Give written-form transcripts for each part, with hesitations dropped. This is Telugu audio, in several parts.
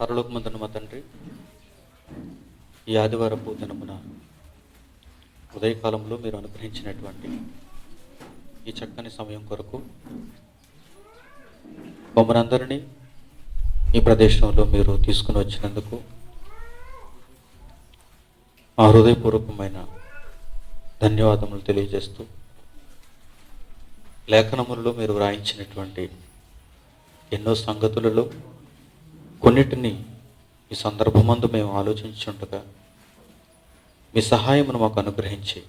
పరలోకమందున్న మా తండ్రి, ఈ ఆదివారపు దినమున ఉదయకాలంలో మీరు అనుగ్రహించినటువంటి ఈ చక్కని సమయం కొరకు మమ్మల్ని ఈ ప్రదేశంలో మీరు తీసుకుని వచ్చినందుకు మా హృదయపూర్వకమైన ధన్యవాదములు తెలియజేస్తూ, లేఖనములలో మీరు వ్రాయించినటువంటి ఎన్నో సంగతులలో కొన్నిటిని ఈ సందర్భమందు మేము ఆలోచించుండగా మీ సహాయమును మాకు అనుగ్రహించి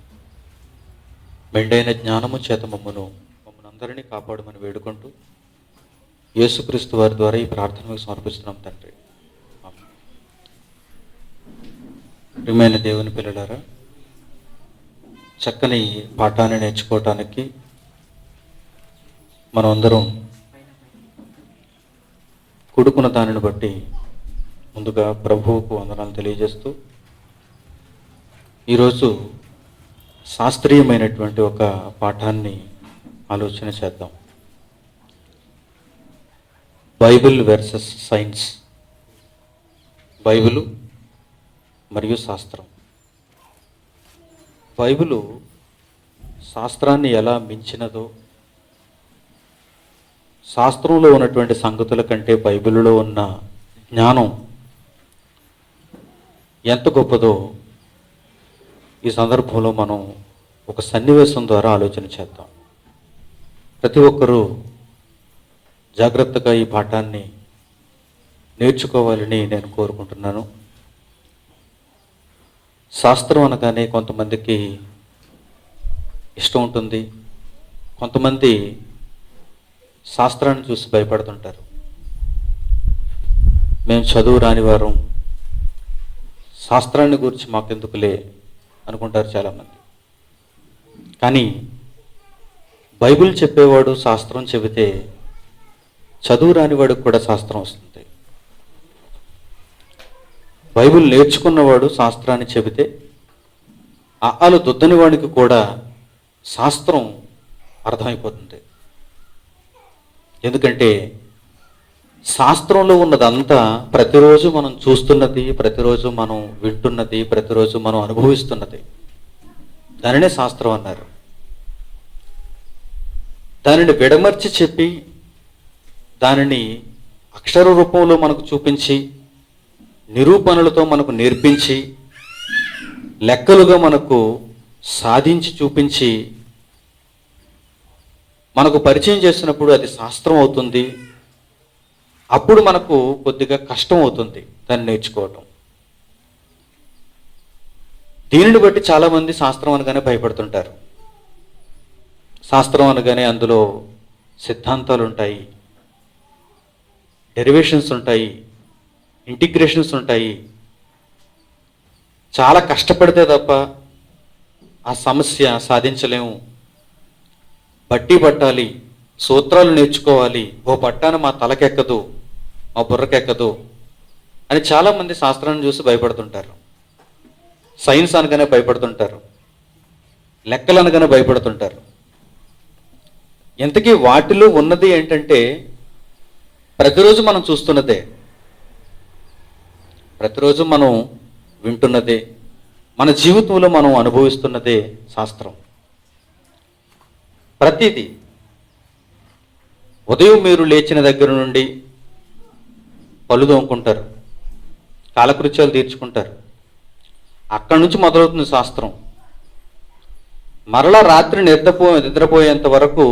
మెండైన జ్ఞానము చేత మమ్మల్ని అందరినీ కాపాడమని వేడుకుంటూ యేసుక్రీస్తు వారి ద్వారా ఈ ప్రార్థనకు సమర్పిస్తున్నాం తండ్రి. ఆమేన్. ప్రియమైన దేవుని పిల్లలారా, చక్కని పాఠాన్ని నేర్చుకోవటానికి మనం అందరం కూడుకున్న దానిని బట్టి ముందుగా ప్రభువుకు వందనాలు తెలియజేస్తూ, ఈరోజు శాస్త్రీయమైనటువంటి ఒక పాఠాన్ని ఆలోచన చేద్దాం. బైబిల్ వర్సెస్ సైన్స్, బైబిలు మరియు శాస్త్రం. బైబిలు శాస్త్రాన్ని ఎలా మించినదో, శాస్త్రంలో ఉన్నటువంటి సంగతుల కంటే బైబిల్లో ఉన్న జ్ఞానం ఎంత గొప్పదో ఈ సందర్భంలో మనం ఒక సన్నివేశం ద్వారా ఆలోచన చేద్దాం. ప్రతి ఒక్కరూ జాగ్రత్తగా ఈ పాఠాన్ని నేర్చుకోవాలని నేను కోరుకుంటున్నాను. శాస్త్రం అనగానే కొంతమందికి ఇష్టం ఉంటుంది, కొంతమంది శాస్త్రాన్ని చూసి భయపడుతుంటారు. మేము చదువు రాని వారం, శాస్త్రాన్ని గురించి మాకెందుకులే అనుకుంటారు చాలామంది. కానీ బైబిల్ చెప్పేవాడు శాస్త్రం చెబితే చదువు రానివాడికి కూడా శాస్త్రం వస్తుంది. బైబిల్ నేర్చుకున్నవాడు శాస్త్రాన్ని చెబితే ఆలు దుద్దని వాడికి కూడా శాస్త్రం అర్థమైపోతుంది. ఎందుకంటే శాస్త్రంలో ఉన్నదంతా ప్రతిరోజు మనం చూస్తున్నది, ప్రతిరోజు మనం వింటున్నది, ప్రతిరోజు మనం అనుభవిస్తున్నది. దానినే శాస్త్రం అన్నారు. దానిని విడమర్చి చెప్పి, దానిని అక్షర రూపంలో మనకు చూపించి, నిరూపణలతో మనకు నేర్పించి, లెక్కలుగా మనకు సాధించి చూపించి మనకు పరిచయం చేసినప్పుడు అది శాస్త్రం అవుతుంది. అప్పుడు మనకు కొద్దిగా కష్టం అవుతుంది దాన్ని నేర్చుకోవటం. దీనిని బట్టి చాలామంది శాస్త్రం అనగానే భయపడుతుంటారు. శాస్త్రం అనగానే అందులో సిద్ధాంతాలు ఉంటాయి, డెరివేషన్స్ ఉంటాయి, ఇంటిగ్రేషన్స్ ఉంటాయి. చాలా కష్టపడితే తప్ప ఆ సమస్య సాధించలేము. బట్టి పట్టాలి, సూత్రాలు నేర్చుకోవాలి, ఓ పట్టాన మా తలకెక్కదు, మా బుర్రకెక్కదు అని చాలామంది శాస్త్రాన్ని చూసి భయపడుతుంటారు. సైన్స్ అనగానే భయపడుతుంటారు, లెక్కలు అనగానే భయపడుతుంటారు. ఇంతకీ వాటిలో ఉన్నది ఏంటంటే ప్రతిరోజు మనం చూస్తున్నదే, ప్రతిరోజు మనం వింటున్నదే, మన జీవితంలో మనం అనుభవిస్తున్నదే శాస్త్రం. ప్రతిదీ ఉదయం మీరు లేచిన దగ్గర నుండి పళ్ళు తోముకుంటారు, కాలకృత్యాలు తీర్చుకుంటారు, అక్కడి నుంచి మొదలవుతుంది శాస్త్రం. మరలా రాత్రి నిద్రపోయేంత వరకు,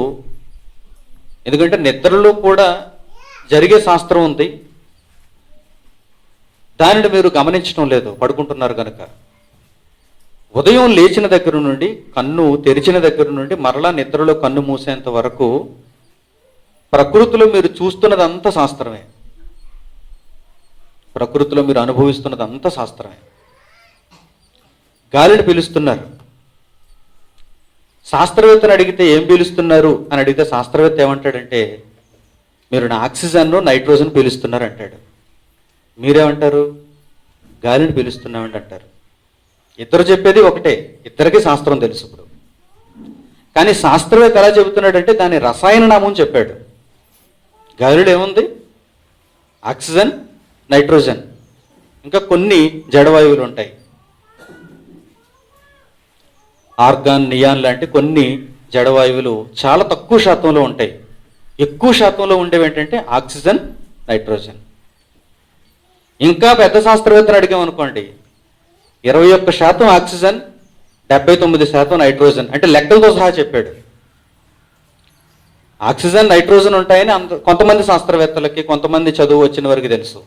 ఎందుకంటే నిద్రలో కూడా జరిగే శాస్త్రం ఉంది, దానిని మీరు గమనించడం లేదు, పడుకుంటున్నారు కనుక. ఉదయం లేచిన దగ్గర నుండి, కన్ను తెరిచిన దగ్గర నుండి మరలా నిద్రలో కన్ను మూసేంత వరకు ప్రకృతిలో మీరు చూస్తున్నదంతా శాస్త్రమే, ప్రకృతిలో మీరు అనుభవిస్తున్నదంతా శాస్త్రమే. గాలిని పీలుస్తున్నారు, శాస్త్రవేత్తను అడిగితే ఏం పీలుస్తున్నారు అని అడిగితే శాస్త్రవేత్త ఏమంటాడంటే, మీరు ఆక్సిజన్ నైట్రోజన్ పీలుస్తున్నారు అంటాడు. మీరేమంటారు? గాలిని పీలుస్తున్నామండి అంటారు. ఇద్దరు చెప్పేది ఒకటే, ఇద్దరికి శాస్త్రం తెలుసు. ఇప్పుడు కానీ శాస్త్రవేత్త ఎలా చెబుతున్నాడంటే దాని రసాయన నామం చెప్పాడు. గాలిలో ఏముంది? ఆక్సిజన్, నైట్రోజన్, ఇంకా కొన్ని జడవాయువులు ఉంటాయి. ఆర్గాన్, నియాన్ లాంటి కొన్ని జడవాయువులు చాలా తక్కువ శాతంలో ఉంటాయి. ఎక్కువ శాతంలో ఉండేవి ఏంటంటే ఆక్సిజన్, నైట్రోజన్. ఇంకా పెద్ద శాస్త్రవేత్తలు అడిగామనుకోండి, 21% ఆక్సిజన్, 79% నైట్రోజన్, అంటే లెక్కలతో సహా చెప్పాడు. ఆక్సిజన్, నైట్రోజన్ ఉంటాయని కొంతమంది శాస్త్రవేత్తలకి, కొంతమంది చదువు వచ్చిన వారికి తెలుసు.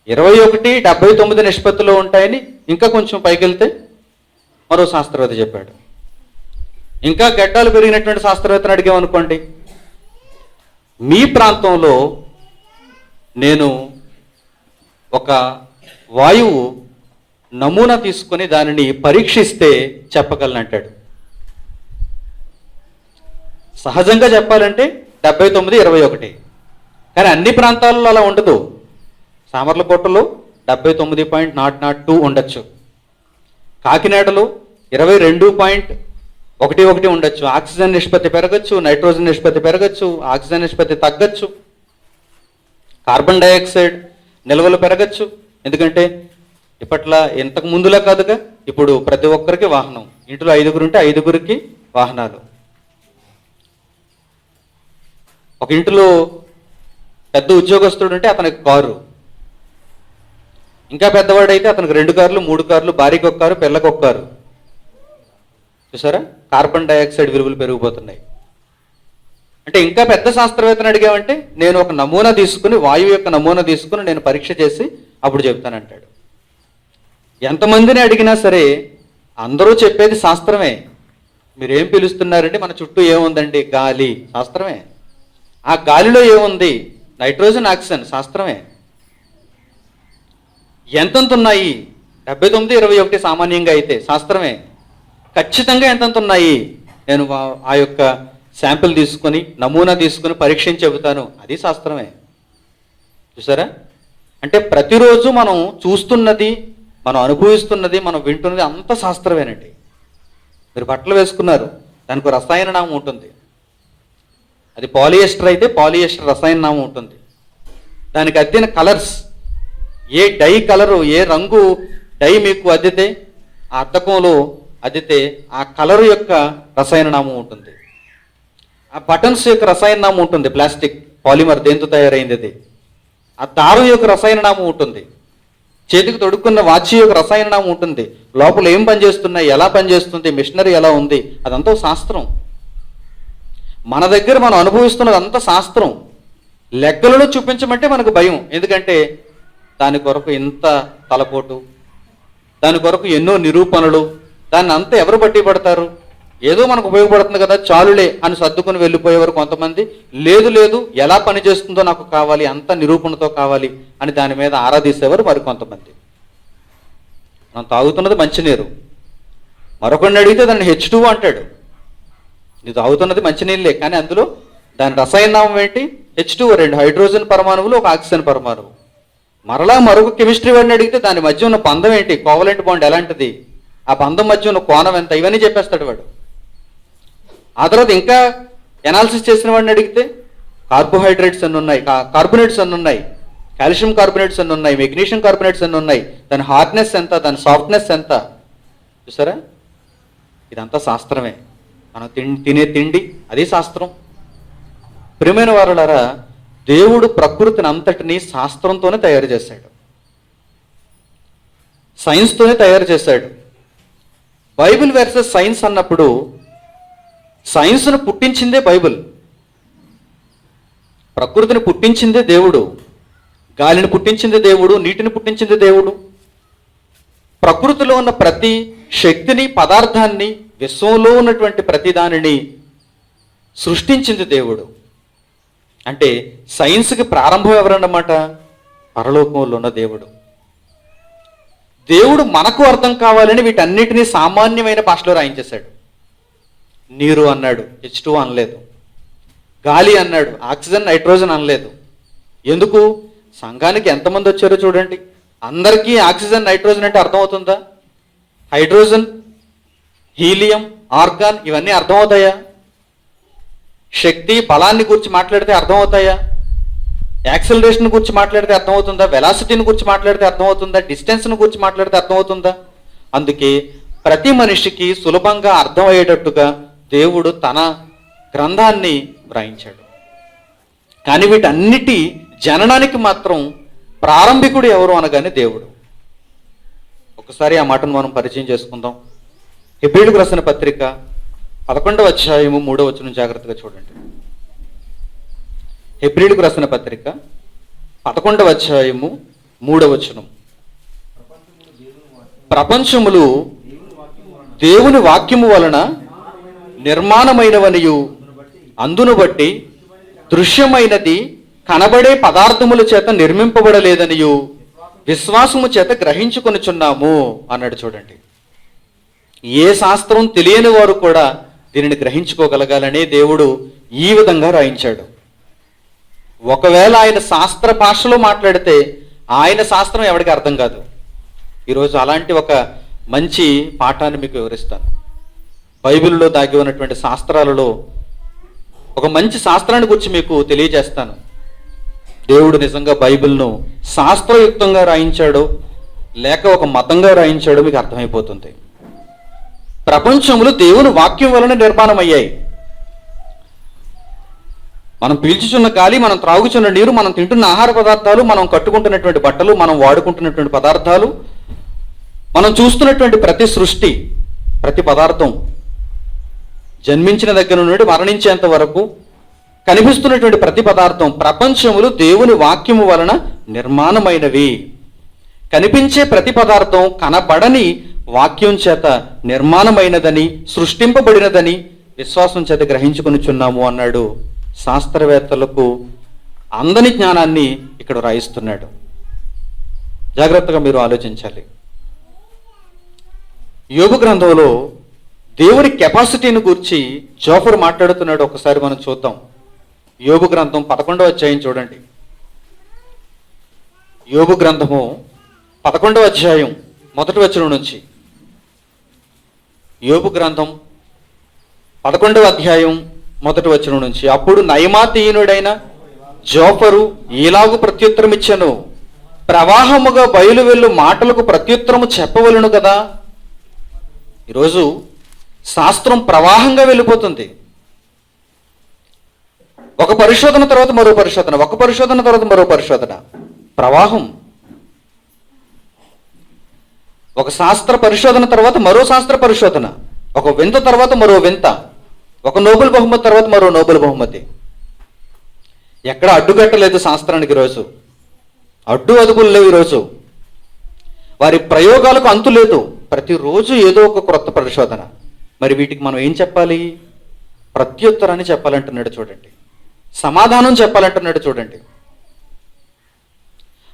21-79 నిష్పత్తిలో ఉంటాయని ఇంకా కొంచెం పైకి వెళ్తే మరో శాస్త్రవేత్త చెప్పాడు. ఇంకా గడ్డాలు పెరిగినటువంటి శాస్త్రవేత్తను అడిగామనుకోండి, మీ ప్రాంతంలో నేను ఒక వాయువు నమూనా తీసుకొని దానిని పరీక్షిస్తే చెప్పగలను అంటాడు. సహజంగా చెప్పాలంటే 79-21, కానీ అన్ని ప్రాంతాలలో అలా ఉండదు. సామర్లకోటలో 79.002 ఉండొచ్చు, కాకినాడలో 22.11 ఉండొచ్చు. ఆక్సిజన్ నిష్పత్తి పెరగచ్చు, నైట్రోజన్ నిష్పత్తి పెరగచ్చు, ఆక్సిజన్ నిష్పత్తి తగ్గచ్చు, కార్బన్ డైఆక్సైడ్ నిల్వలు పెరగచ్చు. ఎందుకంటే ఇప్పట్లో ఇంతకు ముందులా కాదుగా, ఇప్పుడు ప్రతి ఒక్కరికి వాహనం, ఇంట్లో 5 ఉంటే 5 వాహనాలు. ఒక ఇంటిలో పెద్ద ఉద్యోగస్తుడు ఉంటే అతనికి కారు, ఇంకా పెద్దవాడైతే అతనికి 2 కార్లు, 3 కార్లు, భార్యకి 1 కారు, పిల్లకి 1 కారు. చూసారా, కార్బన్ డైఆక్సైడ్ విలువలు పెరిగిపోతున్నాయి. అంటే ఇంకా పెద్ద శాస్త్రవేత్తను అడిగామంటే నేను ఒక నమూనా తీసుకుని, వాయువు యొక్క నమూనా తీసుకుని నేను పరీక్ష చేసి అప్పుడు చెప్తానంటాడు. ఎంతమందిని అడిగినా సరే అందరూ చెప్పేది శాస్త్రమే. మీరేం పిలుస్తున్నారంటే మన చుట్టూ ఏముందండి, గాలి, శాస్త్రమే. ఆ గాలిలో ఏముంది, నైట్రోజన్, ఆక్సిజన్, శాస్త్రమే. ఎంతెంత ఉన్నాయి, 79-21 సామాన్యంగా అయితే శాస్త్రమే. ఖచ్చితంగా ఎంతెంత ఉన్నాయి నేను ఆ యొక్క శాంపిల్ తీసుకొని, నమూనా తీసుకొని పరీక్షించి చెబుతాను, అది శాస్త్రమే. చూసారా, అంటే ప్రతిరోజు మనం చూస్తున్నది, మనం అనుభవిస్తున్నది, మనం వింటున్నది అంత శాస్త్రమేనండి. మీరు బట్టలు వేసుకున్నారు, దానికి రసాయన నామం ఉంటుంది. అది పాలియస్టర్ అయితే పాలియస్టర్ రసాయన నామం ఉంటుంది. దానికి అద్దిన కలర్స్, ఏ డై కలరు, ఏ రంగు డై మీకు అద్దితే, ఆ అద్దకంలో అద్దితే ఆ కలరు యొక్క రసాయన నామం ఉంటుంది. ఆ బటన్స్ యొక్క రసాయన నామం ఉంటుంది, ప్లాస్టిక్ పాలిమర్ దేంతో తయారైంది అది. ఆ దారం యొక్క రసాయన నామం ఉంటుంది. చేతికి తొడుక్కున్న వాచ్ యొక్క రసాయన నామం ఉంటుంది. లోపల ఏం పనిచేస్తున్నాయి, ఎలా పనిచేస్తుంది, మిషనరీ ఎలా ఉంది, అదంతా శాస్త్రం. మన దగ్గర మనం అనుభవిస్తున్నది అంతా శాస్త్రం. లెక్కలను చూపించమంటే మనకు భయం. ఎందుకంటే దాని కొరకు ఇంత తలపోటు, దాని కొరకు ఎన్నో నిరూపణలు, దాన్ని అంతా ఎవరు బట్టి పడతారు? ఏదో మనకు ఉపయోగపడుతుంది కదా చాలులే అని సర్దుకుని వెళ్ళిపోయేవారు కొంతమంది. లేదు లేదు, ఎలా పనిచేస్తుందో నాకు కావాలి, అంత నిరూపణతో కావాలి అని దాని మీద ఆరాధిసేవారు మరి కొంతమంది. మనం తాగుతున్నది మంచినీరు, మరొకరిని అడిగితే దాన్ని H2 అంటాడు. నువ్వు తాగుతున్నది మంచినీళ్ళే, కానీ అందులో దాని రసాయన నామం ఏంటి, H2, 2 హైడ్రోజన్ పరమాణువులు, 1 ఆక్సిజన్ పరమాణువు. మరలా మరొక కెమిస్ట్రీ వాడిని అడిగితే దాని మధ్య ఉన్న బంధం ఏంటి, కోవలెంట్ బాండ్ ఎలాంటిది, ఆ బంధం మధ్య ఉన్న కోణం ఎంత, ఇవన్నీ చెప్పేస్తాడు వాడు. ఆ తర్వాత ఇంకా ఎనాలిసిస్ చేసిన వాడిని అడిగితే కార్బోహైడ్రేట్స్ అన్ని ఉన్నాయి, కార్బోనేట్స్ అన్ని ఉన్నాయి, కాల్షియం కార్బోనేట్స్ అన్ని ఉన్నాయి, మెగ్నీషియం కార్బోనేట్స్ అన్ని ఉన్నాయి, దాని హార్డ్నెస్ ఎంత, దాని సాఫ్ట్నెస్ ఎంత. చూసారా, ఇదంతా శాస్త్రమే. మనం తినే తిండి అది శాస్త్రం. ప్రియమైన వారులారా, దేవుడు ప్రకృతిని అంతటినీ శాస్త్రంతోనే తయారు చేశాడు, సైన్స్తోనే తయారు చేశాడు. బైబిల్ వర్సెస్ సైన్స్ అన్నప్పుడు సైన్స్ను పుట్టించిందే బైబిల్, ప్రకృతిని పుట్టించిందే దేవుడు, గాలిని పుట్టించిందే దేవుడు, నీటిని పుట్టించిందే దేవుడు. ప్రకృతిలో ఉన్న ప్రతి శక్తిని, పదార్థాన్ని, విశ్వంలో ఉన్నటువంటి ప్రతి దానిని సృష్టించింది దేవుడు. అంటే సైన్స్కి ప్రారంభం ఎవరన్నమాట, పరలోకంలో ఉన్న దేవుడు. దేవుడు మనకు అర్థం కావాలని వీటన్నిటినీ సామాన్యమైన భాషలో రాయించేశాడు. నీరు అన్నాడు, H2 అనలేదు. గాలి అన్నాడు, ఆక్సిజన్, నైట్రోజన్ అనలేదు. ఎందుకు? సంఘానికి ఎంతమంది వచ్చారో చూడండి. అందరికీ ఆక్సిజన్, నైట్రోజన్ అంటే అర్థమవుతుందా? హైడ్రోజన్, హీలియం, ఆర్గాన్ ఇవన్నీ అర్థమవుతాయా? శక్తి, బలాన్ని గురించి మాట్లాడితే అర్థమవుతాయా? యాక్సిలరేషన్ గురించి మాట్లాడితే అర్థమవుతుందా? వెలాసిటీని గురించి మాట్లాడితే అర్థమవుతుందా? డిస్టెన్స్ని గురించి మాట్లాడితే అర్థమవుతుందా? అందుకే ప్రతి మనిషికి సులభంగా అర్థమయ్యేటట్టుగా దేవుడు తన గ్రంథాన్ని వ్రాయించాడు. కానీ వీటన్నిటి జననానికి మాత్రం ప్రారంభికుడు ఎవరు అనగానే దేవుడు. ఒకసారి ఆ మాటను మనం పరిచయం చేసుకుందాం. హెబ్రీయులకు రాసిన పత్రిక 11వ అధ్యాయము 3వ వచనం జాగ్రత్తగా చూడండి. హెబ్రీయులకు రాసిన పత్రిక 11వ అధ్యాయము 3వ వచనం. ప్రపంచములు దేవుని వాక్యము వలన నిర్మాణమైనవనియు అందును బట్టి దృశ్యమైనది కనబడే పదార్థముల చేత నిర్మింపబడలేదనియు విశ్వాసము చేత గ్రహించుకొనుచున్నాము అన్నాడు. చూడండి, ఏ శాస్త్రం తెలియని వారు కూడా దీనిని గ్రహించుకోగలగాలనే దేవుడు ఈ విధంగా రాయించాడు. ఒకవేళ ఆయన శాస్త్ర భాషలో మాట్లాడితే ఆయన శాస్త్రం ఎవరికి అర్థం కాదు. ఈరోజు అలాంటి ఒక మంచి పాఠాన్ని మీకు వివరిస్తాను. బైబిల్లో దాగి ఉన్నటువంటి శాస్త్రాలలో ఒక మంచి శాస్త్రాన్ని గురించి మీకు తెలియజేస్తాను. దేవుడు నిజంగా బైబిల్ను శాస్త్రయుక్తంగా రాయించాడో లేక ఒక మతంగా రాయించాడో మీకు అర్థమైపోతుంది. ప్రపంచములు దేవుని వాక్యం వలన నిర్మాణమయ్యాయి. మనం పీల్చుచున్న గాలి, మనం త్రాగుచున్న నీరు, మనం తింటున్న ఆహార పదార్థాలు, మనం కట్టుకుంటున్నటువంటి బట్టలు, మనం వాడుకుంటున్నటువంటి పదార్థాలు, మనం చూస్తున్నటువంటి ప్రతి సృష్టి, ప్రతి పదార్థం జన్మించిన దగ్గర నుండి మరణించేంత వరకు కనిపిస్తున్నటువంటి ప్రతి పదార్థం, ప్రపంచములు దేవుని వాక్యము వలన నిర్మాణమైనవి. కనిపించే ప్రతి పదార్థం కనబడని వాక్యం చేత నిర్మాణమైనదని, సృష్టింపబడినదని విశ్వాసం చేత గ్రహించుకొనుచున్నాము అన్నాడు. శాస్త్రవేత్తలకు అందని జ్ఞానాన్ని ఇక్కడ రాయిస్తున్నాడు. జాగ్రత్తగా మీరు ఆలోచించాలి. యోబు గ్రంథంలో దేవుడి కెపాసిటీని గురించి జోఫర్ మాట్లాడుతున్నాడు. ఒకసారి మనం చూద్దాం. యోబు గ్రంథం 11వ అధ్యాయం చూడండి. యోబు గ్రంథము 11వ అధ్యాయం 1వ వచనం నుంచి. యోబు గ్రంథం 11వ అధ్యాయం 1వ వచనం నుంచి. అప్పుడు నయమాతీయునుడైన జోఫరు ఈలాగు ప్రత్యుత్తరం ఇచ్చెను, ప్రవాహముగా బయలు వెళ్ళు మాటలకు ప్రత్యుత్తరము చెప్పవలను కదా. ఈరోజు శాస్త్రం ప్రవాహంగా వెళ్ళిపోతుంది. ఒక పరిశోధన తర్వాత మరో పరిశోధన, ఒక పరిశోధన తర్వాత మరో పరిశోధన, ప్రవాహం. ఒక శాస్త్ర పరిశోధన తర్వాత మరో శాస్త్ర పరిశోధన, ఒక వింత తర్వాత మరో వింత, ఒక నోబెల్ బహుమతి తర్వాత మరో నోబెల్ బహుమతి. ఎక్కడ అడ్డుకట్టలేదు శాస్త్రానికి. ఈరోజు అడ్డు అదుపులు లేవు. ఈరోజు వారి ప్రయోగాలకు అంతు లేదు. ప్రతిరోజు ఏదో ఒక క్రొత్త పరిశోధన. మరి వీటికి మనం ఏం చెప్పాలి? ప్రత్యుత్తరాన్ని చెప్పాలంటున్నాడు. చూడండి, సమాధానం చెప్పాలంటున్నాడు. చూడండి,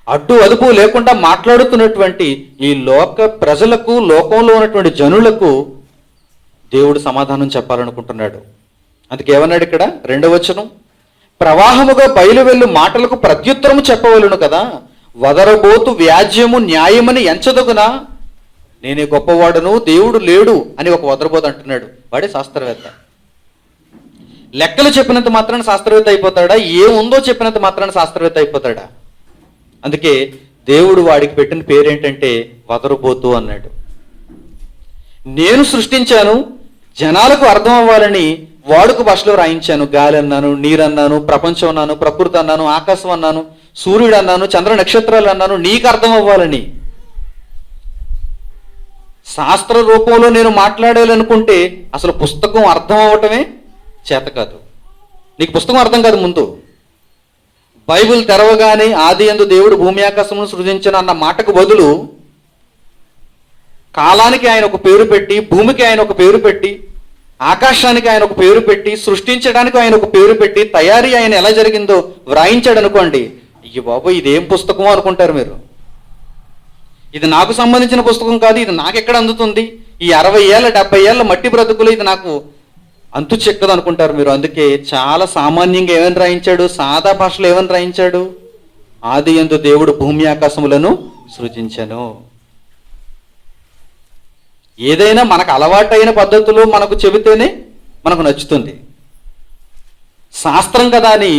అడ్డు అదుపు లేకుండా మాట్లాడుతున్నటువంటి ఈ లోక ప్రజలకు, లోకంలో ఉన్నటువంటి జనులకు దేవుడు సమాధానం చెప్పాలనుకుంటున్నాడు. అందుకే ఏమన్నాడు ఇక్కడ 2వ వచనం, ప్రవాహముగా బయలు వెళ్ళు మాటలకు ప్రత్యుత్తరము చెప్పవలను కదా, వదరబోతు వ్యాజ్యము న్యాయమని ఎంచదగునా, నేనే గొప్పవాడును దేవుడు లేడు అని ఒక వదరబోతు అంటున్నాడు. వాడే శాస్త్రవేత్త. లెక్కలు చెప్పినంత మాత్రాన శాస్త్రవేత్త అయిపోతాడా? ఏముందో చెప్పినంత మాత్రాన శాస్త్రవేత్త అయిపోతాడా? అందుకే దేవుడు వాడికి పెట్టిన పేరేంటంటే వదరబోతు అన్నాడు. నేను సృష్టించాను, జనాలకు అర్థం అవ్వాలని వాడుక భాషలో రాయించాను. గాలి అన్నాను, నీరు అన్నాను, ప్రపంచం అన్నాను, ప్రకృతి అన్నాను, ఆకాశం అన్నాను, సూర్యుడు అన్నాను, చంద్ర నక్షత్రాలు అన్నాను, నీకు అర్థం అవ్వాలని. శాస్త్ర రూపంలో నేను మాట్లాడాలనుకుంటే అసలు పుస్తకం అర్థం అవ్వటమే చేత కాదు. నీకు పుస్తకం అర్థం కాదు. ముందు బైబిల్ తెరవగానే ఆది యందు దేవుడు భూమి ఆకాశమును సృజించిన అన్న మాటకు బదులు కాలానికి ఆయన ఒక పేరు పెట్టి, భూమికి ఆయన ఒక పేరు పెట్టి, ఆకాశానికి ఆయన ఒక పేరు పెట్టి, సృష్టించడానికి ఆయన ఒక పేరు పెట్టి, తయారీ ఆయన ఎలా జరిగిందో వ్రాయించాడు అనుకోండి. అయ్యో బాబు, ఇదేం పుస్తకం అనుకుంటారు మీరు. ఇది నాకు సంబంధించిన పుస్తకం కాదు, ఇది నాకెక్కడ అందుతుంది, ఈ 60 ఏళ్ళ 70 ఏళ్ళ మట్టి బ్రతుకులు ఇది నాకు అంతు చెక్కదు అనుకుంటారు మీరు. అందుకే చాలా సామాన్యంగా ఏమని రాయించాడు? సాదా భాషలో ఏమని రాయించాడు? ఆది యందు దేవుడు భూమి ఆకాశములను సృజించెను. ఏదైనా మనకు అలవాటైన పద్ధతిలో మనకు చెబితేనే మనకు నచ్చుతుంది. శాస్త్రం కదా అని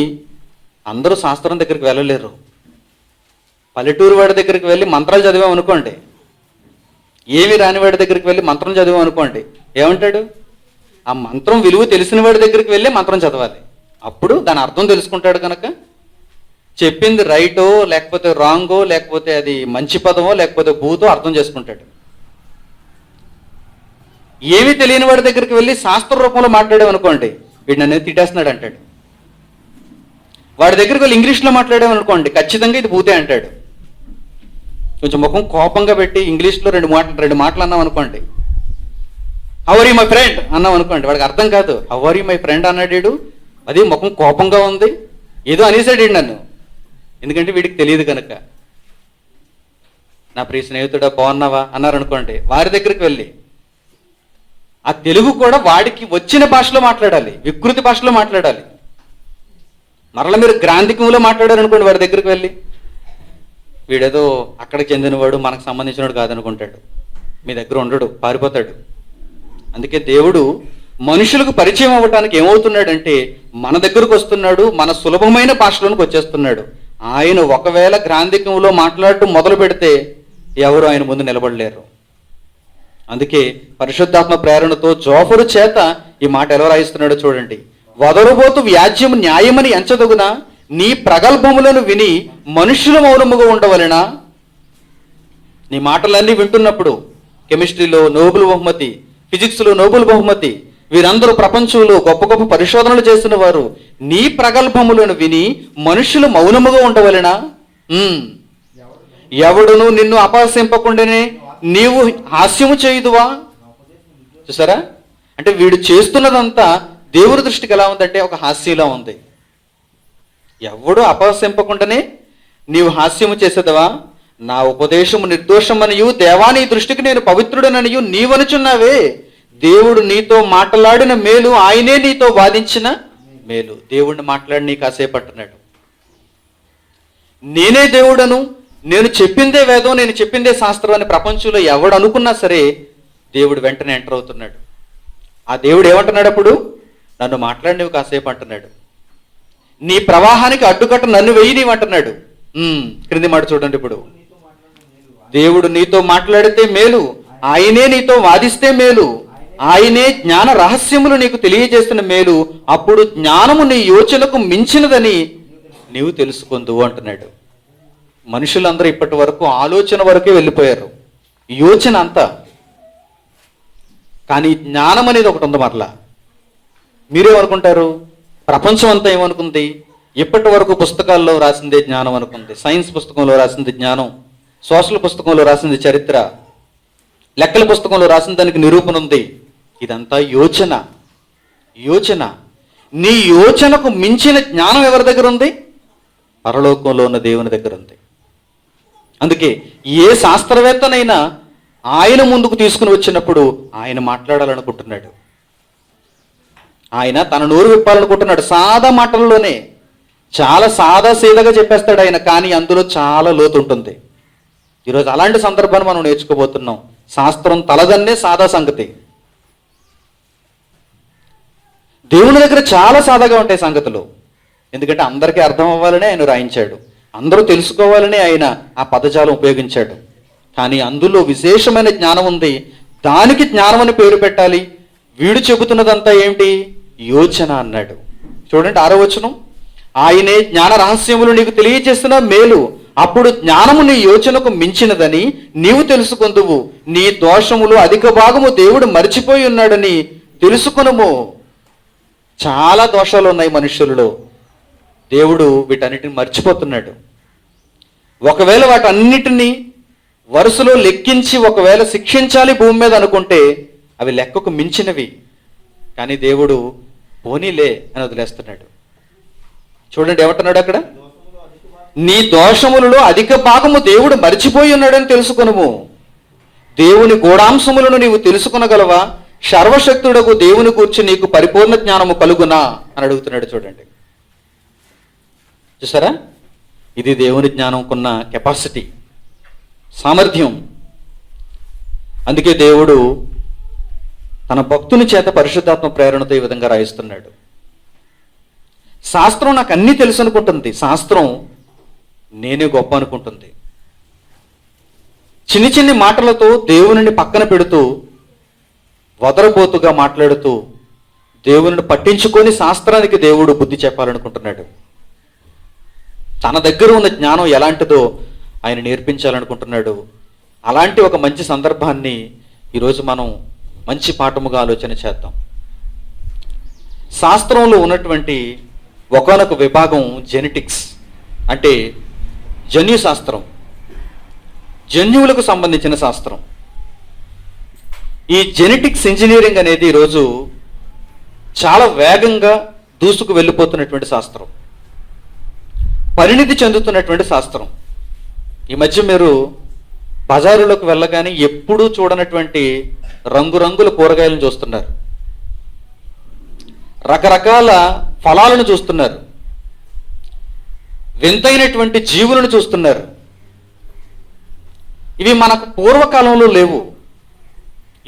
అందరూ శాస్త్రం దగ్గరికి వెళ్ళలేరు. పల్లెటూరు వాడి దగ్గరికి వెళ్ళి మంత్రాలు చదివాం అనుకోండి, ఏమి రాని వాడి దగ్గరికి వెళ్ళి మంత్రం చదివాం అనుకోండి, ఏమంటాడు? ఆ మంత్రం విలువ తెలిసిన వాడి దగ్గరికి వెళ్ళి మంత్రం చదవాలి, అప్పుడు దాని అర్థం తెలుసుకుంటాడు. కనుక చెప్పింది రైటో లేకపోతే రాంగో, లేకపోతే అది మంచి పదమో లేకపోతే భూతో అర్థం చేసుకుంటాడు. ఏమీ తెలియని వాడి దగ్గరికి వెళ్ళి శాస్త్ర రూపంలో మాట్లాడామనుకోండి, వీడు నన్ను తిట్టేస్తున్నాడు అంటాడు. వాడి దగ్గరికి వెళ్ళి ఇంగ్లీష్లో మాట్లాడామనుకోండి, ఖచ్చితంగా ఇది భూతే అంటాడు. కొంచెం ముఖం కోపంగా పెట్టి ఇంగ్లీష్లో రెండు మాటలు అన్నాం అనుకోండి, how are you my friend అన్నాం అనుకోండి, వాడికి అర్థం కాదు. How are you my friend అన్నాడు, అది ముఖం కోపంగా ఉంది, ఏదో అనేసాడు నన్ను, ఎందుకంటే వీడికి తెలియదు కనుక. నా ప్రియ స్నేహితుడా బాగున్నావా అన్నారనుకోండి, వారి దగ్గరికి వెళ్ళి ఆ తెలుగు కూడా వాడికి వచ్చిన భాషలో మాట్లాడాలి, వికృతి భాషలో మాట్లాడాలి. మరలా మీరు గ్రాంధికంలో మాట్లాడారనుకోండి, వాడి దగ్గరికి వెళ్ళి, వీడేదో అక్కడికి చెందినవాడు, మనకు సంబంధించినవాడు కాదనుకుంటాడు, మీ దగ్గర ఉండడు, పారిపోతాడు. అందుకే దేవుడు మనుషులకు పరిచయం అవ్వటానికి ఏమవుతున్నాడంటే మన దగ్గరకు వస్తున్నాడు, మన సులభమైన భాషలోనికి వచ్చేస్తున్నాడు. ఆయన ఒకవేళ గ్రాంధికంలో మాట్లాడటం మొదలు పెడితే ఎవరు ఆయన ముందు నిలబడలేరు. అందుకే పరిశుద్ధాత్మ ప్రేరణతో జోఫరు చేత ఈ మాట ఎలా రాయిస్తున్నాడో చూడండి. వదరుబోతు వ్యాజ్యము న్యాయమని ఎంచదగునా, నీ ప్రగల్భములను విని మనుషుల మౌనముగా ఉండవలెనా. నీ మాటలన్నీ వింటున్నప్పుడు కెమిస్ట్రీలో నోబెల్ బహుమతి, ఫిజిక్స్లో నోబెల్ బహుమతి, వీరందరూ ప్రపంచంలో గొప్ప గొప్ప పరిశోధనలు చేస్తున్న వారు, నీ ప్రగల్భములను విని మనుషులు మౌనముగా ఉండవలెనా. ఎవడును నిన్ను అపహసింపకుండానే నీవు హాస్యము చేయుదువా. చూసారా, అంటే వీడు చేస్తున్నదంతా దేవుని దృష్టికి ఎలా ఉందంటే ఒక హాస్యంలా ఉంది. ఎవడు అపహసింపకుండానే నీవు హాస్యము చేసేదవా. నా ఉపదేశము నిర్దోషమనియు దేవాని దృష్టికి నేను పవిత్రుడననియు నీవనుచున్నావే. దేవుడు నీతో మాట్లాడిన మేలు, ఆయనే నీతో వాదించిన మేలు. దేవుడిని మాట్లాడి నీకు కాసేపు అంటున్నాడు, నేనే దేవుడను, నేను చెప్పిందే వేదం, నేను చెప్పిందే శాస్త్రం అని ప్రపంచంలో ఎవడు అనుకున్నా సరే దేవుడు వెంటనే ఎంటర్ అవుతున్నాడు. ఆ దేవుడు ఏమంటున్నాడు అప్పుడు? నన్ను మాట్లాడి నువ్వు కాసేపు అంటున్నాడు. నీ ప్రవాహానికి అడ్డుకట్ట నన్ను వెయ్యి నీవు అంటున్నాడు. క్రింది మాట చూడండి. ఇప్పుడు దేవుడు నీతో మాట్లాడితే మేలు, ఆయనే నీతో వాదిస్తే మేలు, ఆయనే జ్ఞాన రహస్యములు నీకు తెలియజేస్తున్న మేలు, అప్పుడు జ్ఞానము నీ యోచనకు మించినదని నీవు తెలుసుకుందువు అంటున్నాడు. మనుషులందరూ ఇప్పటి వరకు ఆలోచన వరకే వెళ్ళిపోయారు, యోచన అంతా. కానీ జ్ఞానం అనేది ఒకటి ఉంది. మరలా మీరేమనుకుంటారు? ప్రపంచం అంతా ఏమనుకుంది? ఇప్పటి వరకు పుస్తకాల్లో రాసిందే జ్ఞానం అనుకుంది. సైన్స్ పుస్తకంలో రాసింది జ్ఞానం, సోషల్ పుస్తకంలో రాసింది చరిత్ర, లెక్కల పుస్తకంలో రాసిన దానికి నిరూపణ ఉంది. ఇదంతా యోచన. యోచన. నీ యోచనకు మించిన జ్ఞానం ఎవరి దగ్గర ఉంది? పరలోకంలో ఉన్న దేవుని దగ్గర ఉంది. అందుకే ఏ శాస్త్రవేత్తనైనా ఆయన ముందుకు తీసుకుని వచ్చినప్పుడు ఆయన మాట్లాడాలనుకుంటున్నాడు, ఆయన తన నోరు విప్పాలనుకుంటున్నాడు. సాదా మాటల్లోనే చాలా సాదా సీదాగా చెప్పేస్తాడు ఆయన, కానీ అందులో చాలా లోతు ఉంటుంది. ఈరోజు అలాంటి సందర్భాన్ని మనం నేర్చుకోబోతున్నాం. శాస్త్రం తలదన్నే సాదా సంగతి. దేవుని దగ్గర చాలా సాదాగా ఉంటాయి సంగతులు. ఎందుకంటే అందరికీ అర్థం అవ్వాలని ఆయన రాయించాడు, అందరూ తెలుసుకోవాలని ఆయన ఆ పదజాలం ఉపయోగించాడు. కానీ అందులో విశేషమైన జ్ఞానం ఉంది. దానికి జ్ఞానం అని పేరు పెట్టాలి. వీడు చెబుతున్నదంతా ఏమిటి? యోచన అన్నాడు. చూడండి 6వ వచనం. ఆయనే జ్ఞాన రహస్యములు నీకు తెలియజేస్తున్న మేలు, అప్పుడు జ్ఞానము నీ యోచనకు మించినదని నీవు తెలుసుకొందువు. నీ దోషములు అధిక భాగము దేవుడు మర్చిపోయి ఉన్నాడని తెలుసుకొనుము. చాలా దోషాలు ఉన్నాయి మనుషులలో, దేవుడు వీటన్నిటిని మర్చిపోతున్నాడు. ఒకవేళ వాటన్నిటినీ వరుసలో లెక్కించి ఒకవేళ శిక్షించాలి భూమి మీద అనుకుంటే అవి లెక్కకు మించినవి. కానీ దేవుడు పోనీలే అని వదిలేస్తున్నాడు. చూడండి ఏమంటున్నాడు అక్కడ? నీ దోషములలో అధిక భాగము దేవుడు మర్చిపోయి ఉన్నాడని తెలుసుకొనుము. దేవుని గూఢాంశములను నీవు తెలుసుకొనగలవా? సర్వశక్తుడకు దేవుని కూర్చి నీకు పరిపూర్ణ జ్ఞానము కలుగునా అని అడుగుతున్నాడు. చూడండి, చూసారా? ఇది దేవుని జ్ఞానంకున్న కెపాసిటీ, సామర్థ్యం. అందుకే దేవుడు తన భక్తుని చేత పరిశుద్ధాత్మ ప్రేరణతో ఈ విధంగా రాయిస్తున్నాడు. శాస్త్రం నాకు అన్నీ తెలుసు అనుకుంటుంది, శాస్త్రం నేనే గొప్ప అనుకుంటుంది. చిన్ని చిన్ని మాటలతో దేవునిని పక్కన పెడుతూ, వదరబోతుగా మాట్లాడుతూ, దేవునిని పట్టించుకొని శాస్త్రానికి దేవుడు బుద్ధి చెప్పాలనుకుంటున్నాడు. తన దగ్గర ఉన్న జ్ఞానం ఎలాంటిదో ఆయన నేర్పించాలనుకుంటున్నాడు. అలాంటి ఒక మంచి సందర్భాన్ని ఈరోజు మనం మంచి పాఠముగా ఆలోచన చేద్దాం. శాస్త్రంలో ఉన్నటువంటి ఒకానొక విభాగం జెనెటిక్స్, అంటే జన్యు శాస్త్రం, జన్యువులకు సంబంధించిన శాస్త్రం. ఈ జెనెటిక్స్ ఇంజనీరింగ్ అనేది ఈరోజు చాలా వేగంగా దూసుకు వెళ్ళిపోతున్నటువంటి శాస్త్రం, పరిణితి చెందుతున్నటువంటి శాస్త్రం. ఈ మధ్య మీరు బజారులోకి వెళ్ళగానే ఎప్పుడూ చూడనటువంటి రంగురంగుల కూరగాయలను చూస్తున్నారు, రకరకాల ఫలాలను చూస్తున్నారు, వింతైనటువంటి జీవులను చూస్తున్నారు. ఇవి మనకు పూర్వకాలంలో లేవు,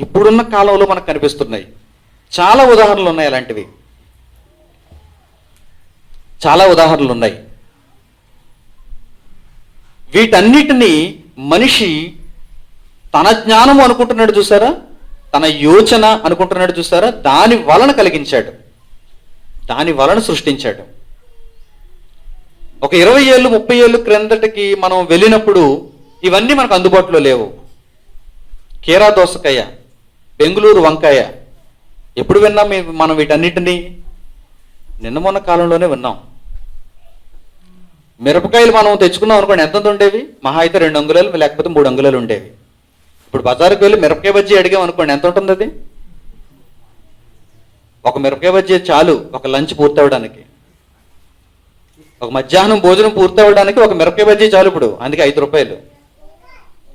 ఇప్పుడున్న కాలంలో మనకు కనిపిస్తున్నాయి. చాలా ఉదాహరణలు ఉన్నాయి, అలాంటివి చాలా ఉదాహరణలు ఉన్నాయి. వీటన్నిటినీ మనిషి తన జ్ఞానము అనుకుంటున్నాడు చూసారా, తన యోచన అనుకుంటున్నాడు చూసారా, దాని వలన కలిగించాడు, దాని వలన సృష్టించాడు. ఒక 20 ఏళ్ళు 30 ఏళ్ళు క్రిందటికి మనం వెళ్ళినప్పుడు ఇవన్నీ మనకు అందుబాటులో లేవు. కీరా దోసకాయ, బెంగుళూరు వంకాయ ఎప్పుడు విన్నాం మనం? వీటన్నిటినీ నిన్న మొన్న కాలంలోనే విన్నాం. మిరపకాయలు మనం తెచ్చుకున్నాం అనుకోండి, ఎంత ఉండేవి? మహా అయితే 2 అంగుళాలు లేకపోతే 3 అంగుళాలు ఉండేవి. ఇప్పుడు బజారుకి వెళ్ళి మిరపకాయ బజ్జీ అడిగాం అనుకోండి, ఎంత ఉంటుంది అది? ఒక మిరపకాయ బజ్జీ చాలు ఒక లంచ్ పూర్తవడానికి, ఒక మధ్యాహ్నం భోజనం పూర్తవడానికి ఒక మిరపకాయ బజ్జీ చాలు ఇప్పుడు. అందుకే 5 రూపాయలు.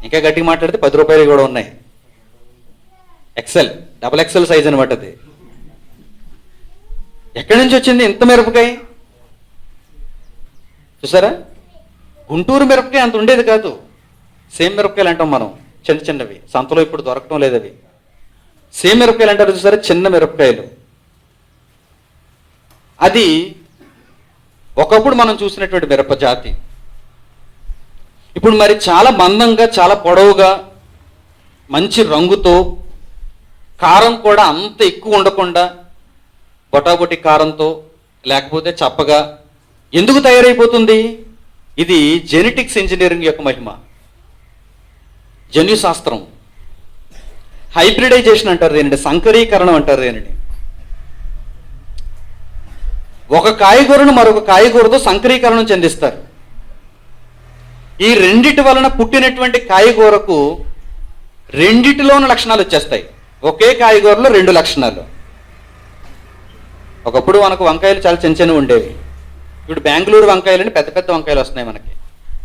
ఇంకా గట్టిగా మాట్లాడితే 10 రూపాయలు కూడా ఉన్నాయి. ఎక్సెల్, డబుల్ ఎక్సెల్ సైజ్ అనమాట అది. ఎక్కడి నుంచి వచ్చింది ఇంత మిరపకాయ? చూసారా, గుంటూరు మిరపకాయ అంత ఉండేది కాదు. సేమ్ మిరపకాయలు అంటాం మనం, చిన్న చిన్నవి, సంతలో ఇప్పుడు దొరకటం లేదు అవి. సేమ్ మిరపకాయలు అంటారు చూసారా, చిన్న మిరపకాయలు. అది ఒకప్పుడు మనం చూసినటువంటి మిరప జాతి. ఇప్పుడు మరి చాలా మందంగా, చాలా పొడవుగా, మంచి రంగుతో, కారం కూడా అంత ఎక్కువ ఉండకుండా బొటాబొటి కారంతో, లేకపోతే చప్పగా ఎందుకు తయారైపోతుంది? ఇది జెనెటిక్స్ ఇంజనీరింగ్ యొక్క మహిమ, జన్యు శాస్త్రం. హైబ్రిడైజేషన్ అంటారు దీనిని, సంకరీకరణం అంటారు దీనిని. ఒక కాయగూరను మరొక కాయగూరతో సంకరీకరణం చెందిస్తారు. ఈ రెండిటి వలన పుట్టినటువంటి కాయగూరకు రెండిటిలోని లక్షణాలు వచ్చేస్తాయి. ఒకే కాయగూరలో 2 లక్షణాలు. ఒకప్పుడు మనకు వంకాయలు చాలా చిన్న చిన్నవి ఉండేవి. ఇప్పుడు బెంగళూరు వంకాయలని పెద్ద పెద్ద వంకాయలు వస్తున్నాయి మనకి.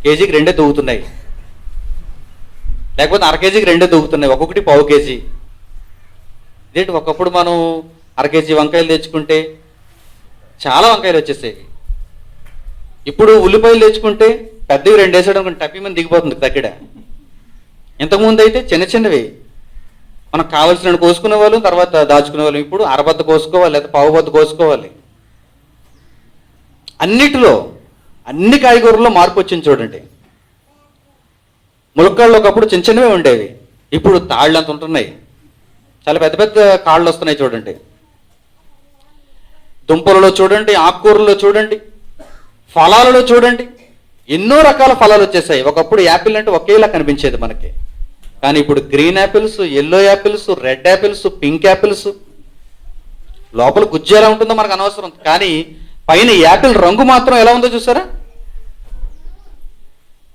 కేజీకి 2 దూగుతున్నాయి, లేకపోతే అర కేజీకి 2 దూగుతున్నాయి, ఒక్కొక్కటి పావు కేజీ. ఇదేంటి, ఒకప్పుడు మనం అర కేజీ వంకాయలు తెచ్చుకుంటే చాలా వంకాయలు వచ్చేసేవి. ఇప్పుడు ఉల్లిపాయలు తెచ్చుకుంటే పెద్దవి 2 వేసాడు అనుకుంటే టప్పి మీద దిగిపోతుంది తగ్గడ. ఇంతకుముందు అయితే చిన్న చిన్నవి మనకు కావాల్సిన కోసుకునే వాళ్ళు, తర్వాత దాచుకునే వాళ్ళు. ఇప్పుడు అరబద్ద కోసుకోవాలి, లేదా పావు బద్ద కోసుకోవాలి. అన్నిటిలో, అన్ని కాయగూరల్లో మార్పు వచ్చింది చూడండి. ములక్కాళ్ళు ఒకప్పుడు చిన్న చిన్నవే ఉండేవి, ఇప్పుడు తాళ్ళు అంత ఉంటున్నాయి, చాలా పెద్ద పెద్ద కాళ్ళు వస్తున్నాయి చూడండి. దుంపలలో చూడండి, ఆకుకూరలో చూడండి, ఫలాలలో చూడండి, ఎన్నో రకాల ఫలాలు వచ్చేసాయి. ఒకప్పుడు యాపిల్ అంటే ఒకేలా కనిపించేది మనకి, కానీ ఇప్పుడు green apples, yellow apples, red apples, pink apples. లోపల గుజ్జు ఎలా ఉంటుందో మనకు అనవసరం, కానీ పైన యాపిల్ రంగు మాత్రం ఎలా ఉందో చూసారా?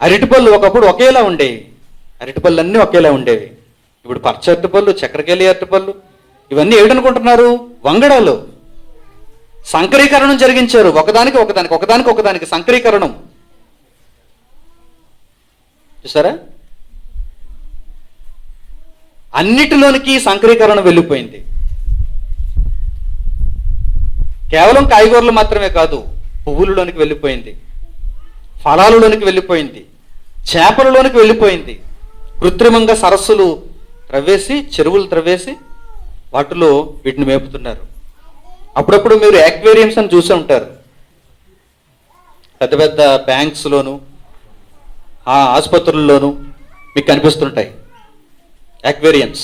అరటిపళ్ళు ఒకప్పుడు ఒకేలా ఉండేవి, అరటిపళ్ళు అన్నీ ఒకేలా ఉండేవి. ఇప్పుడు పచ్చ అరటిపళ్ళు, చక్కెరకేళి అరటిపళ్ళు, ఇవన్నీ ఏమిటనుకుంటున్నారు? వంగడాలు. సంకరీకరణం జరిగించారు, ఒకదానికి ఒకదానికి, ఒకదానికి ఒకదానికి సంకరీకరణం. చూసారా, అన్నిటిలోనికి సంకరీకరణ వెళ్ళిపోయింది. కేవలం కాయగూరలు మాత్రమే కాదు, పువ్వులలోనికి వెళ్ళిపోయింది, ఫలాలలోనికి వెళ్ళిపోయింది, చేపలలోనికి వెళ్ళిపోయింది. కృత్రిమంగా సరస్సులు త్రవ్వేసి, చెరువులు త్రవ్వేసి వాటిలో వీటిని మేపుతున్నారు. అప్పుడప్పుడు మీరు యాక్వేరియంస్ అని చూసి ఉంటారు. పెద్ద పెద్ద బ్యాంక్స్లోను ఆ ఆసుపత్రుల్లోనూ మీకు కనిపిస్తుంటాయి అక్వేరియమ్స్.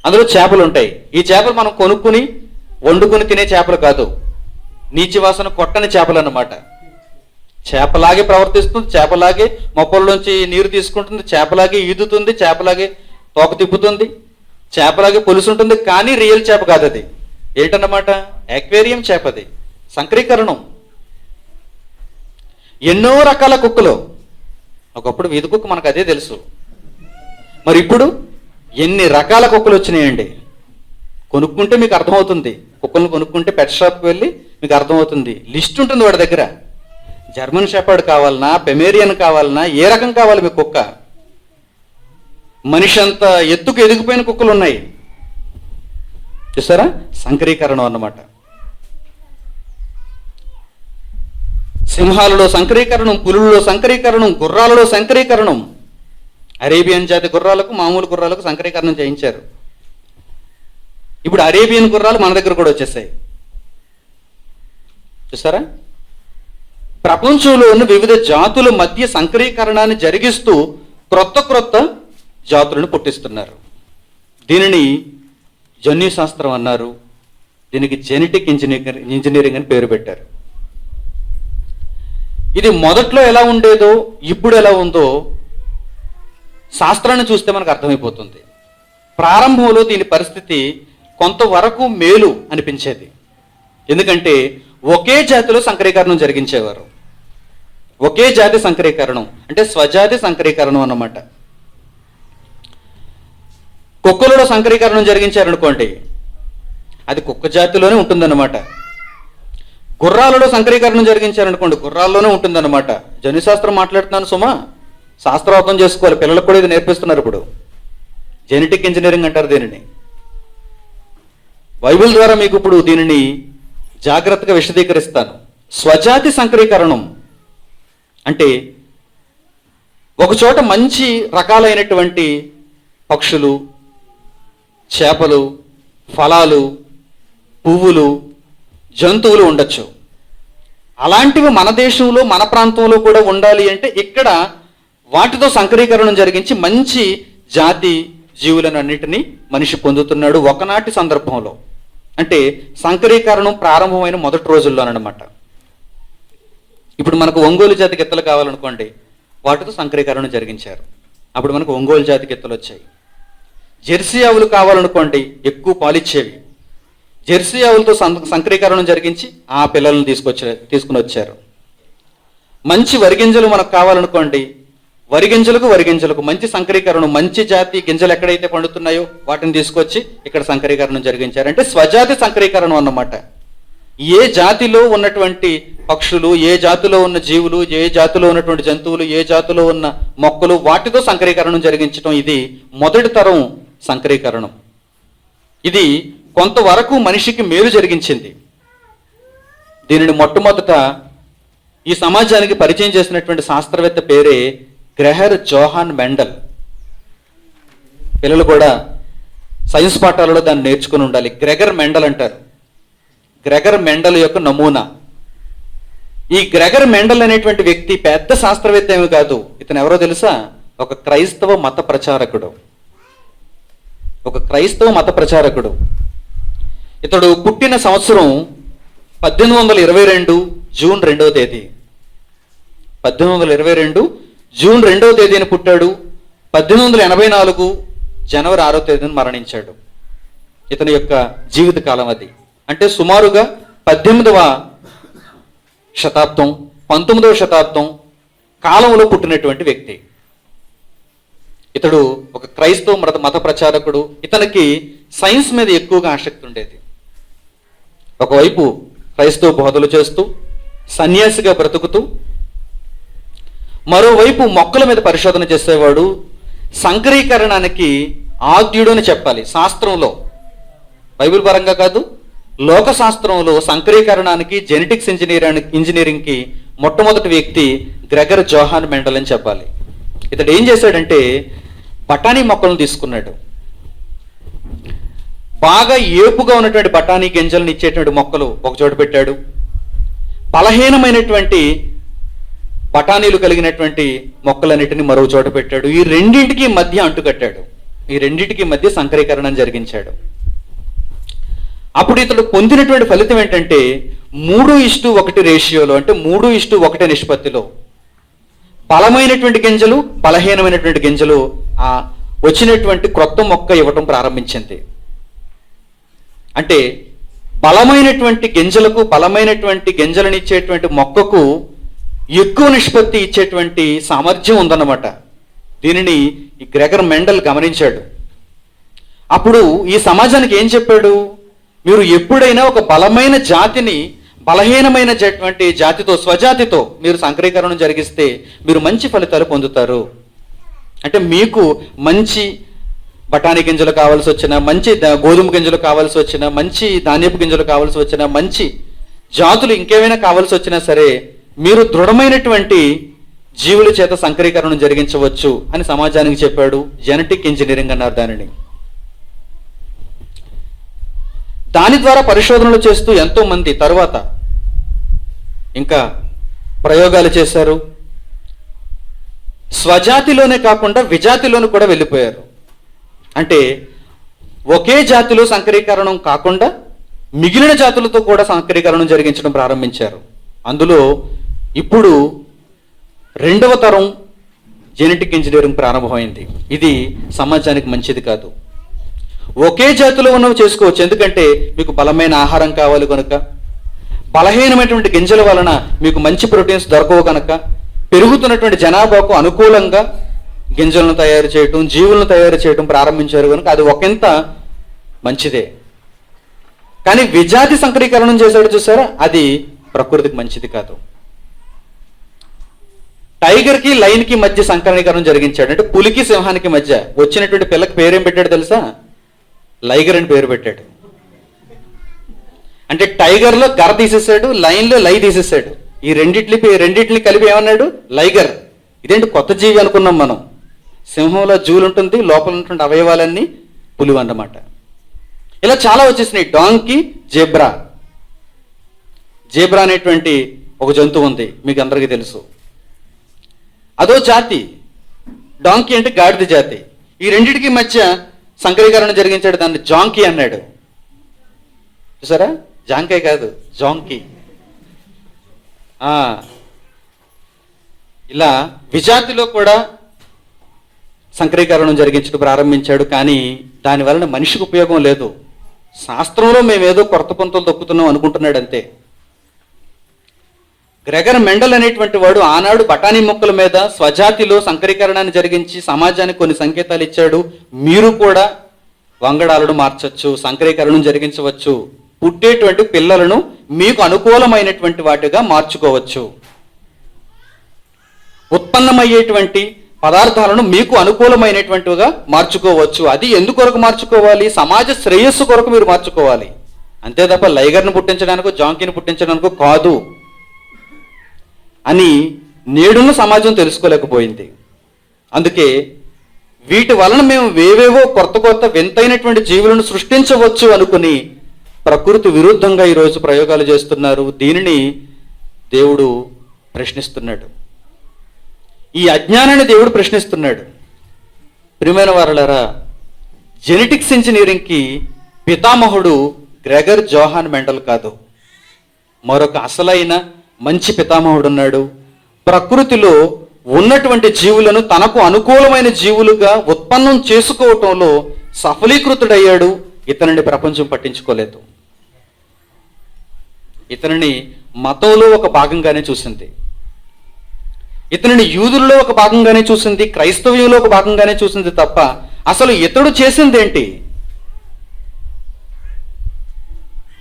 అందులో చేపలు ఉంటాయి. ఈ చేపలు మనం కొనుక్కుని వండుకొని తినే చేపలు కాదు, నీచి వాసన కొట్టని చేపలు అన్నమాట. చేపలాగే ప్రవర్తిస్తుంది, చేపలాగే మొప్పల్లోంచి నీరు తీసుకుంటుంది, చేపలాగే ఈదుతుంది, చేపలాగే తోక తిప్పుతుంది, చేపలాగే పులుసుంటుంది. కానీ రియల్ చేప కాదు అది. ఏంటన్నమాట? అక్వేరియం చేప. అది సంకరీకరణం. ఎన్నో రకాల కుక్కలు. ఒకప్పుడు వీధి కుక్క, మనకు అదే తెలుసు. మరి ఇప్పుడు ఎన్ని రకాల కుక్కలు వచ్చినాయండి. కొనుక్కుంటే మీకు అర్థమవుతుంది. కుక్కలను కొనుక్కుంటే పెట్ షాప్కి వెళ్ళి మీకు అర్థమవుతుంది. లిస్ట్ ఉంటుంది వాడి దగ్గర. జర్మన్ షెపర్డ్ కావాలన్నా, పెమేరియన్ కావాలన్నా, ఏ రకం కావాలి మీకు కుక్క. మనిషి అంత ఎత్తుకు ఎదిగిపోయిన కుక్కలు ఉన్నాయి. చూసారా? సంకరీకరణం అన్నమాట. సింహాలలో సంకరీకరణం, పులులలో సంకరీకరణం, గుర్రాలలో సంకరీకరణం. అరేబియన్ జాతి గుర్రాలకు మామూలు గుర్రాలకు సంకరీకరణం చేయించారు. ఇప్పుడు అరేబియన్ గుర్రాలు మన దగ్గర కూడా వచ్చేసాయి. చూసారా? ప్రపంచంలో ఉన్న వివిధ జాతుల మధ్య సంకరీకరణాన్ని జరిగిస్తూ క్రొత్త క్రొత్త జాతులను పుట్టిస్తున్నారు. దీనిని జన్యుశాస్త్రం అన్నారు. దీనికి జెనెటిక్ ఇంజనీరింగ్ అని పేరు పెట్టారు. ఇది మొదట్లో ఎలా ఉండేదో ఇప్పుడు ఎలా ఉందో శాస్త్రాన్ని చూస్తే మనకు అర్థమైపోతుంది. ప్రారంభంలో దీని పరిస్థితి కొంతవరకు మేలు అనిపించేది. ఎందుకంటే ఒకే జాతిలో సంకరీకరణం జరిగించేవారు. ఒకే జాతి సంకరీకరణం అంటే స్వజాతి సంకరీకరణం అన్నమాట. కుక్కలలో సంకరీకరణం జరిగించారనుకోండి, అది కుక్క జాతిలోనే ఉంటుందన్నమాట. గుర్రాలలో సంకరీకరణం జరిగించారనుకోండి, గుర్రాల్లోనే ఉంటుందన్నమాట. జన్యుశాస్త్రం మాట్లాడుతున్నాను సుమా, శాస్త్రార్థం చేసుకోవాలి. పిల్లలకు కూడా ఇది నేర్పిస్తున్నారు ఇప్పుడు. జెనెటిక్ ఇంజనీరింగ్ అంటారు దీనిని. బైబిల్ ద్వారా మీకు ఇప్పుడు దీనిని జాగ్రత్తగా విశదీకరిస్తాను. స్వజాతి సంకరీకరణం అంటే ఒకచోట మంచి రకాలైనటువంటి పక్షులు, చేపలు, ఫలాలు, పువ్వులు, జంతువులు ఉండొచ్చు. అలాంటివి మన దేశంలో, మన ప్రాంతంలో కూడా ఉండాలి అంటే ఇక్కడ వాటితో సంకరీకరణం జరిగించి మంచి జాతి జీవులను అన్నిటినీ మనిషి పొందుతున్నాడు ఒకనాటి సందర్భంలో. అంటే సంకరీకరణం ప్రారంభమైన మొదటి రోజుల్లోనమాట. ఇప్పుడు మనకు ఒంగోలు జాతి గిత్తలు కావాలనుకోండి, వాటితో సంకరీకరణం జరిగించారు. అప్పుడు మనకు ఒంగోలు జాతి గిత్తలు వచ్చాయి. జెర్సీ ఆవులు కావాలనుకోండి, ఎక్కువ పాలిచ్చేవి. జెర్సీ ఆవులతో సంకరీకరణం జరిగించి ఆ పిల్లలను తీసుకుని వచ్చారు. మంచి వరిగింజలు మనకు కావాలనుకోండి, వరిగింజలకు మంచి సంకరీకరణం, మంచి జాతి గింజలు ఎక్కడైతే పండుతున్నాయో వాటిని తీసుకొచ్చి ఇక్కడ సంకరీకరణం జరిగించారు. అంటే స్వజాతి సంకరీకరణం అన్నమాట. ఏ జాతిలో ఉన్నటువంటి పక్షులు, ఏ జాతిలో ఉన్న జీవులు, ఏ జాతిలో ఉన్నటువంటి జంతువులు, ఏ జాతిలో ఉన్న మొక్కలు, వాటితో సంకరీకరణం జరిగించడం ఇది మొదటి తరం సంకరీకరణం. ఇది కొంతవరకు మనిషికి మేలు జరిగించింది. దీనిని మొట్టమొదట ఈ సమాజానికి పరిచయం చేసినటువంటి శాస్త్రవేత్త పేరే గ్రెగర్ జోహాన్ మెండల్. పిల్లలు కూడా సైన్స్ పాఠాలలో దాన్ని నేర్చుకుని ఉండాలి. గ్రెగర్ మెండల్ అంటారు. గ్రెగర్ మెండల్ యొక్క నమూనా. ఈ గ్రెగర్ మెండల్ అనేటువంటి వ్యక్తి పెద్ద శాస్త్రవేత్త ఏమి కాదు. ఇతను ఎవరో తెలుసా? ఒక క్రైస్తవ మత ప్రచారకుడు. ఇతడు పుట్టిన సంవత్సరం 1822 జూన్ 2వ తేదీ. 1822 జూన్ 2వ తేదీన పుట్టాడు. 1884 జనవరి 6వ తేదీన మరణించాడు. ఇతని యొక్క జీవిత కాలం అది. అంటే సుమారుగా 18వ శతాబ్దం 19వ శతాబ్దం కాలంలో పుట్టినటువంటి వ్యక్తి. ఇతడు ఒక క్రైస్తవ మత ప్రచారకుడు. ఇతనికి సైన్స్ మీద ఎక్కువగా ఆసక్తి ఉండేది. ఒకవైపు క్రైస్తవ బోధలు చేస్తూ సన్యాసిగా బ్రతుకుతూ, మరోవైపు మొక్కల మీద పరిశోధన చేసేవాడు. సంకరీకరణానికి ఆద్యుడు అని చెప్పాలి. శాస్త్రంలో, బైబిల్ పరంగా కాదు, లోకశాస్త్రంలో సంకరీకరణానికి, జెనెటిక్స్ ఇంజనీరింగ్కి మొట్టమొదటి వ్యక్తి గ్రెగర్ జోహాన్ మెండల్ అని చెప్పాలి. ఇతడు ఏం చేశాడంటే బఠానీ మొక్కలను తీసుకున్నాడు. బాగా ఏపుగా ఉన్నటువంటి బఠానీ గింజలను ఇచ్చేటువంటి మొక్కలు ఒక చోట పెట్టాడు. బలహీనమైనటువంటి బఠానీలు కలిగినటువంటి మొక్కలన్నిటిని మరో చోట పెట్టాడు. ఈ రెండింటికి మధ్య అంటుకట్టాడు. ఈ రెండింటికి మధ్య సంకరీకరణం జరిగించాడు. అప్పుడు ఇతడు పొందినటువంటి ఫలితం ఏంటంటే 3:1 రేషియోలో, అంటే 3:1 నిష్పత్తిలో బలమైనటువంటి గింజలు, బలహీనమైనటువంటి గింజలు ఆ వచ్చినటువంటి క్రొత్త మొక్క ఇవ్వటం ప్రారంభించింది. అంటే బలమైనటువంటి గింజలకు, బలమైనటువంటి గింజలనిచ్చేటువంటి మొక్కకు ఎక్కువ నిష్పత్తి ఇచ్చేటువంటి సామర్థ్యం ఉందన్నమాట. దీనిని ఈ గ్రెగర్ మెండల్ గమనించాడు. అప్పుడు ఈ సమాజానికి ఏం చెప్పాడు? మీరు ఎప్పుడైనా ఒక బలమైన జాతిని బలహీనమైనటువంటి జాతితో, స్వజాతితో మీరు సంకరీకరణం జరిగిస్తే మీరు మంచి ఫలితాలు పొందుతారు. అంటే మీకు మంచి బఠానీ గింజలు కావాల్సి వచ్చినా, మంచి గోధుమ గింజలు కావాల్సి వచ్చినా, మంచి ధాన్యపు గింజలు కావాల్సి వచ్చినా, మంచి జాతులు ఇంకేమైనా కావాల్సి వచ్చినా సరే మీరు దృఢమైనటువంటి జీవుల చేత సంకరీకరణం జరిగించవచ్చు అని సమాజానికి చెప్పాడు. జెనెటిక్ ఇంజనీరింగ్ అన్నారు దానిని. దాని ద్వారా పరిశోధనలు చేస్తూ ఎంతో మంది తరువాత ఇంకా ప్రయోగాలు చేశారు. స్వజాతిలోనే కాకుండా విజాతిలోను కూడా వెళ్ళిపోయారు. అంటే ఒకే జాతిలో సంకరీకరణం కాకుండా మిగిలిన జాతులతో కూడా సంకరీకరణం జరిగించడం ప్రారంభించారు. అందులో ఇప్పుడు 2వ తరం జెనెటిక్ ఇంజనీరింగ్ ప్రారంభమైంది. ఇది సమాజానికి మంచిది కాదు. ఒకే జాతిలో ఉన్నవి చేసుకోవచ్చు, ఎందుకంటే మీకు బలమైన ఆహారం కావాలి కనుక, బలహీనమైనటువంటి గింజల వలన మీకు మంచి ప్రోటీన్స్ దొరకవు కనుక, పెరుగుతున్నటువంటి జనాభాకు అనుకూలంగా గింజలను తయారు చేయటం, జీవులను తయారు చేయటం ప్రారంభించారు కనుక అది ఒకంత మంచిదే. కానీ విజాతి సంకరీకరణం చేశాడు చూసారా, అది ప్రకృతికి మంచిది కాదు. టైగర్కి లైన్కి మధ్య సంకరీకరణం జరిగించాడు. అంటే పులికి సింహానికి మధ్య వచ్చినటువంటి పిల్లకి పేరేం పెట్టాడు తెలుసా? లైగర్ అని పేరు పెట్టాడు. అంటే టైగర్లో గర తీసేసాడు, లైన్లో లై తీసేసాడు. ఈ రెండిట్ని కలిపి ఏమన్నాడు? లైగర్. ఇదేంటి కొత్త జీవి అనుకున్నాం మనం. సింహంలో జూలు ఉంటుంది, లోపల ఉన్నటువంటి అవయవాలన్నీ పులి అన్నమాట. ఇలా చాలా వచ్చేసినాయి. Donkey, zebra. జేబ్రా అనేటువంటి ఒక జంతువు ఉంది, మీకు అందరికీ తెలుసు. అదో జాతి. డాంకీ అంటే గాడిద జాతి. ఈ రెండిటికి మధ్య సంకరీకరణ జరిగించాడు, దాన్ని జాంకీ అన్నాడు. చూసారా? జాంకాయ కాదు, జాంకీ. ఇలా విజాతిలో కూడా సంకరీకరణం జరిగించడం ప్రారంభించాడు. కానీ దాని వలన మనిషికి ఉపయోగం లేదు. శాస్త్రంలో మేమేదో కొత్త పంతులు తొక్కుతున్నాం అనుకుంటున్నాడు అంతే. గ్రెగర్ మెండల్ అనేటువంటి వాడు ఆనాడు బఠానీ మొక్కల మీద స్వజాతిలో సంకరీకరణాన్ని జరిగించి సమాజానికి కొన్ని సంకేతాలు ఇచ్చాడు. మీరు కూడా వంగడాలను మార్చవచ్చు, సంకరీకరణం జరిగించవచ్చు, పుట్టేటువంటి పిల్లలను మీకు అనుకూలమైనటువంటి వాటిగా మార్చుకోవచ్చు, ఉత్పన్నమయ్యేటువంటి పదార్థాలను మీకు అనుకూలమైనటువంటివిగా మార్చుకోవచ్చు. అది ఎందుకొరకు మార్చుకోవాలి? సమాజ శ్రేయస్సు కొరకు మీరు మార్చుకోవాలి. అంతే తప్ప లైగర్ను పుట్టించడానికో జాంకీని పుట్టించడానికో కాదు అని నేడున్న సమాజం తెలుసుకోలేకపోయింది. అందుకే వీటి వలన మేము వేవేవో కొత్త వింతైనటువంటి జీవులను సృష్టించవచ్చు అనుకుని ప్రకృతి విరుద్ధంగా ఈరోజు ప్రయోగాలు చేస్తున్నారు. దీనిని దేవుడు ప్రశ్నిస్తున్నాడు. ఈ అజ్ఞానాన్ని దేవుడు ప్రశ్నిస్తున్నాడు. ప్రియమైన వారలారా, జెనెటిక్స్ ఇంజనీరింగ్కి పితామహుడు గ్రెగర్ జోహాన్ మెండల్ కాదు, మరొక అసలైన మంచి పితామహుడు ఉన్నాడు. ప్రకృతిలో ఉన్నటువంటి జీవులను తనకు అనుకూలమైన జీవులుగా ఉత్పన్నం చేసుకోవటంలో సఫలీకృతుడయ్యాడు. ఇతనిని ప్రపంచం పట్టించుకోలేదు. ఇతనిని మతంలో ఒక భాగంగానే చూసింది, ఇతనిని యూదుల్లో ఒక భాగంగానే చూసింది, క్రైస్తవ్యంలో ఒక భాగంగానే చూసింది తప్ప అసలు ఇతడు చేసింది ఏంటి?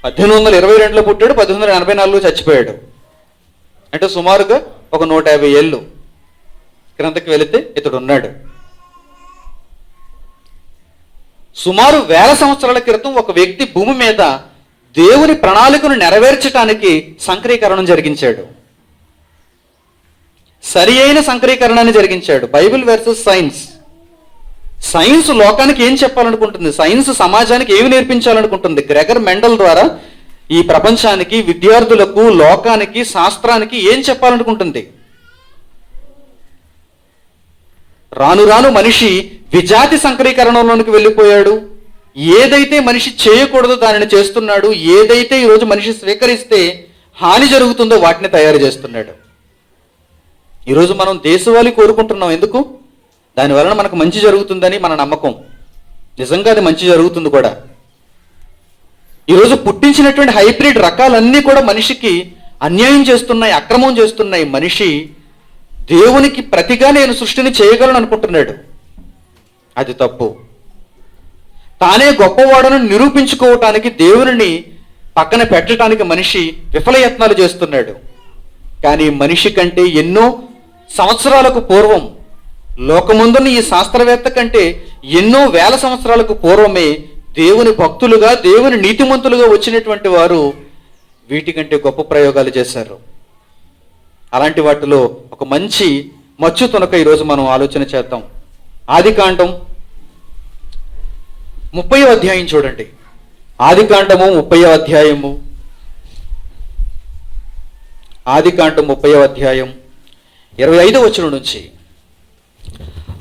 1822లో పుట్టాడు, 1884లో చచ్చిపోయాడు. అంటే సుమారుగా ఒక 150 ఏళ్ళు క్రిందకి వెళితే ఇతడు ఉన్నాడు. సుమారు 1000 సంవత్సరాల క్రితం ఒక వ్యక్తి భూమి మీద దేవుని ప్రణాళికను నెరవేర్చడానికి సంకరీకరణం జరిగించాడు. సరి అయిన సంకరీకరణాన్ని జరిగించాడు. Bible versus science. సైన్స్ లోకానికి ఏం చెప్పాలనుకుంటుంది? సైన్స్ సమాజానికి ఏమి నేర్పించాలనుకుంటుంది? గ్రెగర్ మెండల్ ద్వారా ఈ ప్రపంచానికి, విద్యార్థులకు, లోకానికి, శాస్త్రానికి ఏం చెప్పాలనుకుంటుంది? రాను రాను మనిషి విజాతి సంకరీకరణలోనికి వెళ్ళిపోయాడు. ఏదైతే మనిషి చేయకూడదో దానిని చేస్తున్నాడు. ఏదైతే ఈరోజు మనిషి స్వీకరిస్తే హాని జరుగుతుందో వాటిని తయారు చేస్తున్నాడు. ఈరోజు మనం దేశవాళీ కోరుకుంటున్నాం. ఎందుకు? దానివలన మనకు మంచి జరుగుతుందని మన నమ్మకం. నిజంగా అది మంచి జరుగుతుంది కూడా. ఈరోజు పుట్టించినటువంటి హైబ్రిడ్ రకాలన్నీ కూడా మనిషికి అన్యాయం చేస్తున్నాయి, అక్రమం చేస్తున్నాయి. మనిషి దేవునికి ప్రతిగా నేను సృష్టిని చేయగలను అనుకుంటున్నాడు. అది తప్పు. తానే గొప్పవాడను నిరూపించుకోవటానికి దేవుని పక్కన పెట్టడానికి మనిషి విఫలయత్నాలు చేస్తున్నాడు. కానీ మనిషి కంటే ఎన్నో సంవత్సరాలకు పూర్వం, లోకమందున్న ఈ శాస్త్రవేత్త కంటే ఎన్నో వేల సంవత్సరాలకు పూర్వమే దేవుని భక్తులుగా, దేవుని నీతిమంతులుగా వచ్చినటువంటి వారు వీటికంటే గొప్ప ప్రయోగాలు చేశారు. అలాంటి వాటిలో ఒక మంచి మచ్చు తునక ఈరోజు మనం ఆలోచన చేద్దాం. ఆదికాండం 30వ అధ్యాయం చూడండి. ఆదికాండము 30వ అధ్యాయము. ఆదికాండం 30వ అధ్యాయం 25వ వచనం నుంచి.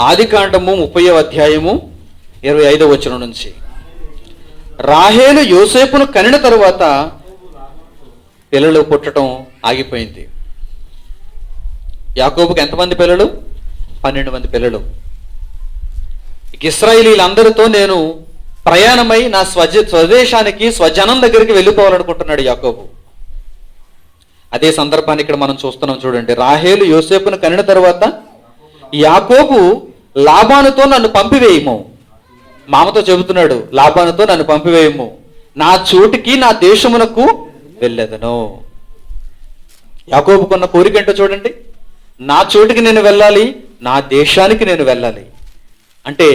ఆదికాండము 30వ అధ్యాయము 25వ వచనం నుంచి. రాహేలు యోసేపును కనిన తరువాత పిల్లలు పుట్టడం ఆగిపోయింది. యాకోబుకి ఎంతమంది పిల్లలు? 12 మంది పిల్లలు. ఇశ్రాయేలీలందరితో నేను ప్రయాణమై నా స్వదేశానికి, స్వజనం దగ్గరికి వెళ్ళిపోవాలనుకుంటున్నాడు యాకోబు. అదే సందర్భాన్ని ఇక్కడ మనం చూస్తున్నాం చూడండి. రాహేలు యోసేపును కనిన తరువాత యాకోబు లాబానుతో నన్ను పంపివేయము. మామతో చెబుతున్నాడు, లాబానుతో నన్ను పంపివేయము, నా చోటికి, నా దేశమునకు వెళ్ళేదను. యాకోబుకున్న కోరిక ఏంటో చూడండి. నా చోటికి నేను వెళ్ళాలి, నా దేశానికి నేను వెళ్ళాలి. అంటే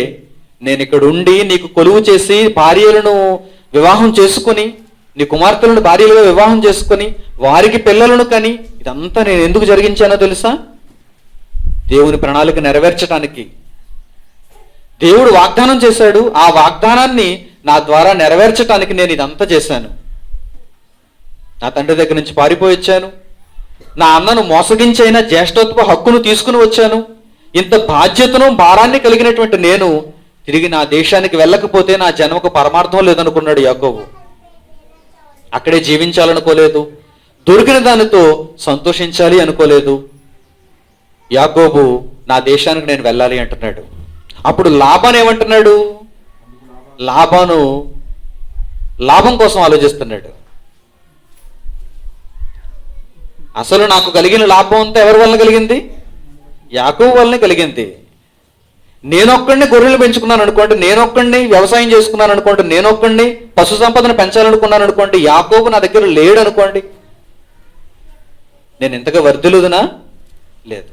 నేను ఇక్కడ ఉండి నీకు కొలువు చేసి భార్యలను వివాహం చేసుకొని, నీ కుమార్తెలను భార్యలుగా వివాహం చేసుకొని వారికి పిల్లలను కని, ఇదంతా నేను ఎందుకు జరిగించానో తెలుసా? దేవుని ప్రణాళిక నెరవేర్చడానికి. దేవుడు వాగ్దానం చేశాడు, ఆ వాగ్దానాన్ని నా ద్వారా నెరవేర్చడానికి నేను ఇదంతా చేశాను. నా తండ్రి దగ్గర నుంచి పారిపోయి వచ్చాను. నా అన్నను మోసగించైన జ్యేష్ఠత్వ హక్కును తీసుకుని వచ్చాను. ఇంత బాధ్యతను, భారాన్ని కలిగినటువంటి నేను తిరిగి నా దేశానికి వెళ్ళకపోతే నా జన్మకు పరమార్థం లేదనుకున్నాడు యాకోబు. అక్కడే జీవించాలనుకోలేదు, దొరికిన దానితో సంతోషించాలి అనుకోలేదు. యాకోబు నా దేశానికి నేను వెళ్ళాలి అంటున్నాడు. అప్పుడు లాబాను ఏమంటున్నాడు? లాబాను లాభం కోసం ఆలోచిస్తున్నాడు. అసలు నాకు కలిగిన లాభం అంతా ఎవరి వలన కలిగింది? యాకోబు వలన కలిగింది. నేనొక్కడిని గొర్రెలు పెంచుకున్నాను అనుకోండి, నేనొక్కడిని వ్యవసాయం చేసుకున్నాను అనుకోండి, నేనొక్కడిని పశు సంపదను పెంచాలనుకున్నాను అనుకోండి, యాకోబు నా దగ్గర లేడు అనుకోండి, నేను ఇంతగా వర్ధిల్లుదునా? లేదు.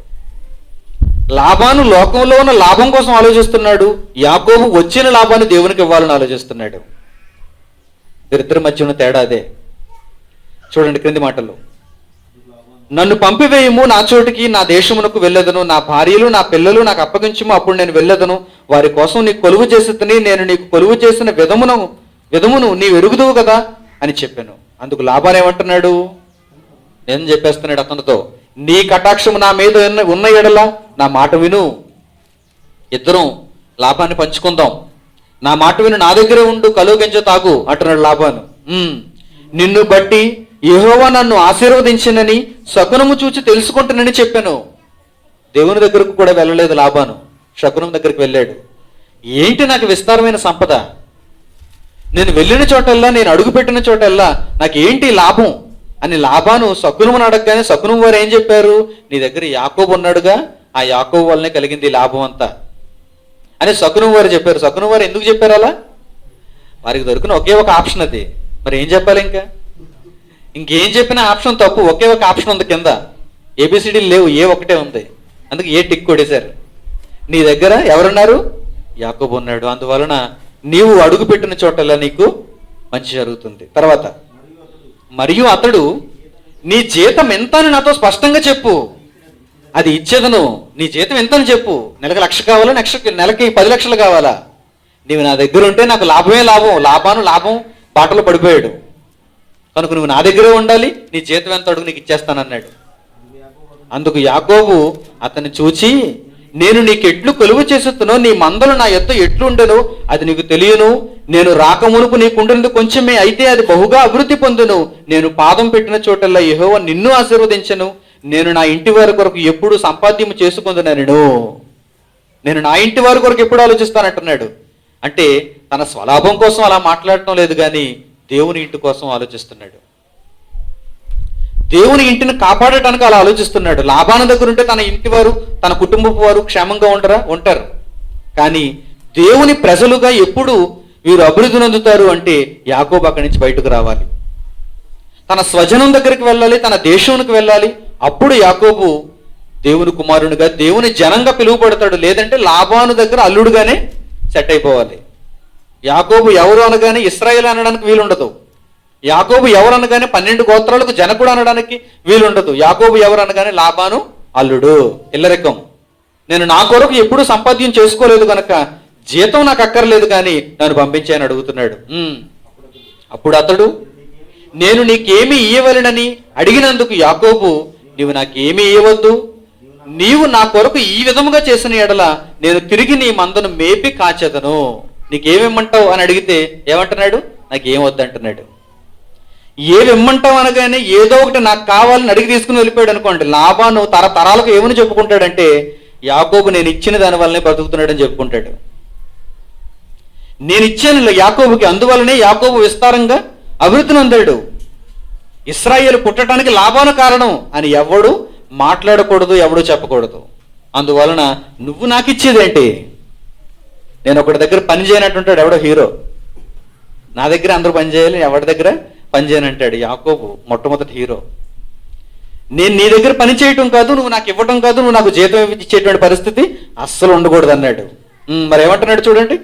లాబాను లోకంలో ఉన్న లాభం కోసం ఆలోచిస్తున్నాడు, యాకోబు వచ్చిన లాభాన్ని దేవునికి ఇవ్వాలని ఆలోచిస్తున్నాడు. వీరిద్దరి మధ్య ఉన్న తేడా అదే. చూడండి క్రింది మాటలు. నన్ను పంపివేయము, నా చోటికి, నా దేశమునకు వెళ్ళదను, నా భార్యలు, నా పిల్లలు నాకు అప్పగించము, అప్పుడు నేను వెళ్ళదను, వారి కోసం నీకు కొలువు చేసేదని, నేను నీకు కొలువు చేసిన విధమును నీవు ఎరుగుదువు కదా అని చెప్పాను. అందుకు లాబాను ఏమంటున్నాడు? నేను చెప్పేస్తున్నాడు అతనితో, నీ కటాక్షము నా మీద ఉన్న ఎడల నా మాట విను, ఇద్దరం లాభాన్ని పంచుకుందాం, నా మాట విను, నా దగ్గరే ఉండు, కలువ గింజ తాగు అంటున్నాడు లాబాను. నిన్ను బట్టి యెహోవా నన్ను ఆశీర్వదించినని శకునము చూచి తెలుసుకుంటానని చెప్పాను. దేవుని దగ్గరకు కూడా వెళ్ళలేదు లాబాను, శకునం దగ్గరికి వెళ్ళాడు. ఏంటి నాకు విస్తారమైన సంపద, నేను వెళ్ళిన చోటల్లా, నేను అడుగుపెట్టిన చోటల్లా నాకు ఏంటి లాభం అని లాబాను శకునమును అడగగానే శకునం వారు ఏం చెప్పారు? నీ దగ్గర యాకోబు ఉన్నాడుగా, ఆ యాకోబు వల్లనే కలిగింది లాభం అంతా అని శకునం వారు చెప్పారు. శకునం వారు ఎందుకు చెప్పారు అలా? వారికి దొరికిన ఒకే ఒక ఆప్షన్ అది. మరి ఏం చెప్పాలి? ఇంకేం చెప్పినా ఆప్షన్ తప్పు. ఒకే ఒక ఆప్షన్ ఉంది కింద, ఏబిసిడీలు లేవు, ఏ ఒకటే ఉంది. అందుకే ఏ టిక్ కొట్టేశారు. నీ దగ్గర ఎవరున్నారు? యాకోబు ఉన్నాడు, అందువలన నీవు అడుగు పెట్టిన చోటల్లా నీకు మంచి జరుగుతుంది. తర్వాత మరియు అతడు నీ జీతం ఎంత అని నాతో స్పష్టంగా చెప్పు, అది ఇచ్చేదను. నీ జీతం ఎంత అని చెప్పు. నెలకు 1,00,000 కావాలా, నెలకి 10 లక్షలు కావాలా? నీవు నా దగ్గర ఉంటే నాకు లాభమే లాభం. లాభం బాటలో పడిపోయాడు కనుక నువ్వు నా దగ్గరే ఉండాలి, నీ జీతం ఎంత అడుగు నీకు ఇచ్చేస్తానన్నాడు. అందుకు యాకోబు అతన్ని చూచి, నేను నీకు ఎట్లు కొలువు చేసేస్తునో నీ మందలు నా యొద్ద ఎట్లు ఉండెను అది నీకు తెలియను. నేను రాకమునుపు నీకుండినది కొంచెమే, అయితే అది బహుగా అభివృద్ధి పొందును. నేను పాదం పెట్టిన చోటల్లా యెహోవా నిన్ను ఆశీర్వదించను. నేను నా ఇంటి వారి కొరకు ఎప్పుడు సంపాద్యము చేసుకుందునను. నేను నా ఇంటి వారి కొరకు ఎప్పుడు ఆలోచిస్తానంటున్నాడు. అంటే తన స్వలాభం కోసం అలా మాట్లాడటం లేదు, కానీ దేవుని ఇంటి కోసం ఆలోచిస్తున్నాడు. దేవుని ఇంటిని కాపాడటానికి అలా ఆలోచిస్తున్నాడు. లాభాన దగ్గర ఉంటే తన ఇంటి వారు, తన కుటుంబపు వారు క్షేమంగా ఉంటారు. కానీ దేవుని ప్రజలుగా ఎప్పుడు వీరు అభివృద్ధి నొందుతారు అంటే యాకోబు అక్కడి నుంచి బయటకు రావాలి, తన స్వజనం దగ్గరికి వెళ్ళాలి, తన దేశానికి వెళ్ళాలి. అప్పుడు యాకోబు దేవుని కుమారునిగా, దేవుని జనంగా పిలువబడతాడు. లేదంటే లాబాను దగ్గర అల్లుడుగానే సెట్ అయిపోవాలి. యాకోబు ఎవరు అనగానే ఇశ్రాయేలు అనడానికి వీలుండదు. యాకోబు ఎవరు అనగానే 12 గోత్రాలకు జనకుడు అనడానికి వీలుండదు. యాకోబు ఎవరు అనగానే లాబాను అల్లుడు, ఇల్లరికం. నేను నా కొరకు ఎప్పుడు సంపాద్యం చేసుకోలేదు కనుక జీతం నాకు అక్కర్లేదు, కానీ నన్ను పంపించాయని అడుగుతున్నాడు. అప్పుడు అతడు, నేను నీకేమి ఇయ్యవలెనని అడిగినందుకు యాకోబు, నీవు నాకేమీ ఇయ్యవద్దు, నీవు నా కొరకు ఈ విధముగా చేసిన ఎడల నేను తిరిగి నీ మందను మేపి కాచెదను. నీకేమిమ్మంటావు అని అడిగితే ఏమంటున్నాడు? నాకేం వద్దంటున్నాడు. ఏమిమ్మంటావు అనగానే ఏదో ఒకటి నాకు కావాలని అడిగి తీసుకుని వెళ్ళిపోయాడు అనుకోండి, లాబాను తరతరాలకు ఏమని చెప్పుకుంటాడంటే యాకోబు నేను ఇచ్చిన దాని వల్లనే బ్రతుకుతున్నాడని చెప్పుకుంటాడు. నేను ఇచ్చాను యాకోబుకి, అందువల్లనే యాకోబు విస్తారంగా అభివృద్ధి నొందాడు. ఇశ్రాయేలు పుట్టడానికి లాబాను కారణం అని ఎవడు మాట్లాడకూడదు, ఎవడు చెప్పకూడదు. అందువలన నువ్వు నాకు ఇచ్చేదేంటి? నేను ఒకటి దగ్గర పని చేయనట్టుంటాడు ఎవడో హీరో, నా దగ్గర అందరూ పని చేయాలి, ఎవరి దగ్గర పని చేయనంటాడు. యాకోబు మొట్టమొదటి హీరో. నేను నీ దగ్గర పని చేయటం కాదు, నువ్వు నాకు ఇవ్వటం కాదు, నువ్వు నాకు జీతం ఇచ్చేటువంటి పరిస్థితి అస్సలు ఉండకూడదు అన్నాడు. మరి ఏమంటున్నాడు చూడండి,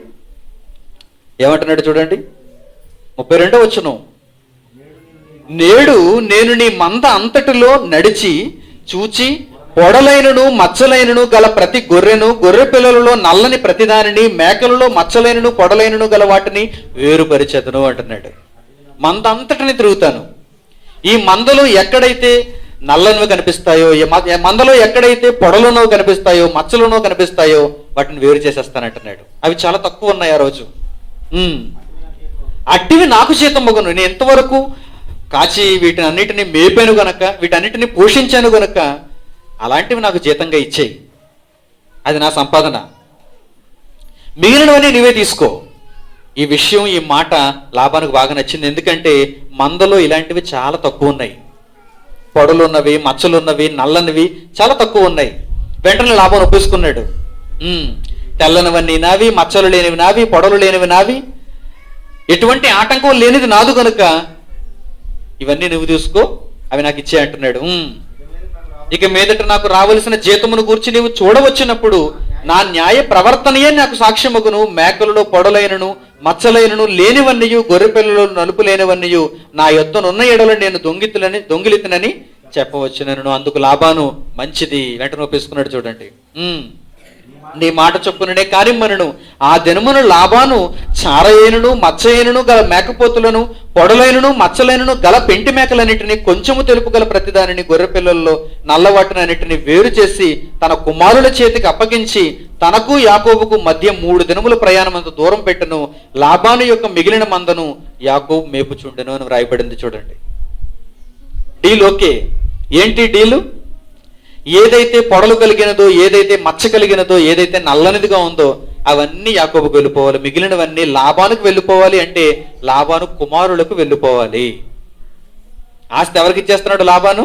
ఏమంటున్నాడు చూడండి, 32వ వచనం. నేడు నేను నీ మంద అంతటిలో నడిచి చూచి పొడలైనను మచ్చలైనను గల ప్రతి గొర్రెను, గొర్రె పిల్లలలో నల్లని ప్రతిదానిని, మేకలలో మచ్చలైనను పొడలైనను గల వాటిని వేరుపరిచెదను అంటున్నాడు. మంద అంతటిని తిరుగుతాను. ఈ మందలో ఎక్కడైతే నల్లనివి కనిపిస్తాయో, మందలో ఎక్కడైతే పొడలునో కనిపిస్తాయో, మచ్చలునో కనిపిస్తాయో వాటిని వేరు చేసేస్తానంటున్నాడు. అవి చాలా తక్కువ ఉన్నాయి ఆ రోజు. అట్టివి నాకు జీతం మగును. నేను ఎంతవరకు కాచి వీటిని అన్నిటిని మేపాను గనక, వీటన్నిటిని పోషించాను గనక అలాంటివి నాకు జీతంగా ఇచ్చేయి, అది నా సంపాదన. మిగిలినవన్నీ నీవే తీసుకో. ఈ విషయం, ఈ మాట లాబానికి బాగా నచ్చింది. ఎందుకంటే మందలో ఇలాంటివి చాలా తక్కువ ఉన్నాయి. పొడలు ఉన్నవి, మచ్చలు ఉన్నవి, నల్లనివి చాలా తక్కువ ఉన్నాయి. వెంటనే లాభం ఒప్పేసుకున్నాడు. తెల్లనివన్నీ నావి, మచ్చలు లేనివి నావి, పొడలు లేనివి నావి, ఎటువంటి ఆటంకం లేనిది నాదు కనుక ఇవన్నీ నువ్వు తీసుకో, అవి నాకు ఇచ్చే అంటున్నాడు. ఇక మీదట నాకు రావలసిన జీతమును గురించి నీవు చూడవచ్చినప్పుడు నా న్యాయ ప్రవర్తనయే నాకు సాక్ష్యమగును. మేకలలో పొడలైనను మచ్చలైనను లేనివన్నయు, గొర్రె పిల్లలు నలుపు లేనివన్నయు నా యొద్దనున్న ఎడల నేను దొంగిలితనని చెప్పవచ్చునను. అందుకు లాబాను మంచిది, వెంటనే ఒప్పేసుకున్నాడు. చూడండి, నీ మాట చొప్పుననే కార్యమనను. ఆ దినమును లాబాను చారయేనును మచ్చయేనును గల మేకపోతులను, పొడలైనను మచ్చలైనను గల పెంటి మేకలన్నిటిని, కొంచెము తెలుపు గల ప్రతిదానిని, గొర్రె పిల్లల్లో నల్లవాటినన్నిటిని వేరు చేసి తన కుమారుల చేతికి అప్పగించి తనకు యాకోబుకు మధ్య 3 దినముల ప్రయాణమంత దూరం పెట్టెను. లాబాను యొక్క మిగిలిన మందను యాకోబు మేపుచుండెను అని వ్రాయబడింది. చూడండి, డీల్ ఓకే. ఏంటి డీలు? ఏదైతే పొడలు కలిగినదో, ఏదైతే మచ్చ కలిగినదో, ఏదైతే నల్లనిదిగా ఉందో అవన్నీ యాకోబుకు వెళ్ళిపోవాలి, మిగిలినవన్నీ లాబానుకు వెళ్ళిపోవాలి. అంటే లాబాను కుమారులకు వెళ్ళిపోవాలి. ఆస్తి ఎవరికి ఇచ్చేస్తున్నాడు లాబాను?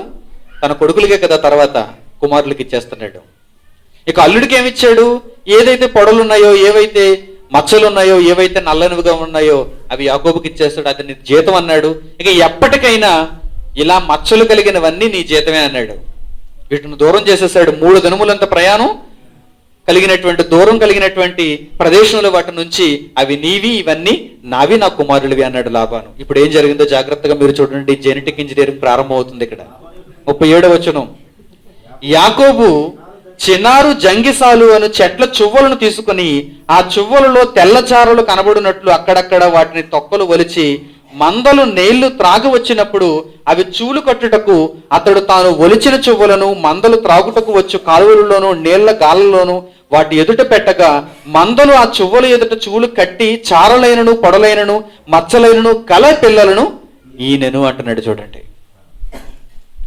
తన కొడుకులకే కదా, తర్వాత కుమారులకు ఇచ్చేస్తున్నాడు. ఇక అల్లుడికి ఏమిచ్చాడు? ఏదైతే పొడలు ఉన్నాయో, ఏవైతే మచ్చలు ఉన్నాయో, ఏవైతే నల్లనివిగా ఉన్నాయో అవి యాకోబుకి ఇచ్చేస్తాడు. అది నీ జీతం అన్నాడు. ఇక ఎప్పటికైనా ఇలా మచ్చలు కలిగినవన్నీ నీ జీతమే అన్నాడు. వీటిని దూరం చేసేసాడు. 3 దినములంత ప్రయాణం కలిగినటువంటి, దూరం కలిగినటువంటి ప్రదేశంలో వాటి నుంచి అవి నీవి, ఇవన్నీ నావి, నా కుమారుడివి అన్నాడు లాబాను. ఇప్పుడు ఏం జరిగిందో జాగ్రత్తగా మీరు చూడండి. జెనెటిక్ ఇంజనీరింగ్ ప్రారంభం అవుతుంది ఇక్కడ. 37వ వచనం. యాకోబు చినారు జంగిసాలు అను చెట్ల చువ్వలను తీసుకుని ఆ చువ్వలలో తెల్లచారలు కనబడినట్లు అక్కడక్కడ వాటిని తొక్కలు ఒలిచి మందలు నీళ్లు త్రాగి వచ్చినప్పుడు అవి చూలు కట్టుటకు అతడు తాను ఒలిచిన చువ్వలను మందలు త్రాగుటకు వచ్చు కాలువలలోను నీళ్ల గాలలోను వాటి ఎదుట పెట్టగా మందలు ఆ చువ్వలు ఎదుట చూలు కట్టి చారలైనను పొడలైనను మచ్చలైనను కల పిల్లలను ఈనెను అంటున్నాడు. చూడండి,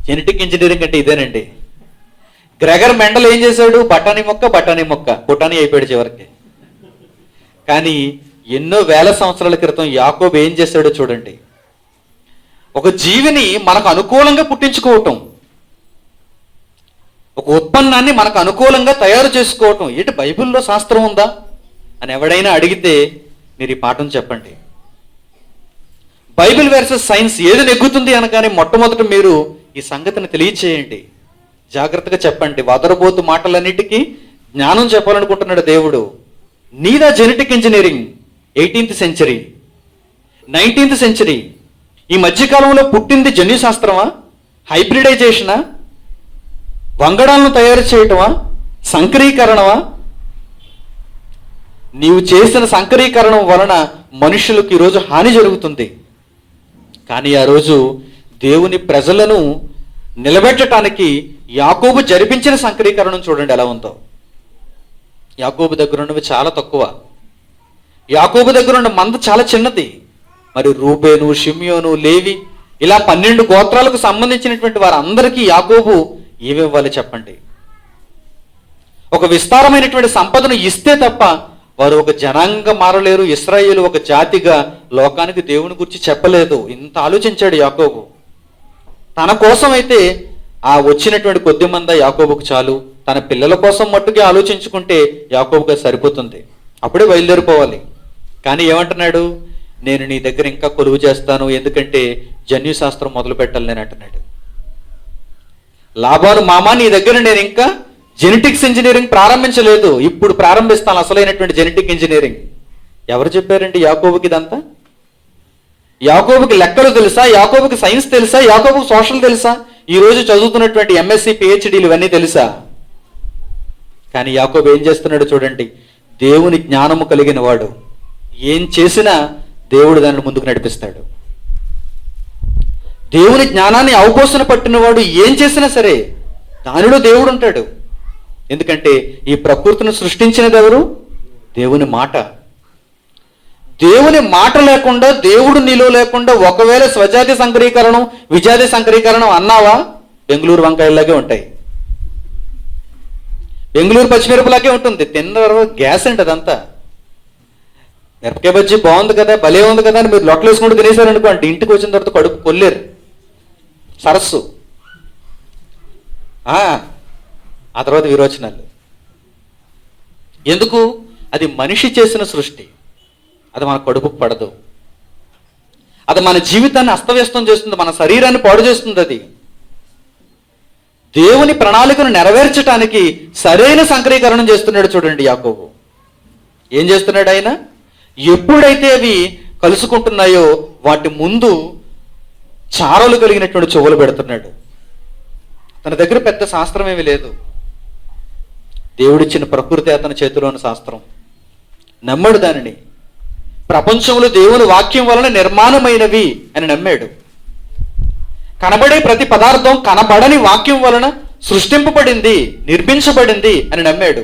జెనెటిక్ ఇంజనీరింగ్ అంటే ఇదేనండి. గ్రెగర్ మెండల్ ఏం చేశాడు? బఠానీ మొక్క బఠానీ అయిపోయాడు చివరికి. కానీ ఎన్నో వేల సంవత్సరాల క్రితం యాకోబు ఏం చేశాడో చూడండి. ఒక జీవిని మనకు అనుకూలంగా పుట్టించుకోవటం, ఒక ఉత్పన్నాన్ని మనకు అనుకూలంగా తయారు చేసుకోవటం, ఏంటి బైబిల్లో శాస్త్రం ఉందా అని ఎవడైనా అడిగితే మీరు ఈ పాఠం చెప్పండి. బైబిల్ వర్సెస్ సైన్స్ ఏది నెగ్గుతుంది అనగానే మొట్టమొదట మీరు ఈ సంగతిని తెలియచేయండి, జాగ్రత్తగా చెప్పండి. వదరబోతు మాటలన్నిటికీ జ్ఞానం చెప్పాలనుకుంటున్నాడు దేవుడు. నీదా genetic engineering 18th century 19th century ఈ మధ్యకాలంలో పుట్టింది జన్యుశాస్త్రమా, హైబ్రిడైజేషనా, వంగడాలను తయారు చేయటమా, సంకరీకరణమా? నీవు చేసిన సంకరీకరణం వలన మనుషులకు ఈరోజు హాని జరుగుతుంది. కానీ ఆ రోజు దేవుని ప్రజలను నిలబెట్టడానికి యాకోబు జరిపించిన సంకరీకరణం చూడండి ఎలా ఉందో. యాకోబు దగ్గర ఉన్నవి చాలా తక్కువ. యాకోబు దగ్గర ఉన్న మంద చాలా చిన్నది. మరి రూబేను, షిమ్యోను, లేవి ఇలా 12 గోత్రాలకు సంబంధించినటువంటి వారందరికీ యాకోబు ఏమివ్వాలి చెప్పండి? ఒక విస్తారమైనటువంటి సంపదను ఇస్తే తప్ప వారు ఒక జనాంగం మారలేరు. ఇశ్రాయేలు ఒక జాతిగా లోకానికి దేవుని గురించి చెప్పలేదు. ఇంత ఆలోచించాడు యాకోబు. తన కోసం అయితే ఆ వచ్చినటువంటి కొద్ది మంద యాకోబుకు చాలు. తన పిల్లల కోసం మట్టుకే ఆలోచించుకుంటే యాకోబుగా సరిపోతుంది, అప్పుడే బయలుదేరిపోవాలి. కానీ ఏమంటున్నాడు? నేను నీ దగ్గర ఇంకా కొలువు చేస్తాను, ఎందుకంటే జన్యుశాస్త్రం మొదలు పెట్టాలి నేను అంటున్నాడు. లాబాను మామ, నీ దగ్గర నేను ఇంకా జెనెటిక్స్ ఇంజనీరింగ్ ప్రారంభించలేదు, ఇప్పుడు ప్రారంభిస్తాను అసలైనటువంటి జెనెటిక్ ఇంజనీరింగ్. ఎవరు చెప్పారండి యాకోబుకి ఇదంతా? యాకోబుకి లెక్కలు తెలుసా? యాకోబుకి సైన్స్ తెలుసా? యాకోబుకి సోషల్ తెలుసా? ఈ రోజు చదువుతున్నటువంటి ఎంఎస్సి పిహెచ్డీలు ఇవన్నీ తెలుసా? కానీ యాకోబు ఏం చేస్తున్నాడు చూడండి. దేవుని జ్ఞానము కలిగిన వాడు. ఏం చేసినా దేవుడు దాన్ని ముందుకు నడిపిస్తాడు. దేవుని జ్ఞానాన్ని అవపోసన పట్టినవాడు ఏం చేసినా సరే దానిలో దేవుడు ఉంటాడు. ఎందుకంటే ఈ ప్రకృతిని సృష్టించినది ఎవరు? దేవుని మాట. దేవుని మాట లేకుండా, దేవుడు నీలో లేకుండా ఒకవేళ స్వజాతి సంకరీకరణం, విజాతి సంకరీకరణం అన్నావా, బెంగళూరు వంకాయలాగే ఉంటాయి, బెంగళూరు పచ్చిమిరపలాగే ఉంటుంది. తిన్న తర్వాత గ్యాస్ అండి అదంతా. మిరపకాయ బజ్జీ బాగుంది కదా, భలే ఉంది కదా అని మీరు లొట్టలు వేసుకుంటూ తినేశారనుకోండి, ఇంటికి వచ్చిన తర్వాత కడుపు కొల్లేరు, సరస్సు, ఆ తర్వాత విరోచనాలు. ఎందుకు? అది మనిషి చేసిన సృష్టి, అది మన కడుపుకు పడదు. అది మన జీవితాన్ని అస్తవ్యస్తం చేస్తుంది, మన శరీరాన్ని పాడు చేస్తుంది. అది దేవుని ప్రణాళికను నెరవేర్చడానికి సరైన సంకరీకరణం చేస్తున్నాడు చూడండి యాకోబు. ఏం చేస్తున్నాడు ఆయన? ఎప్పుడైతే అవి కలుసుకుంటున్నాయో వాటి ముందు చారలు కలిగినటువంటి చెవులు పెడుతున్నాడు. తన దగ్గర పెద్ద శాస్త్రం ఏమీ లేదు. దేవుడిచ్చిన ప్రకృతి అతని చేతిలోని శాస్త్రం. నమ్మడు దానిని. ప్రపంచంలో దేవుని వాక్యం వలన నిర్మాణమైనవి అని నమ్మాడు. కనబడే ప్రతి పదార్థం కనబడని వాక్యం వలన సృష్టింపబడింది, నిర్మించబడింది అని నమ్మాడు.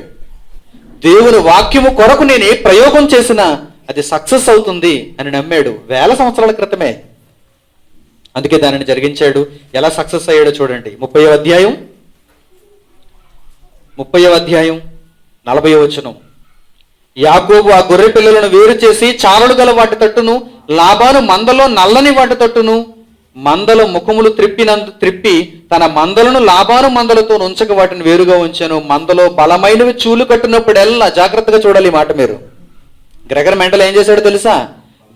దేవుని వాక్యము కొరకు నేను ఏ ప్రయోగం చేసినా అది సక్సెస్ అవుతుంది అని నమ్మాడు. 1000 సంవత్సరాల క్రితమే. అందుకే దానిని జరిగించాడు. ఎలా సక్సెస్ అయ్యాడో చూడండి. 30వ అధ్యాయం 40వ వచనం. యాకోబు ఆ గొర్రె పిల్లలను వేరు చేసి చారలు గల వాటి తట్టును, లాబాను మందలో నల్లని వాటి తట్టును, మందల ముఖములు త్రిప్పి తన మందలను లాబాను మందలతో ఉంచక వాటిని వేరుగా ఉంచాను. మందలో బలమైనవి చూలు కట్టినప్పుడెల్లా, జాగ్రత్తగా చూడాలి ఈ మాట మీరు. గ్రెగర్ మెండల్ ఏం చేశాడో తెలుసా?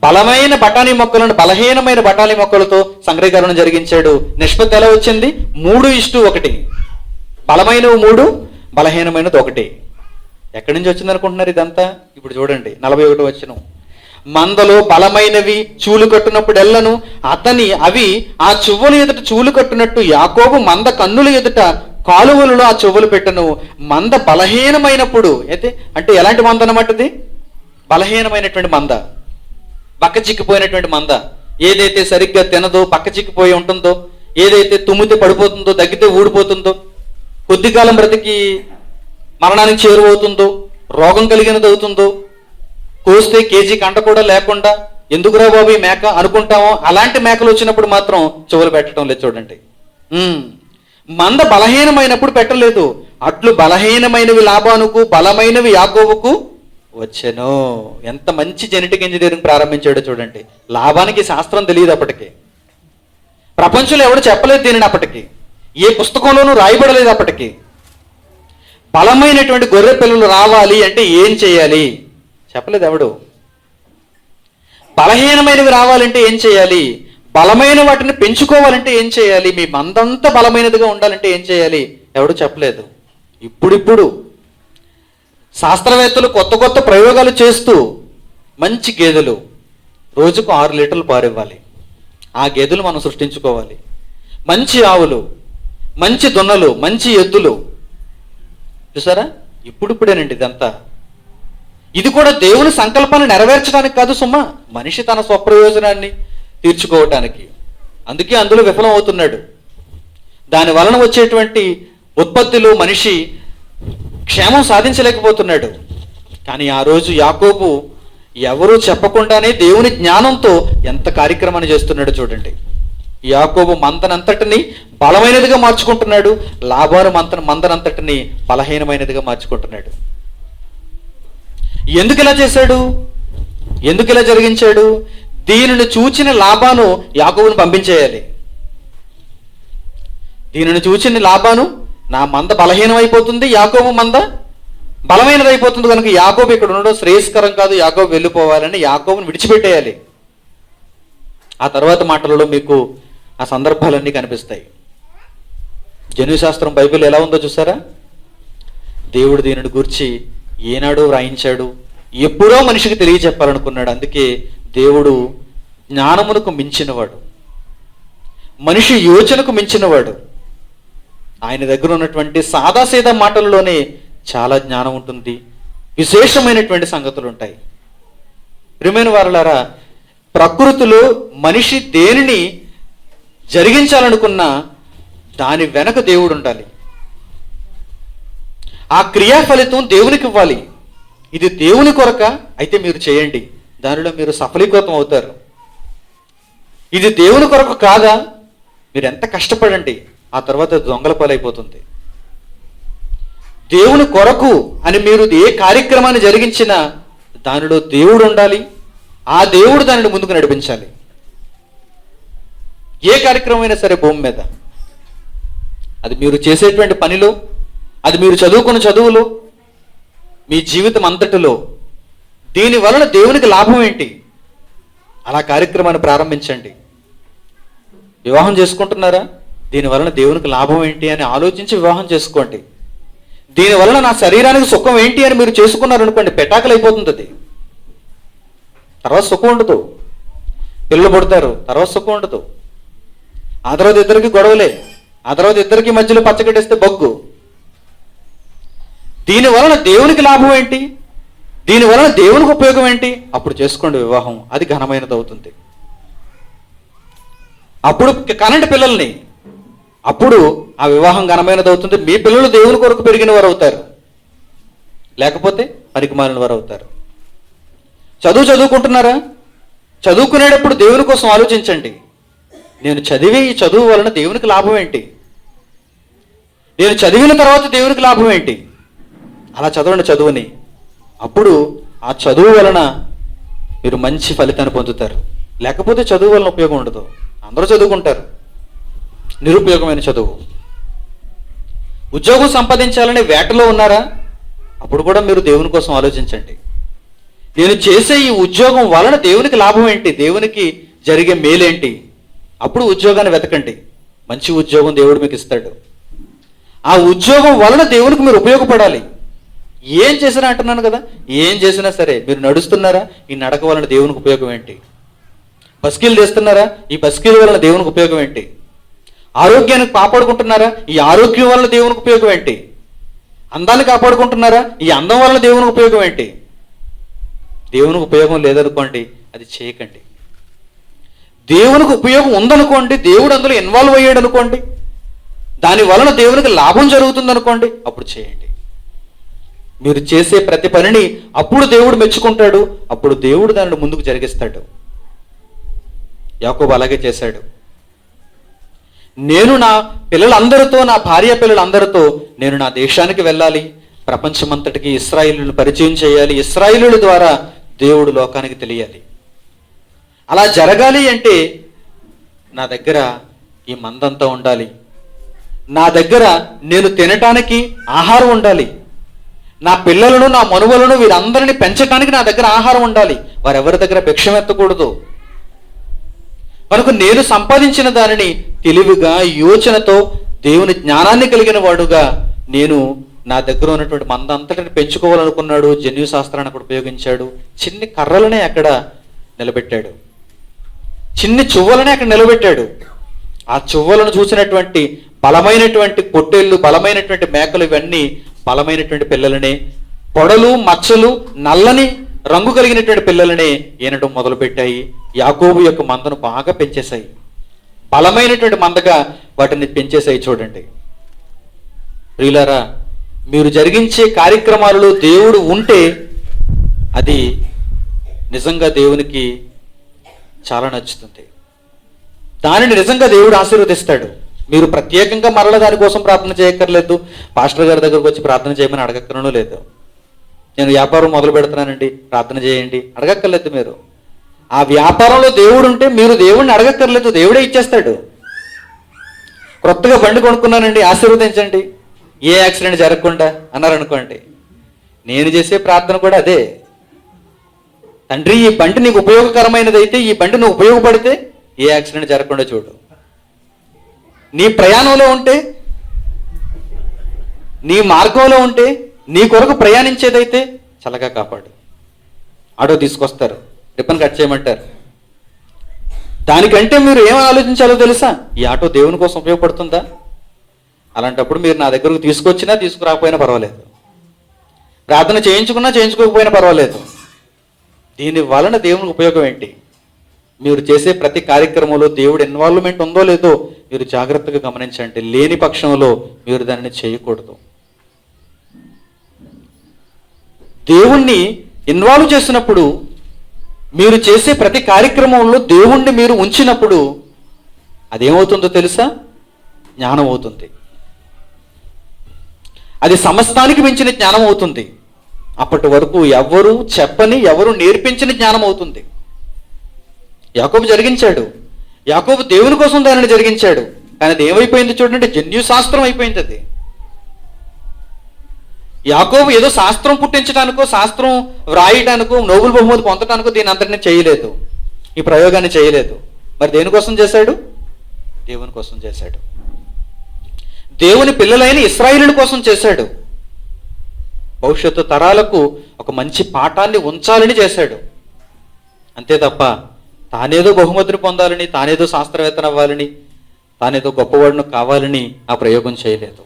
బలమైన బఠానీ మొక్కలను బలహీనమైన బఠానీ మొక్కలతో సంగ్రహీకరణ జరిగించాడు. నిష్పత్తి ఎలా వచ్చింది? 3:1. బలమైనవి 3, బలహీనమైనది 1. ఎక్కడి నుంచి వచ్చింది అనుకుంటున్నారు ఇదంతా? ఇప్పుడు చూడండి 41వ వచనం. మందలో బలమైనవి చూలు కట్టునప్పుడెల్లను అవి ఆ చువ్వలు ఎదుట చూలు కట్టునట్టు యాకోబు మంద కన్నుల ఎదుట కాలువలలో ఆ చువ్వలు పెట్టను. మంద బలహీనమైనప్పుడు అయితే, అంటే ఎలాంటి మంద అన్నమాట? ఇది బలహీనమైనటువంటి మంద, బక్క చిక్కిపోయినటువంటి మంద. ఏదైతే సరిగ్గా తినదో, పక్క చిక్కిపోయి ఉంటుందో, ఏదైతే తుమ్మితే పడిపోతుందో, దగ్గితే ఊడిపోతుందో, కొద్ది కాలం బ్రతికి మరణానికి చేరువవుతుందో, రోగం కలిగినది అవుతుందో, కోస్తే కేజీ కండ కూడా లేకుండా ఎందుకురా బాబు ఈ మేక అనుకుంటామో, అలాంటి మేకలు వచ్చినప్పుడు మాత్రం చెవులు పెట్టడం లేదు చూడండి. మంద బలహీనమైనప్పుడు పెట్టలేదు. అట్లు బలహీనమైనవి లాబానుకు, బలమైనవి యాకోబుకు వచ్చెను. ఎంత మంచి జెనెటిక్ ఇంజనీరింగ్ ప్రారంభించాడో చూడండి. లాభానికి శాస్త్రం తెలియదు అప్పటికి, ప్రపంచంలో ఎవడు చెప్పలేదు దీనిని, అప్పటికి ఏ పుస్తకంలోనూ రాయబడలేదు. అప్పటికి బలమైనటువంటి గొర్రె పిల్లలు రావాలి అంటే ఏం చేయాలి చెప్పలేదు ఎవడు. బలహీనమైనవి రావాలంటే ఏం చేయాలి, బలమైన వాటిని పెంచుకోవాలంటే ఏం చేయాలి, మీ మందంతా బలమైనదిగా ఉండాలంటే ఏం చేయాలి ఎవడు చెప్పలేదు. ఇప్పుడిప్పుడు శాస్త్రవేత్తలు కొత్త కొత్త ప్రయోగాలు చేస్తూ మంచి గేదెలు రోజుకు 6 లీటర్లు పారివ్వాలి, ఆ గేదెలు మనం సృష్టించుకోవాలి. మంచి ఆవులు, మంచి దున్నలు, మంచి ఎద్దులు. చూసారా, ఇప్పుడిప్పుడేనండి ఇదంతా. ఇది కూడా దేవుని సంకల్పాన్ని నెరవేర్చడానికి కాదు సుమా, మనిషి తన స్వప్రయోజనాన్ని తీర్చుకోవటానికి. అందుకే అందులో విఫలం అవుతున్నాడు. దాని వలన వచ్చేటువంటి ఉత్పత్తిలో మనిషి క్షేమం సాధించలేకపోతున్నాడు. కానీ ఆ రోజు యాకోబు ఎవరూ చెప్పకుండానే దేవుని జ్ఞానంతో ఎంత కార్యక్రమాన్ని చేస్తున్నాడు చూడండి. యాకోబు మందనంతటిని బలమైనదిగా మార్చుకుంటున్నాడు, లాబాను మందనంతటిని బలహీనమైనదిగా మార్చుకుంటున్నాడు. ఎందుకు ఇలా చేశాడు, ఎందుకు ఇలా జరిగించాడు? దీనిని చూచిన లాబాను యాకోబును పంపించేయాలి. దీనిని చూచిన లాబాను, నా మంద బలహీనమైపోతుంది, యాకోబు మంద బలమైనదైపోతుంది కనుక యాకోబు ఇక్కడ ఉండడం శ్రేయస్కరం కాదు, యాకోబు వెళ్ళిపోవాలని యాకోబుని విడిచిపెట్టేయాలి. ఆ తర్వాత మాటలలో మీకు ఆ సందర్భాలన్నీ కనిపిస్తాయి. జన్యుశాస్త్రం బైబిల్ ఎలా ఉందో చూసారా? దేవుడు దీనిని గూర్చి ఏనాడో వ్రాయించాడు, ఎప్పుడో మనిషికి తెలియజెప్పాలనుకున్నాడు. అందుకే దేవుడు జ్ఞానమునకు మించినవాడు, మనిషి యోచనకు మించినవాడు. ఆయన దగ్గర ఉన్నటువంటి సాదాసీదా మాటల్లోనే చాలా జ్ఞానం ఉంటుంది, విశేషమైనటువంటి సంగతులు ఉంటాయి. ప్రియమైన వారలారా, ప్రకృతిలో మనిషి దేనిని జరిగించాలనుకున్నా దాని వెనక దేవుడు ఉండాలి. ఆ క్రియా ఫలితం దేవునికి ఇవ్వాలి. ఇది దేవుని కొరక అయితే మీరు చేయండి, దానిలో మీరు సఫలీకృతం అవుతారు. ఇది దేవుని కొరకు కాదా, మీరు ఎంత కష్టపడండి, ఆ తర్వాత దొంగల పాలైపోతుంది. దేవుని కొరకు అని మీరు ఏ కార్యక్రమాన్ని జరిగించినా దానిలో దేవుడు ఉండాలి, ఆ దేవుడు దానిని ముందుకు నడిపించాలి. ఏ కార్యక్రమం అయినా సరే భూమి మీద, అది మీరు చేసేటువంటి పనిలో, అది మీరు చదువుకున్న చదువులో, మీ జీవితం అంతటిలో దీని వలన దేవునికి లాభం ఏంటి, అలా కార్యక్రమాన్ని ప్రారంభించండి. వివాహం చేసుకుంటున్నారా, దీని వలన దేవునికి లాభం ఏంటి అని ఆలోచించి వివాహం చేసుకోండి. దీని వలన నా శరీరానికి సుఖం ఏంటి అని మీరు చేసుకున్నారనుకోండి, పెటాకులు అయిపోతుంది అది. తర్వాత సుఖం ఉండదు, పిల్లలు పుడతారు, తర్వాత సుఖం ఉండదు, ఆ తర్వాత ఇద్దరికి గొడవలే, ఆ తర్వాత ఇద్దరికి మధ్యలో పచ్చగట్టేస్తే బగ్గు. దీని వలన దేవునికి లాభం ఏంటి, దీని వలన దేవునికి ఉపయోగం ఏంటి, అప్పుడు చేసుకోండి వివాహం, అది ఘనమైనది అవుతుంది. అప్పుడు కనండి పిల్లల్ని, అప్పుడు ఆ వివాహం ఘనమైనది అవుతుంది. మీ పిల్లలు దేవుని కొరకు పెరిగిన వారు అవుతారు, లేకపోతే పనికిమాలిన వారు అవుతారు. చదువుకుంటున్నారా, చదువుకునేటప్పుడు దేవుని కోసం ఆలోచించండి. నేను చదివే ఈ చదువు వలన దేవునికి లాభం ఏంటి, నేను చదివిన తర్వాత దేవునికి లాభం ఏంటి, అలా చదవండి చదువుని. అప్పుడు ఆ చదువు వలన మీరు మంచి ఫలితాన్ని పొందుతారు. లేకపోతే చదువు వలన ఉపయోగం ఉండదు. అందరూ చదువుకుంటారు, నిరుపయోగమైన చదువు. ఉద్యోగం సంపాదించాలనే వేటలో ఉన్నారా, అప్పుడు కూడా మీరు దేవుని కోసం ఆలోచించండి. నేను చేసే ఈ ఉద్యోగం వలన దేవునికి లాభం ఏంటి, దేవునికి జరిగే మేలేంటి, అప్పుడు ఉద్యోగాన్ని వెతకండి. మంచి ఉద్యోగం దేవుడు మీకు ఇస్తాడు. ఆ ఉద్యోగం వలన దేవునికి మీరు ఉపయోగపడాలి. ఏం చేసినా అంటున్నాను కదా, ఏం చేసినా సరే మీరు నడుస్తున్నారా, ఈ నడక వలన దేవునికి ఉపయోగం ఏంటి? బస్కీలు చేస్తున్నారా, ఈ బస్కీల వలన దేవునికి ఉపయోగం ఏంటి? ఆరోగ్యాన్ని కాపాడుకుంటున్నారా, ఈ ఆరోగ్యం వలన దేవునికి ఉపయోగం ఏంటి? అందాన్ని కాపాడుకుంటున్నారా, ఈ అందం వలన దేవునికి ఉపయోగం ఏంటి? దేవునికి ఉపయోగం లేదనుకోండి, అది చేయకండి. దేవునికి ఉపయోగం ఉందనుకోండి, దేవుడు అందులో ఇన్వాల్వ్ అయ్యాడు అనుకోండి, దాని వలన దేవునికి లాభం జరుగుతుంది అనుకోండి, అప్పుడు చేయండి. మీరు చేసే ప్రతి పనిని అప్పుడు దేవుడు మెచ్చుకుంటాడు, అప్పుడు దేవుడు దానిని ముందుకు జరిగిస్తాడు. యాకోబు అలాగే చేశాడు. నేను నా పిల్లలందరితో, నా భార్య పిల్లలందరితో నేను నా దేశానికి వెళ్ళాలి, ప్రపంచమంతటికి ఇశ్రాయేలును పరిచయం చేయాలి, ఇశ్రాయేలుల ద్వారా దేవుడు లోకానికి తెలియాలి. అలా జరగాలి అంటే నా దగ్గర ఈ మందంతా ఉండాలి, నా దగ్గర నేను తినటానికి ఆహారం ఉండాలి, నా పిల్లలను, నా మనుమలను వీరందరినీ పెంచడానికి నా దగ్గర ఆహారం ఉండాలి, వారెవరి దగ్గర భిక్షం ఎత్తకూడదు. కనుక నేను సంపాదించిన దానిని తెలివిగా, యోచనతో, దేవుని జ్ఞానాన్ని కలిగిన వాడుగా నేను నా దగ్గర ఉన్నటువంటి మందంతటిని పెంచుకోవాలనుకున్నాడు. జన్యు శాస్త్రాన్ని అక్కడ ఉపయోగించాడు. చిన్ని కర్రలనే అక్కడ నిలబెట్టాడు, చిన్ని చువ్వలనే అక్కడ నిలబెట్టాడు. ఆ చువ్వలను చూసినటువంటి బలమైనటువంటి పొట్టేళ్ళు, బలమైనటువంటి మేకలు, ఇవన్నీ బలమైనటువంటి పిల్లలనే, పొడలు, మచ్చలు, నల్లని రంగు కలిగినటువంటి పిల్లలనే ఈనడం మొదలుపెట్టాయి. యాకోబు యొక్క మందను బాగా పెంచేశాయి, బలమైనటువంటి మందగా వాటిని పెంచేశాయి. చూడండి ప్రియులారా, మీరు జరిగించే కార్యక్రమాలలో దేవుడు ఉంటే అది నిజంగా దేవునికి చాలా నచ్చుతుంది, దానిని నిజంగా దేవుడు ఆశీర్వదిస్తాడు. మీరు ప్రత్యేకంగా మరల దానికోసం ప్రార్థన చేయక్కర్లేదు, పాస్టర్ గారి దగ్గరకు వచ్చి ప్రార్థన చేయమని అడగక్కరనూ లేదు. నేను వ్యాపారం మొదలు పెడుతున్నానండి ప్రార్థన చేయండి అడగక్కర్లేదు. మీరు ఆ వ్యాపారంలో దేవుడు ఉంటే మీరు దేవుడిని అడగక్కర్లేదు, దేవుడే ఇచ్చేస్తాడు. కొత్తగా బండి కొనుక్కున్నానండి ఆశీర్వదించండి, ఏ యాక్సిడెంట్ జరగకుండా అన్నారనుకోండి, నేను చేసే ప్రార్థన కూడా అదే. తండ్రి, ఈ బండి నీకు ఉపయోగకరమైనది అయితే, ఈ బండి నువ్వు ఉపయోగపడితే ఏ యాక్సిడెంట్ జరగకుండా చూడు. నీ ప్రయాణంలో ఉంటే, నీ మార్గంలో ఉంటే, నీ కొరకు ప్రయాణించేదైతే చల్లగా కాపాడు. ఆటో తీసుకొస్తారు, రిబ్బన్ కట్ చేయమంటారు, దానికంటే మీరు ఏం ఆలోచించాలో తెలుసా? ఈ ఆటో దేవుని కోసం ఉపయోగపడుతుందా? అలాంటప్పుడు మీరు నా దగ్గరకు తీసుకొచ్చినా తీసుకురాకపోయినా పర్వాలేదు, ప్రార్థన చేయించుకున్నా చేయించుకోకపోయినా పర్వాలేదు. దీని వలన దేవునికి ఉపయోగం ఏంటి? మీరు చేసే ప్రతి కార్యక్రమంలో దేవుడు ఇన్వాల్వ్మెంట్ ఉందో లేదో మీరు జాగ్రత్తగా గమనించండి. లేని పక్షంలో మీరు దానిని చేయకూడదు. దేవుణ్ణి ఇన్వాల్వ్ చేసినప్పుడు, మీరు చేసే ప్రతి కార్యక్రమంలో దేవుణ్ణి మీరు ఉంచినప్పుడు అదేమవుతుందో తెలుసా? జ్ఞానం అవుతుంది. అది సమస్తానికి మించిన జ్ఞానం అవుతుంది. అప్పటి వరకు ఎవరు చెప్పని, ఎవరు నేర్పించిన జ్ఞానం అవుతుంది. యాకోబు జరిగించాడు, యాకోబు దేవుని కోసం దానిని జరిగించాడు, కానీ అది ఏమైపోయింది చూడండి, జన్యు శాస్త్రం అయిపోయింది. అది యాకోబు ఏదో శాస్త్రం పుట్టించడానికో, శాస్త్రం వ్రాయడానికో, నోబెల్ బహుమతి పొందడానికో దీని అంతటిని చేయలేదు, ఈ ప్రయోగాన్ని చేయలేదు. మరి దేనికోసం చేశాడు? దేవుని కోసం చేశాడు. దేవుని పిల్లలైన ఇశ్రాయేలుల కోసం చేశాడు. భవిష్యత్తు తరాలకు ఒక మంచి పాఠాన్ని ఉంచాలని చేశాడు. అంతే తప్ప తానేదో బహుమతిని పొందాలని, తానేదో శాస్త్రవేత్తను అవ్వాలని, తానేదో గొప్పవాడును కావాలని ఆ ప్రయోగం చేయలేదు.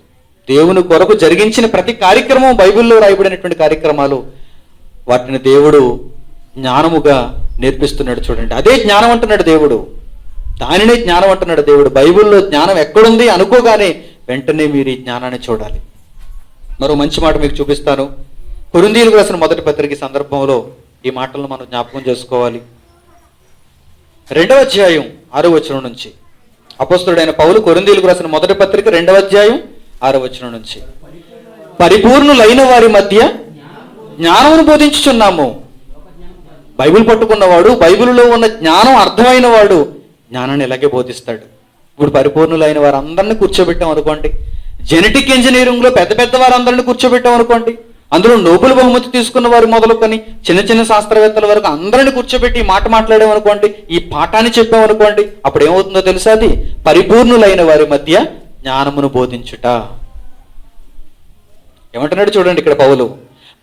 దేవుని కొరకు జరిగించిన ప్రతి కార్యక్రమం, బైబిల్లో రాయబడినటువంటి కార్యక్రమాలు, వాటిని దేవుడు జ్ఞానముగా నేర్పిస్తున్నాడు. చూడండి, అదే జ్ఞానం అంటున్నాడు దేవుడు, దానినే జ్ఞానం అంటున్నాడు దేవుడు. బైబిల్లో జ్ఞానం ఎక్కడుంది అనుకోగానే వెంటనే మీరు ఈ జ్ఞానాన్ని చూడాలి. మరో మంచి మాట మీకు చూపిస్తాను. కొరింథీయులకు రాసిన మొదటి పత్రిక సందర్భంలో ఈ మాటలను మనం జ్ఞాపకం చేసుకోవాలి. 2వ అధ్యాయం 6వ వచనం నుంచి అపోస్తలుడైన పౌలు కొరింథీయులకు రాసిన మొదటి పత్రిక 2వ అధ్యాయం 6వ వచనం నుంచి, పరిపూర్ణులైన వారి మధ్య జ్ఞానమును బోధించుచున్నాము. బైబిల్ పట్టుకున్నవాడు, బైబిల్లో ఉన్న జ్ఞానం అర్థమైన వాడు జ్ఞానాన్ని ఇలాగే బోధిస్తాడు. ఇప్పుడు పరిపూర్ణులైన వారందరినీ కూర్చోబెట్టాం అనుకోండి, జెనెటిక్ ఇంజనీరింగ్లో పెద్ద పెద్ద వారందరినీ కూర్చోబెట్టాం అనుకోండి, అందులో నోబెల్ బహుమతి తీసుకున్న వారు మొదలుకొని చిన్న చిన్న శాస్త్రవేత్తల వరకు అందరినీ కూర్చోబెట్టి ఈ మాట మాట్లాడామనుకోండి, ఈ పాఠాన్ని చెప్పామనుకోండి, అప్పుడు ఏమవుతుందో తెలుసా? అది పరిపూర్ణులైన వారి మధ్య జ్ఞానమును బోధించుట. ఏమంటున్నాడు చూడండి ఇక్కడ పౌలు,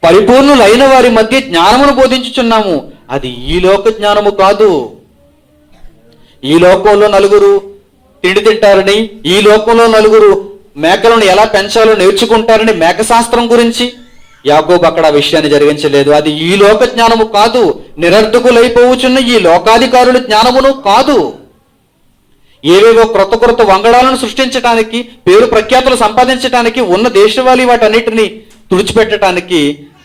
పరిపూర్ణులైన వారి మధ్య జ్ఞానమును బోధించుచున్నాము. అది ఈ లోక జ్ఞానము కాదు. ఈ లోకంలో నలుగురు తిండి తింటారని, ఈ లోకంలో నలుగురు మేకలను ఎలా పెంచాలో నేర్చుకుంటారని మేక శాస్త్రం గురించి యాకోబు అక్కడ ఆ విషయాన్ని జరిగించలేదు. అది ఈ లోక జ్ఞానము కాదు, నిరర్ధకులైపోవచ్చున్న ఈ లోకాధికారుల జ్ఞానమును కాదు. ఏవేవో క్రొత్త క్రొత్త వంగడాలను సృష్టించడానికి, పేరు ప్రఖ్యాతులు సంపాదించడానికి, ఉన్న దేశవాళీ వాటన్నిటిని తుడిచిపెట్టడానికి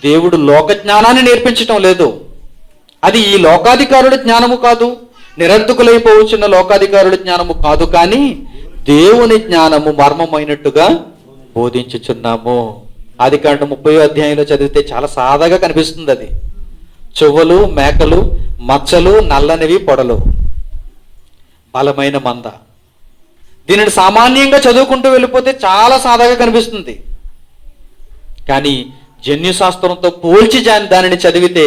దేవుడు లోక జ్ఞానాన్ని నేర్పించటం లేదు. అది ఈ లోకాధికారుల జ్ఞానము కాదు, నిరర్ధకులైపోవచ్చున్న లోకాధికారుల జ్ఞానము కాదు, కానీ దేవుని జ్ఞానము మర్మమైనట్టుగా బోధించుచున్నాము. ఆదికాండం 30వ అధ్యాయంలో చదివితే చాలా సాదాగా కనిపిస్తుంది. అది చువ్వలు, మేకలు, మచ్చలు, నల్లనివి, పొడలు, బలమైన మంద. దీనిని సామాన్యంగా చదువుకుంటూ వెళ్ళిపోతే చాలా సాదాగా కనిపిస్తుంది. కానీ జన్యుశాస్త్రంతో పోల్చి దానిని చదివితే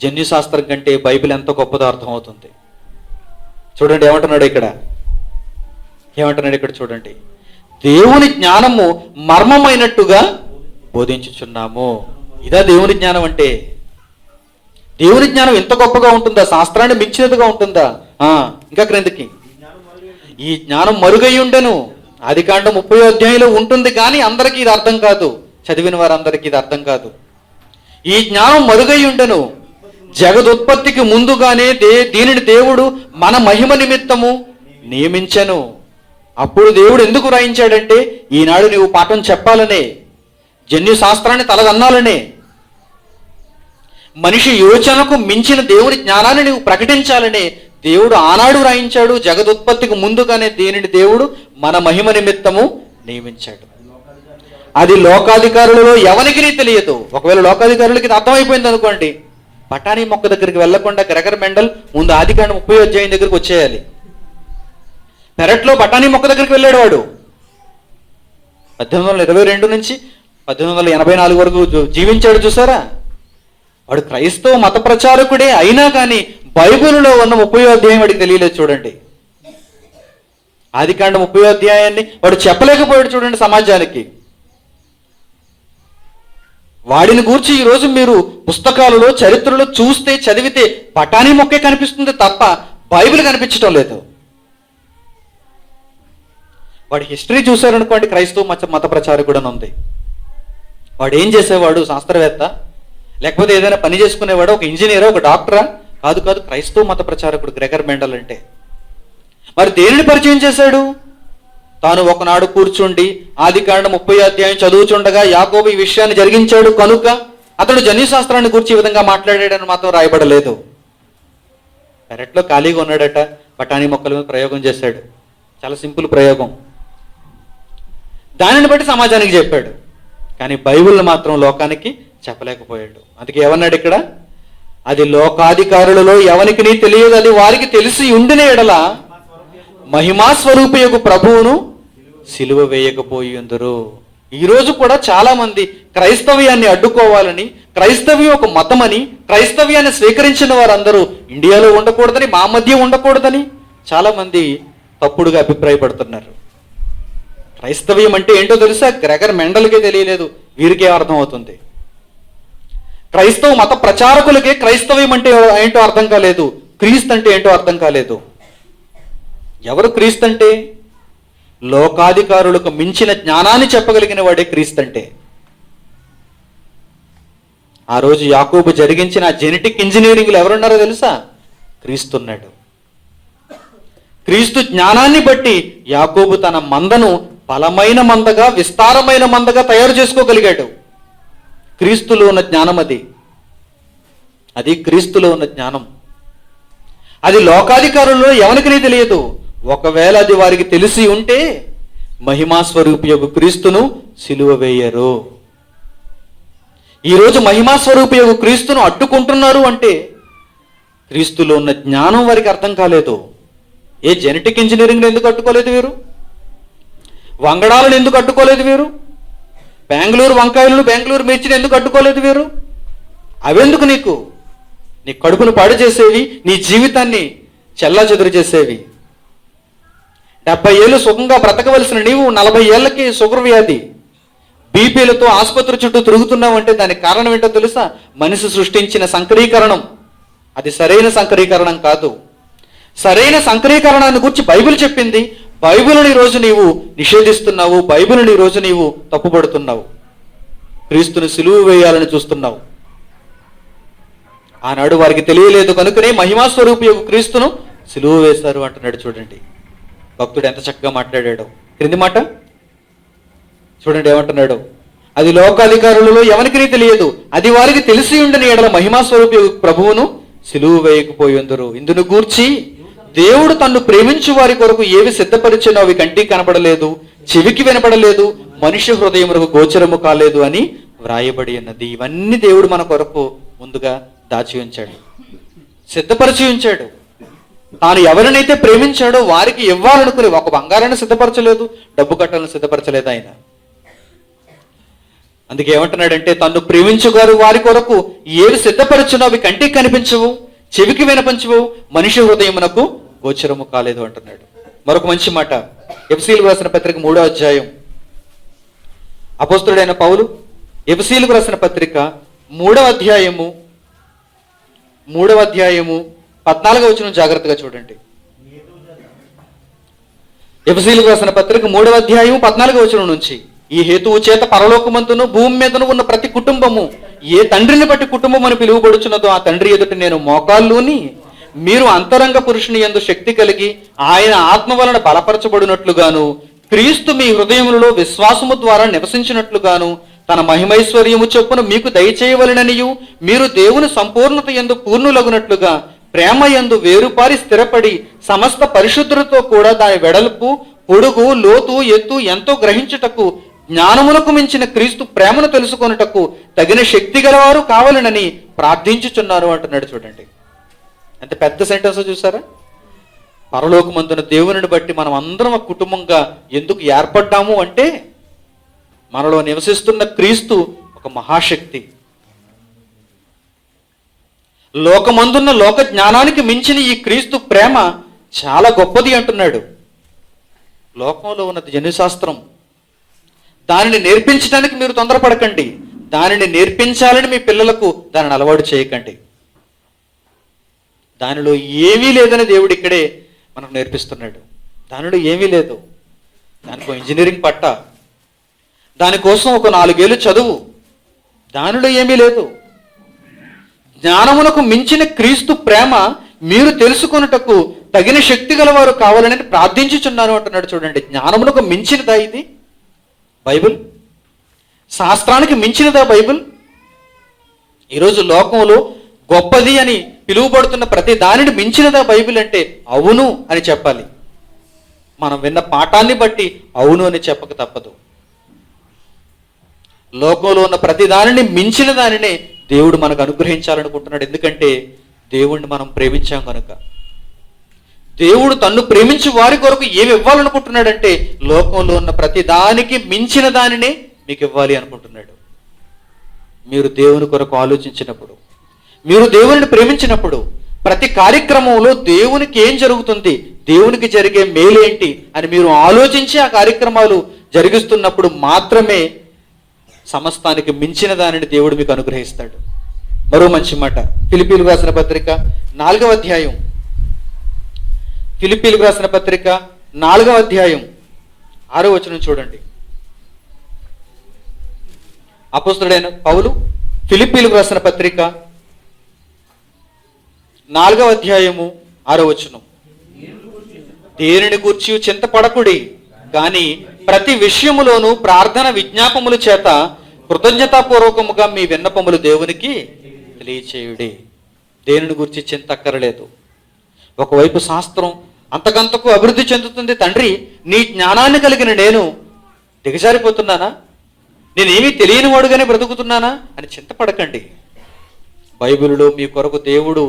జన్యుశాస్త్రం కంటే బైబిల్ ఎంత గొప్పదో అర్థమవుతుంది. చూడండి ఏమంటున్నాడు ఇక్కడ చూడండి. దేవుని జ్ఞానము మర్మమైనట్టుగా బోధించుచున్నాము. ఇదా దేవుని జ్ఞానం అంటే? దేవుని జ్ఞానం ఎంత గొప్పగా ఉంటుందా? శాస్త్రాన్ని మించినట్టుగా ఉంటుందా? ఇంకా క్రిందకి, ఈ జ్ఞానం మరుగై ఉండెను. ఆదికాండం 30వ అధ్యాయంలో ఉంటుంది, కానీ అందరికీ ఇది అర్థం కాదు. చదివిన వారందరికీ ఇది అర్థం కాదు. ఈ జ్ఞానం మరుగై ఉండెను, జగదుత్పత్తికి ముందుగానే దీనిని దేవుడు మన మహిమ నిమిత్తము నియమించెను. అప్పుడు దేవుడు ఎందుకు రాయించాడంటే, ఈనాడు నీవు పాఠం చెప్పాలనే, జన్యు శాస్త్రాన్ని తలదన్నాలనే, మనిషి యోచనకు మించిన దేవుని జ్ఞానాన్ని నీవు ప్రకటించాలనే దేవుడు ఆనాడు రాయించాడు. జగదుత్పత్తికి ముందుగానే దీనిని దేవుడు మన మహిమ నిమిత్తము నియమించాడు. అది లోకాధికారులలో ఎవరికి తెలియదు. ఒకవేళ లోకాధికారులకి ఇది అర్థమైపోయింది అనుకోండి, బఠానీ మొక్క దగ్గరికి వెళ్లకుండా గ్రెగర్ మెండల్ ముందు ఆదికాండం 30వ అధ్యాయం దగ్గరికి వచ్చేయాలి. పెరట్లో బఠానీ మొక్క దగ్గరికి వెళ్ళాడు వాడు. 1822 నుంచి 1884 వరకు జీవించాడు. చూసారా? వాడు క్రైస్తవ మత ప్రచారకుడే అయినా కానీ బైబిల్లో ఉన్న 30వ అధ్యాయం వాడికి తెలియలేదు. చూడండి, ఆదికాండం 30వ అధ్యాయాన్ని వాడు చెప్పలేకపోయాడు. చూడండి, సమాజానికి. వాడిని గూర్చి ఈరోజు మీరు పుస్తకాలలో, చరిత్రలో చూస్తే, చదివితే బఠానీ మొక్కే కనిపిస్తుంది తప్ప బైబిల్ కనిపించడం లేదు. వాడి హిస్టరీ చూశారనుకోండి, క్రైస్తవ మత ప్రచారకుడు అని ఉంది. వాడు ఏం చేసేవాడు? శాస్త్రవేత్త, లేకపోతే ఏదైనా పని చేసుకునేవాడు, ఒక ఇంజనీరా, ఒక డాక్టరా? కాదు, క్రైస్తవ మత ప్రచారకుడు గ్రెగర్ మెండల్ అంటే. మరి దేనిని పరిచయం చేశాడు? తాను ఒకనాడు కూర్చుండి ఆదికాండం 30వ అధ్యాయం చదువుచుండగా యాకోబు ఈ విషయాన్ని జరిగించాడు కనుక అతడు జన్యుశాస్త్రాన్ని గురించి ఈ విధంగా మాట్లాడాడని మాత్రం రాయబడలేదు. పెరట్లో ఖాళీగా ఉన్నాడట, బఠానీ మొక్కల మీద ప్రయోగం చేశాడు. చాలా సింపుల్ ప్రయోగం. దానిని బట్టి సమాజానికి చెప్పాడు, కానీ బైబిల్ని మాత్రం లోకానికి చెప్పలేకపోయాడు. అందుకే ఏమన్నాడు ఇక్కడ? అది లోకాధికారులలో ఎవరికి తెలియదు, అది వారికి తెలిసి ఉండిన ఎడల మహిమా స్వరూపయగు ప్రభువును సిలువ వేయకపోయిందరు. ఈరోజు కూడా చాలా మంది క్రైస్తవ్యాన్ని అడ్డుకోవాలని, క్రైస్తవ్యం ఒక మతమని, క్రైస్తవ్యాన్ని స్వీకరించిన వారందరూ ఇండియాలో ఉండకూడదని, మా మధ్య ఉండకూడదని చాలా మంది తప్పుడుగా అభిప్రాయపడుతున్నారు. క్రైస్తవ్యం అంటే ఏంటో తెలుసా? గ్రెగర్ మెండల్కే తెలియలేదు, వీరికే అర్థం అవుతుంది. క్రైస్తవ మత ప్రచారకులకే క్రైస్తవ్యం అంటే ఏంటో అర్థం కాలేదు, క్రీస్తు అంటే ఏంటో అర్థం కాలేదు. ఎవరు క్రీస్తు అంటే? లోకాధికారులకు మించిన జ్ఞానాన్ని చెప్పగలిగిన వాడే క్రీస్తు అంటే. ఆ రోజు యాకోబు జరిగించిన జెనెటిక్ ఇంజనీరింగ్లు ఎవరున్నారో తెలుసా? క్రీస్తున్నాడు. క్రీస్తు జ్ఞానాన్ని బట్టి యాకోబు తన మందను బలమైన మందగా, విస్తారమైన మందగా తయారు చేసుకోగలిగాడు. క్రీస్తులో ఉన్న జ్ఞానం అది క్రీస్తులో ఉన్న జ్ఞానం. అది లోకాధికారుల్లో ఎవరికి తెలియదు. ఒకవేళ అది వారికి తెలిసి ఉంటే మహిమా స్వరూపియగు క్రీస్తును సిలువ వేయరు. ఈరోజు మహిమా స్వరూపియగు క్రీస్తును అడ్డుకుంటున్నారు అంటే క్రీస్తులో ఉన్న జ్ఞానం వారికి అర్థం కాలేదు. ఏ జెనెటిక్ ఇంజనీరింగ్ ఎందుకు అడ్డుకోలేదు వీరు? వంగడాలను ఎందుకు అడ్డుకోలేదు వీరు? బెంగళూరు వంకాయలను, బెంగళూరు మిర్చిని ఎందుకు అడ్డుకోలేదు వీరు? అవెందుకు నీకు? నీ కడుపును పాడు చేసేవి, నీ జీవితాన్ని చెల్లా చెదురు చేసేవి. 70 ఏళ్ళు సుఖంగా బ్రతకవలసిన నీవు 40 ఏళ్ళకి షుగర్ వ్యాధి, బీపీలతో ఆసుపత్రి చుట్టూ తిరుగుతున్నావు అంటే దానికి కారణం ఏంటో తెలుసా? మనిషి సృష్టించిన సంకరీకరణం. అది సరైన సంకరీకరణం కాదు. సరైన సంకరీకరణాన్ని గురించి బైబిల్ చెప్పింది. బైబిల్ని ఈరోజు నీవు నిషేధిస్తున్నావు, బైబిల్ని ఈరోజు నీవు తప్పుపడుతున్నావు, క్రీస్తుని సిలువ వేయాలని చూస్తున్నావు. ఆనాడు వారికి తెలియలేదు కనుకనే మహిమా స్వరూపి క్రీస్తును సిలువ వేశారు అంటున్నాడు. చూడండి, భక్తుడు ఎంత చక్కగా మాట్లాడాడో. క్రింది మాట చూడండి ఏమంటున్నాడు, అది లోకాధికారులలో ఎవరికి తెలియదు, అది వారికి తెలిసి ఉండని ఎడల మహిమాస్వరూపి ప్రభువును సిలువ వేయకపోయిందరు. ఇందును గూర్చి దేవుడు తన్ను ప్రేమించు వారి కొరకు ఏవి సిద్ధపరిచినో అవి కంటికి కనపడలేదు, చెవికి వినపడలేదు, మనుష్య హృదయములకు గోచరము కాలేదు అని వ్రాయబడి ఉన్నది. ఇవన్నీ దేవుడు మన కొరకు ముందుగా దాచి ఉంచాడు, సిద్ధపరిచి ఉంచాడు. తాను ఎవరినైతే ప్రేమించాడో వారికి ఇవ్వాలనుకుని ఒక బంగారాన్ని సిద్ధపరచలేదు, డబ్బు కట్టాలను సిద్ధపరచలేదు ఆయన. అందుకే ఏమంటున్నాడంటే, తన్ను ప్రేమించుగారు వారి కొరకు ఏవి సిద్ధపరచునో అవి కంటికి కనిపించవు, చెవికి వినపించవు, మనిషి హృదయమునకు గోచరము కాలేదు అంటున్నాడు. మరొక మంచి మాట, ఎఫెసీయులకు రాసిన పత్రిక 3వ అధ్యాయం. అపోస్తలుడైన పౌలు ఎఫెసీయులకు రాసిన పత్రిక 3వ అధ్యాయము 14వ వచనం జాగ్రత్తగా చూడండి. ఎఫెసీయులకు రాసిన పత్రిక 3వ అధ్యాయం 14వ వచనం నుంచి, ఈ హేతువు చేత పరలోకమందును భూమి మీదను ఉన్న ప్రతి కుటుంబము ఏ తండ్రిని బట్టి కుటుంబం అని పిలువబడుచున్నదో ఆ తండ్రి ఎదుట నేను మోకాళ్ళుని, మీరు అంతరంగ పురుషుని యందు శక్తి కలిగి ఆయన ఆత్మ వలన బలపరచబడినట్లుగాను, క్రీస్తు మీ హృదయములలో విశ్వాసము ద్వారా నివసించినట్లుగాను తన మహిమైశ్వర్యము చొప్పున మీకు దయచేయవలెననియు, మీరు దేవుని సంపూర్ణత యందు పూర్ణులగునట్లుగా ప్రేమ యందు వేరుపారి స్థిరపడి సమస్త పరిశుద్ధులతో కూడా దాని వెడల్పు, పొడుగు, లోతు, ఎత్తు ఎంతో గ్రహించుటకు జ్ఞానమునకు మించిన క్రీస్తు ప్రేమను తెలుసుకొనుటకు తగిన శక్తి గలవారు కావాలనని ప్రార్థించుచున్నారు అంటున్నాడు. చూడండి ఎంత పెద్ద సెంటెన్స్ చూసారా. పరలోకమందున దేవుని బట్టి మనం అందరం ఒక కుటుంబంగా ఎందుకు ఏర్పడ్డాము అంటే, మనలో నివసిస్తున్న క్రీస్తు ఒక మహాశక్తి. లోకమందున్న లోక జ్ఞానానికి మించిన ఈ క్రీస్తు ప్రేమ చాలా గొప్పది అంటున్నాడు. లోకంలో ఉన్నది జన్యుశాస్త్రం, దానిని నేర్పించడానికి మీరు తొందరపడకండి, దానిని నేర్పించాలని మీ పిల్లలకు దానిని అలవాటు చేయకండి. దానిలో ఏమీ లేదని దేవుడు ఇక్కడే మనకు నేర్పిస్తున్నాడు. దానిలో ఏమీ లేదు, దానికి ఇంజనీరింగ్ పట్ట, దానికోసం ఒక 4 ఏళ్ళు చదువు, దానిలో ఏమీ లేదు. జ్ఞానమునకు మించిన క్రీస్తు ప్రేమ మీరు తెలుసుకొనుటకు తగిన శక్తి గలవారు కావాలని ప్రార్థించుచున్నాను అంటున్నాడు. చూడండి, జ్ఞానమునకు మించినదా ఇది బైబిల్? శాస్త్రానికి మించినదా బైబిల్? ఈరోజు లోకంలో గొప్పది అని పిలువబడుతున్న ప్రతి దానిని మించినదా బైబిల్ అంటే అవును అని చెప్పాలి. మనం విన్న పాఠాన్ని బట్టి అవును అని చెప్పక తప్పదు. లోకంలో ఉన్న ప్రతి దానిని మించిన దానినే దేవుడు మనకు అనుగ్రహించాలనుకుంటున్నాడు. ఎందుకంటే దేవుణ్ణి మనం ప్రేమించాం కనుక. దేవుడు తన్ను ప్రేమించి వారి కొరకు ఏమి ఇవ్వాలనుకుంటున్నాడంటే, లోకంలో ఉన్న ప్రతి దానికి మించిన దానినే మీకు ఇవ్వాలి అనుకుంటున్నాడు. మీరు దేవుని కొరకు ఆలోచించినప్పుడు, మీరు దేవుని ప్రేమించినప్పుడు, ప్రతి కార్యక్రమంలో దేవునికి ఏం జరుగుతుంది, దేవునికి జరిగే మేలేంటి అని మీరు ఆలోచించి ఆ కార్యక్రమాలు జరిగిస్తున్నప్పుడు మాత్రమే సమస్తానికి మించిన దానిని దేవుడు మీకు అనుగ్రహిస్తాడు. మరో మంచి మాట, ఫిలిప్పీయులకు రాసిన పత్రిక 4వ అధ్యాయం. ఫిలిప్పీయులకు రాసిన పత్రిక 4వ అధ్యాయం 6వ వచనం చూడండి. అపోస్తలుడైన పౌలు ఫిలిప్పీయులకు రాసిన పత్రిక 4వ అధ్యాయము 6వ వచనం, దేనిని గూర్చి చింతపడకుడి, కానీ ప్రతి విషయములోనూ ప్రార్థన విజ్ఞాపముల చేత కృతజ్ఞతాపూర్వకముగా మీ విన్నపములు దేవునికి తెలియచేయుడి. దేనిని గురించి చింత అక్కరలేదు. ఒకవైపు శాస్త్రం అంతకంతకు అభివృద్ధి చెందుతుంది. తండ్రి, నీ జ్ఞానాన్ని కలిగిన నేను దిగజారిపోతున్నానా, నేనేమీ తెలియని వాడుగానే బ్రతుకుతున్నానా అని చింతపడకండి. బైబిల్లో మీ కొరకు దేవుడు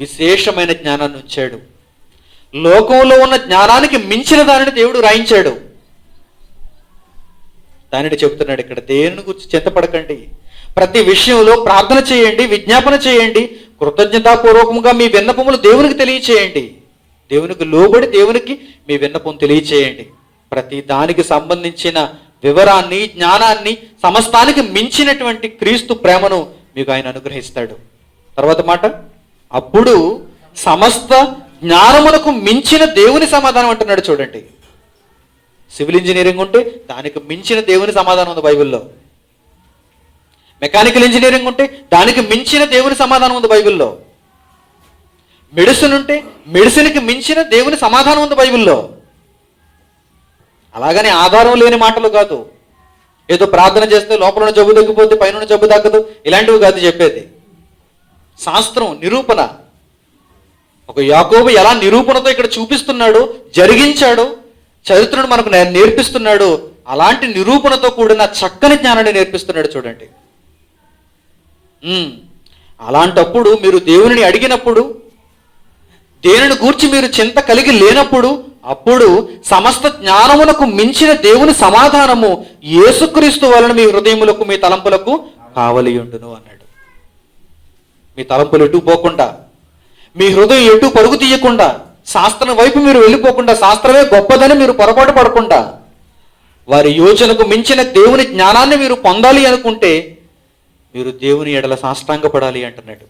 విశేషమైన జ్ఞానాన్ని ఉంచాడు. లోకంలో ఉన్న జ్ఞానానికి మించిన దానిని దేవుడు రాయించాడు. దానిని చెబుతున్నాడు ఇక్కడ, దేనిని గురించి చింతపడకండి, ప్రతి విషయంలో ప్రార్థన చేయండి, విజ్ఞాపన చేయండి, కృతజ్ఞతాపూర్వకంగా మీ విన్నపములు దేవునికి తెలియచేయండి. దేవునికి లోబడి దేవునికి మీ విన్నపం తెలియచేయండి. ప్రతి దానికి సంబంధించిన వివరాన్ని, జ్ఞానాన్ని, సమస్తానికి మించినటువంటి క్రీస్తు ప్రేమను మీకు ఆయన అనుగ్రహిస్తాడు. తర్వాత మాట, అప్పుడు సమస్త జ్ఞానమునకు మించిన దేవుని సమాధానం అంటున్నాడు. చూడండి, సివిల్ ఇంజనీరింగ్ ఉంటే దానికి మించిన దేవుని సమాధానం ఉంది బైబిల్లో. మెకానికల్ ఇంజనీరింగ్ ఉంటే దానికి మించిన దేవుని సమాధానం ఉంది బైబిల్లో. మెడిసిన్ ఉంటే మెడిసిన్కి మించిన దేవుని సమాధానం ఉంది బైబిల్లో. అలాగని ఆధారం లేని మాటలు కాదు. ఏదో ప్రార్థన చేస్తే లోపల ఉన్న జబ్బు తగ్గిపోతే పైన జబ్బు తగ్గదు, ఇలాంటివి కాదు చెప్పేది. శాస్త్రం, నిరూపణ. ఒక యాకోబు ఎలా నిరూపణతో ఇక్కడ చూపిస్తున్నాడు, జరిగించాడు, చరిత్రను మనకు నేర్పిస్తున్నాడు. అలాంటి నిరూపణతో కూడిన చక్కని జ్ఞానాన్ని నేర్పిస్తున్నాడు చూడండి. అలాంటప్పుడు మీరు దేవుని అడిగినప్పుడు, దేనిని గూర్చి మీరు చింత కలిగి లేనప్పుడు, అప్పుడు సమస్త జ్ఞానమునకు మించిన దేవుని సమాధానము యేసుక్రీస్తు వలన మీ హృదయములకు మీ తలంపులకు కావలి ఉండును అన్నాడు. మీ తలంపులు ఎటు పోకుండా, మీ హృదయం ఎటు పరుగు తీయకుండా, శాస్త్రం వైపు మీరు వెళ్ళిపోకుండా, శాస్త్రమే గొప్పదని మీరు పొరపాటు పడకుండా, వారి యోచనకు మించిన దేవుని జ్ఞానాన్ని మీరు పొందాలి అనుకుంటే మీరు దేవుని ఎడల సాష్టాంగపడాలి అంటున్నాడు.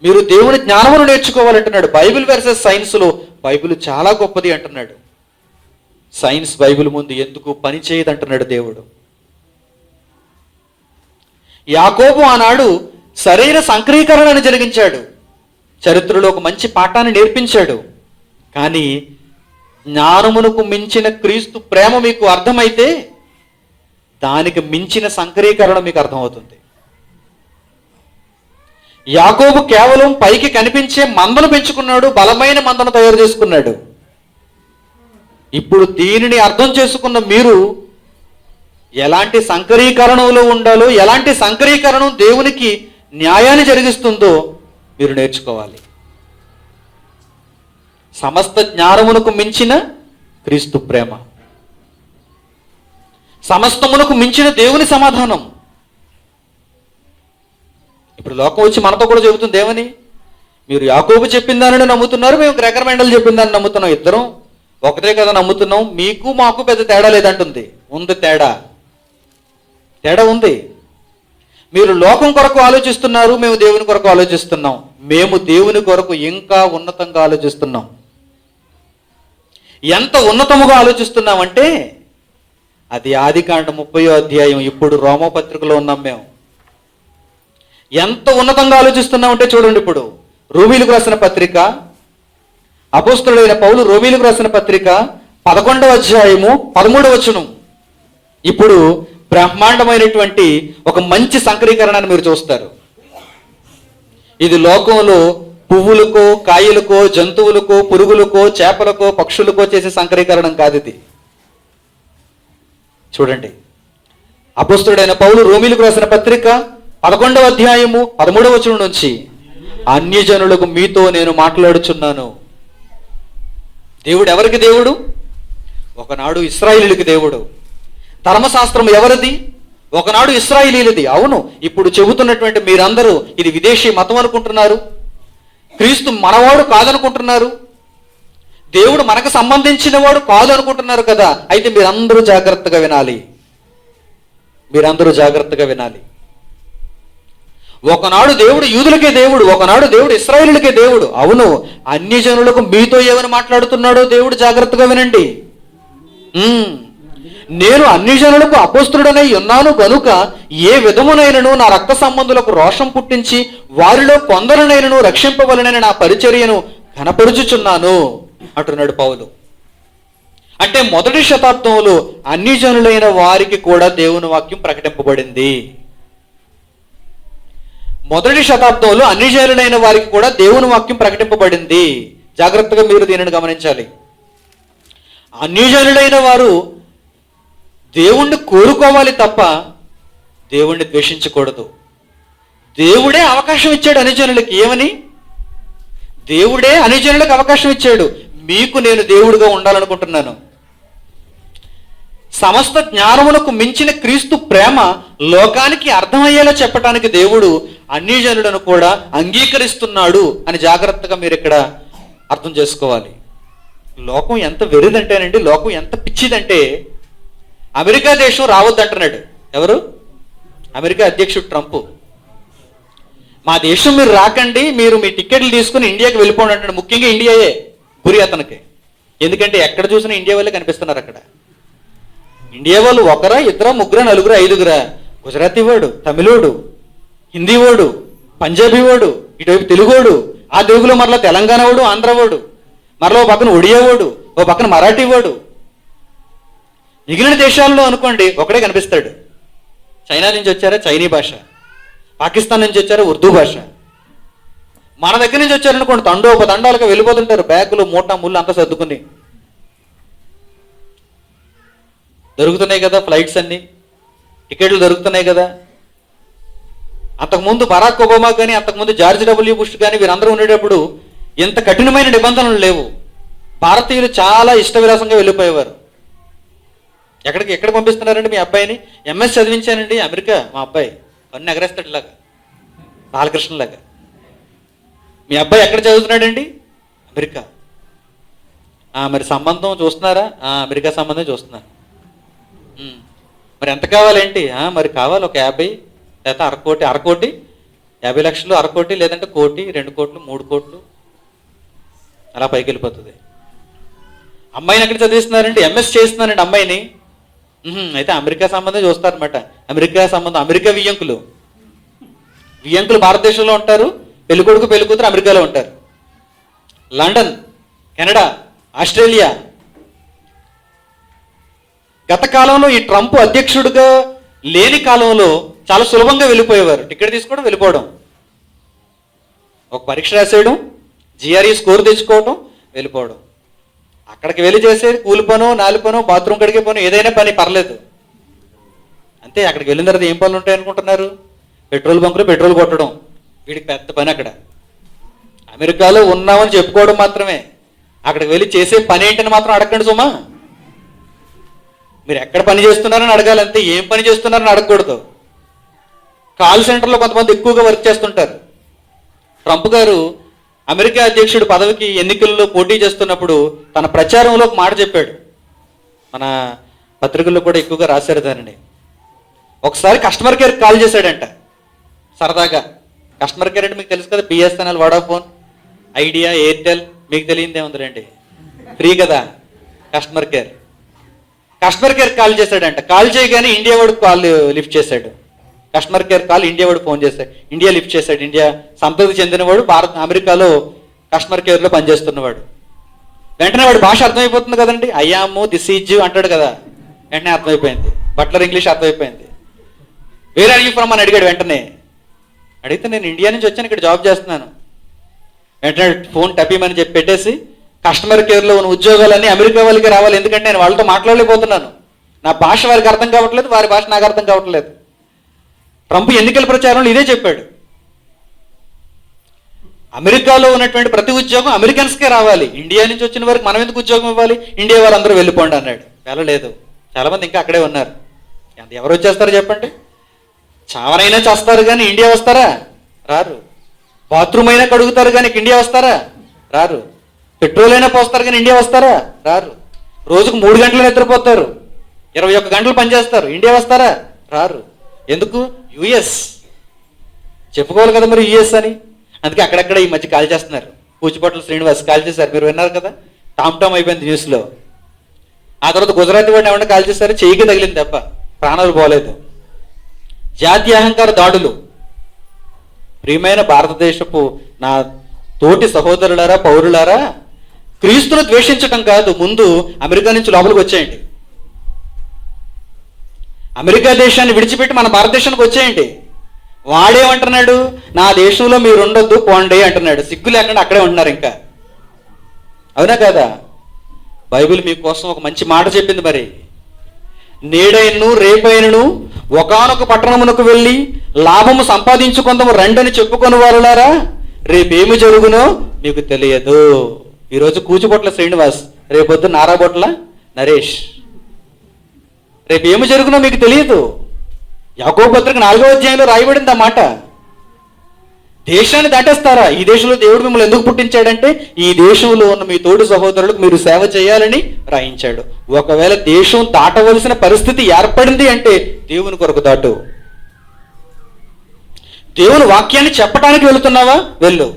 మీరు దేవుని జ్ఞానమును నేర్చుకోవాలంటున్నాడు. బైబిల్ వర్సెస్ సైన్స్లో బైబిల్ చాలా గొప్పది అంటున్నాడు. సైన్స్ బైబిల్ ముందు ఎందుకు పని చేయదంటున్నాడు దేవుడు. యాకోబు ఆనాడు సరైన సంక్రీకరణను జరిగించాడు, చరిత్రలో ఒక మంచి పాఠాన్ని నేర్పించాడు. కానీ జ్ఞానమునకు మించిన క్రీస్తు ప్రేమ మీకు అర్థమైతే దానికి మించిన సంక్రీకరణ మీకు అర్థమవుతుంది. యాకోబు కేవలం పైకి కనిపించే మందను పెంచుకున్నాడు, బలమైన మందను తయారు చేసుకున్నాడు. ఇప్పుడు దీనిని అర్థం చేసుకున్న మీరు ఎలాంటి సంకరీకరణలో ఉండాలో, ఎలాంటి సంకరీకరణం దేవునికి న్యాయాన్ని జరిగిస్తుందో మీరు నేర్చుకోవాలి. సమస్త జ్ఞానమునకు మించిన క్రీస్తు ప్రేమ, సమస్తమునకు మించిన దేవుని సమాధానం. ఇప్పుడు లోకం వచ్చి మనతో కూడా చెబుతుంది ఏమని? మీరు యాకోబు చెప్పిందానని నమ్ముతున్నారు, మేము గ్రెగర్ మెండల్ చెప్పిందని నమ్ముతున్నాం, ఇద్దరం ఒకటే కదా నమ్ముతున్నాం, మీకు మాకు పెద్ద తేడా లేదంటుంది. ఉంది తేడా ఉంది. మీరు లోకం కొరకు ఆలోచిస్తున్నారు, మేము దేవుని కొరకు ఆలోచిస్తున్నాం. మేము దేవుని కొరకు ఇంకా ఉన్నతంగా ఆలోచిస్తున్నాం. ఎంత ఉన్నతముగా ఆలోచిస్తున్నామంటే అది ఆదికాండం 30వ అధ్యాయం, ఇప్పుడు రోమపత్రికలో ఉన్నాం మేము. ఎంత ఉన్నతంగా ఆలోచిస్తున్నామంటే చూడండి, ఇప్పుడు రోమీలకు రాసిన పత్రిక, అపోస్తలుడైన పౌలు రోమీలకు రాసిన పత్రిక 11వ అధ్యాయము 13వ వచనం. ఇప్పుడు బ్రహ్మాండమైనటువంటి ఒక మంచి సంకరీకరణను మీరు చూస్తారు. ఇది లోకంలో పువ్వులకో, కాయలకో, జంతువులకో, పురుగులకో, చేపలకో, పక్షులకో చేసే సంకరీకరణం కాదు ఇది. చూడండి, అపోస్తలుడైన పౌలు రోమీలకు రాసిన పత్రిక 11వ అధ్యాయము 13వ వచనం నుంచి, అన్యజనులకు మీతో నేను మాట్లాడుచున్నాను. దేవుడు ఎవరికి దేవుడు? ఒకనాడు ఇశ్రాయేలీయులకు దేవుడు. ధర్మశాస్త్రం ఎవరిది? ఒకనాడు ఇశ్రాయేలీయులది. అవును, ఇప్పుడు చెబుతున్నటువంటి మీరందరూ ఇది విదేశీ మతం అనుకుంటున్నారు, క్రీస్తు మనవాడు కాదనుకుంటున్నారు, దేవుడు మనకు సంబంధించిన వాడు కాదు అనుకుంటున్నారు కదా. అయితే మీరందరూ జాగ్రత్తగా వినాలి, మీరందరూ జాగ్రత్తగా వినాలి. ఒకనాడు దేవుడు యూదులకే దేవుడు, ఒకనాడు దేవుడు ఇశ్రాయేలీయులకే దేవుడు. అవును, అన్య జనులకు మీతో ఏమని మాట్లాడుతున్నాడో దేవుడు జాగ్రత్తగా వినండి. నేను అన్ని జనులకు అపోస్తలుడనై ఉన్నాను గనుక ఏ విధమునైనను నా రక్త సంబంధులకు రోషం పుట్టించి వారిలో కొందరినైనను రక్షింపవలనని నా పరిచర్యను కనపరుచుచున్నాను అంటున్నాడు పౌలు. అంటే మొదటి శతాబ్దంలో అన్ని జనులైన వారికి కూడా దేవుని వాక్యం ప్రకటింపబడింది. మొదటి శతాబ్దంలో అన్ని జనులైన వారికి కూడా దేవుని వాక్యం ప్రకటింపబడింది. జాగ్రత్తగా మీరు దీనిని గమనించాలి. అన్ని జనులైన వారు దేవుణ్ణి కోరుకోవాలి తప్ప దేవుణ్ణి ద్వేషించకూడదు. దేవుడే అవకాశం ఇచ్చాడు అనిజనులకి. ఏమని? దేవుడే అనిజనులకు అవకాశం ఇచ్చాడు. మీకు నేను దేవుడిగా ఉండాలనుకుంటున్నాను. సమస్త జ్ఞానమునకు మించిన క్రీస్తు ప్రేమ లోకానికి అర్థమయ్యేలా చెప్పడానికి దేవుడు అన్యజనులను కూడా అంగీకరిస్తున్నాడు అని జాగ్రత్తగా మీరు ఇక్కడ అర్థం చేసుకోవాలి. లోకం ఎంత వెరిదంటేనండి, లోకం ఎంత పిచ్చిదంటే అమెరికా దేశం రావద్దంటున్నాడు. ఎవరు? అమెరికా అధ్యక్షుడు ట్రంప్. మా దేశం మీరు రాకండి, మీరు మీ టికెట్లు తీసుకుని ఇండియాకి వెళ్ళిపోండి అంటాడు. ముఖ్యంగా ఇండియాయే గురి అతనికి. ఎందుకంటే ఎక్కడ చూసినా ఇండియా వాళ్ళే కనిపిస్తున్నారు అక్కడ. ఇండియా వాళ్ళు ఒకరా, ఇద్దరా, ముగ్గురా, నలుగురా, ఐదుగురా? గుజరాతీ వాడు, తమిళోడు, హిందీ వాడు, పంజాబీ వాడు, ఇటువైపు తెలుగోడు, ఆ తెలుగులో మరలా తెలంగాణ వాడు, ఆంధ్ర వాడు, మరలా ఓ పక్కన ఒడియా వాడు, ఓ పక్కన మరాఠీ వాడు, మిగిలిన దేశాల్లో అనుకోండి ఒకడే కనిపిస్తాడు. చైనా నుంచి వచ్చారా చైనీ భాష, పాకిస్తాన్ నుంచి వచ్చారా ఉర్దూ భాష. మన దగ్గర నుంచి వచ్చారనుకోండి తండాలుగా వెళ్ళిపోతుంటారు, బ్యాగులు మూట ముళ్ళు అంతా సర్దుకుని. దొరుకుతున్నాయి కదా ఫ్లైట్స్ అన్ని, టికెట్లు దొరుకుతున్నాయి కదా. అంతకుముందు బరాక్ ఒబామా కానీ అంతకుముందు జార్జ్ డబ్ల్యూ బుష్ కానీ వీరందరూ ఉండేటప్పుడు ఇంత కఠినమైన నిబంధనలు లేవు. భారతీయులు చాలా ఇష్టవిలాసంగా వెళ్ళిపోయేవారు. ఎక్కడ పంపిస్తున్నారండి మీ అబ్బాయిని? ఎంఎస్ చదివించానండి అమెరికా, మా అబ్బాయి అన్ని ఎగరేస్తాడు ఇలాగా బాలకృష్ణలాగా. మీ అబ్బాయి ఎక్కడ చదువుతున్నాడండి? అమెరికా. మరి సంబంధం చూస్తున్నారా? అమెరికా సంబంధం చూస్తున్నారు. మరి ఎంత కావాలేంటి? మరి కావాలి ఒక 50 లేదా అరకోటి 50 లక్షలు, అరకోటి లేదంటే 1 కోటి, 2 కోట్లు, 3 కోట్లు అలా పైకి వెళ్ళిపోతుంది. అమ్మాయిని ఎక్కడ చదివిస్తున్నారంటే ఎంఎస్ చేస్తున్నానండి అమ్మాయిని. అయితే అమెరికా సంబంధం చూస్తారనమాట. అమెరికా వియ్యంకులు భారతదేశంలో ఉంటారు, పెళ్ళికొడుకు పెళ్ళికూతురు అమెరికాలో ఉంటారు. London, Canada, Australia. గత కాలంలో ఈ ట్రంప్ అధ్యక్షుడిగా లేని కాలంలో చాలా సులభంగా వెళ్ళిపోయేవారు. టికెట్ తీసుకోవడం, వెళ్ళిపోవడం, ఒక పరీక్ష రాసేయడం, జిఆర్ఈ స్కోర్ తెచ్చుకోవడం, వెళ్ళిపోవడం. అక్కడికి వెళ్ళి చేసేది కూలి పనో, నాలి పనో, బాత్రూమ్ కడిగే పనో, ఏదైనా పని పర్లేదు అంతే. అక్కడికి వెళ్ళిన తర్వాత ఏం పనులు ఉంటాయి అనుకుంటున్నారు? పెట్రోల్ బంకులో పెట్రోల్ కొట్టడం వీడికి పెద్ద పని. అక్కడ అమెరికాలో ఉన్నామని చెప్పుకోవడం మాత్రమే. అక్కడికి వెళ్ళి చేసే పని ఏంటని మాత్రం అడగండి సుమా. మీరు ఎక్కడ పని చేస్తున్నారని అడగాలి అంతే, ఏం పని చేస్తున్నారని అడగకూడదు. కాల్ సెంటర్లో కొంతమంది ఎక్కువగా వర్క్ చేస్తుంటారు. ట్రంప్ గారు అమెరికా అధ్యక్షుడు పదవికి ఎన్నికల్లో పోటీ చేస్తున్నప్పుడు తన ప్రచారంలో ఒక మాట చెప్పాడు. మన పత్రికల్లో కూడా ఎక్కువగా రాశారు దానిని. ఒకసారి కస్టమర్ కేర్ కాల్ చేశాడంట సరదాగా. కస్టమర్ కేర్ అంటే మీకు తెలుసు కదా, బిఎస్ఎన్ఎల్, వడాఫోన్, ఐడియా, ఎయిర్టెల్. మీకు తెలియదే ఉందిలేండి, ఫ్రీ కదా కస్టమర్ కేర్ కాల్ చేశాడంట. కాల్ చేయగానే ఇండియా వాడు కాల్ లిఫ్ట్ చేశాడు. కస్టమర్ కేర్ కాల్ ఇండియా వాడు ఫోన్ చేశాడు, ఇండియా లిఫ్ట్ చేశాడు. ఇండియా సంతతి చెందినవాడు, అమెరికాలో కస్టమర్ కేర్లో పనిచేస్తున్నవాడు. వెంటనే వాడు భాష అర్థమైపోతుంది కదండి. అయ్యాము, దిస్ ఈజ్ అంటాడు కదా, వెంటనే అర్థమైపోయింది. బట్లర్ ఇంగ్లీష్ అర్థమైపోయింది. వేర్ ఆర్ యూ ఫ్రమ్ అని అడిగాడు. వెంటనే అడిగితే నేను ఇండియా నుంచి వచ్చాను, ఇక్కడ జాబ్ చేస్తున్నాను. వెంటనే ఫోన్ టపీమని చెప్పి పెట్టేసి, కస్టమర్ కేర్లో ఉన్న ఉద్యోగాలన్నీ అమెరికా వాళ్ళకి రావాలి, ఎందుకంటే నేను వాళ్ళతో మాట్లాడలేకపోతున్నాను, నా భాష వారికి అర్థం కావట్లేదు, వారి భాష నాకు అర్థం కావట్లేదు. ట్రంప్ ఎన్నికల ప్రచారంలో ఇదే చెప్పాడు. అమెరికాలో ఉన్నటువంటి ప్రతి ఉద్యోగం అమెరికన్స్కే రావాలి, ఇండియా నుంచి వచ్చిన వారికి మనం ఎందుకు ఉద్యోగం ఇవ్వాలి, ఇండియా వాళ్ళందరూ వెళ్ళిపోండి అన్నాడు. వెళ్ళలేదు, చాలామంది ఇంకా అక్కడే ఉన్నారు. ఎవరు వచ్చేస్తారో చెప్పండి? చావనైనా చేస్తారు కానీ ఇండియా వస్తారా? రారు. బాత్రూమ్ అయినా కడుగుతారు కానీ ఇండియా వస్తారా? రారు. పెట్రోల్ అయినా పోస్తారు కానీ ఇండియా వస్తారా? రారు. రోజుకు 3 గంటలు నిద్రపోతారు, 21 గంటలు పనిచేస్తారు, ఇండియా వస్తారా? రారు. ఎందుకు? యుఎస్ చెప్పుకోవాలి కదా మరి యుఎస్ అని. అందుకే అక్కడక్కడ ఈ మధ్య కాల్ చేస్తున్నారు. పూచిపట్ల శ్రీనివాస్ కాల్ చేశారు, మీరు విన్నారు కదా, టామ్ అయిపోయింది న్యూస్లో. ఆ తర్వాత గుజరాతీ వాడిని ఏమన్నా కాల్ చేశారు, చెయ్యికి తగిలింది తప్ప ప్రాణాలు పోలేదు. జాతీయ అహంకార దాడులు. ప్రియమైన భారతదేశపు నా తోటి సహోదరులారా, పౌరులారా, క్రీస్తును ద్వేషించటం కాదు, ముందు అమెరికా నుంచి లోపలికి వచ్చేయండి. అమెరికా దేశాన్ని విడిచిపెట్టి మన భారతదేశానికి వచ్చేయండి. వాడేమంటున్నాడు? నా దేశంలో మీరు ఉండొద్దు, పోండి అంటున్నాడు. సిగ్గు లేకుండా అక్కడే ఉంటున్నారు ఇంకా. అవునా కాదా? బైబిల్ మీకోసం ఒక మంచి మాట చెప్పింది. మరి నేడైనను రేపైనను ఒకానొక పట్టణమునకు వెళ్ళి లాభము సంపాదించుకుందాము రండని చెప్పుకొని వారులారా, రేపేమి జరుగునో మీకు తెలియదు. ఈరోజు కూచిపొట్ల శ్రీనివాస్, రేపొద్దు నారాబొట్ల నరేష్. రేపు ఏమి జరుగునో మీకు తెలియదు. యాకోబు పత్రిక 4వ అధ్యాయంలో రాయబడింది ఆ మాట. దేశాన్ని దాటేస్తారా? ఈ దేశంలో దేవుడు మిమ్మల్ని ఎందుకు పుట్టించాడంటే ఈ దేశంలో ఉన్న మీ తోడు సహోదరులకు మీరు సేవ చేయాలని రాయించాడు. ఒకవేళ దేశం దాటవలసిన పరిస్థితి ఏర్పడింది అంటే దేవుని కొరకు దాటు. దేవుని వాక్యాన్ని చెప్పడానికి వెళుతున్నావా? వెళ్ళు.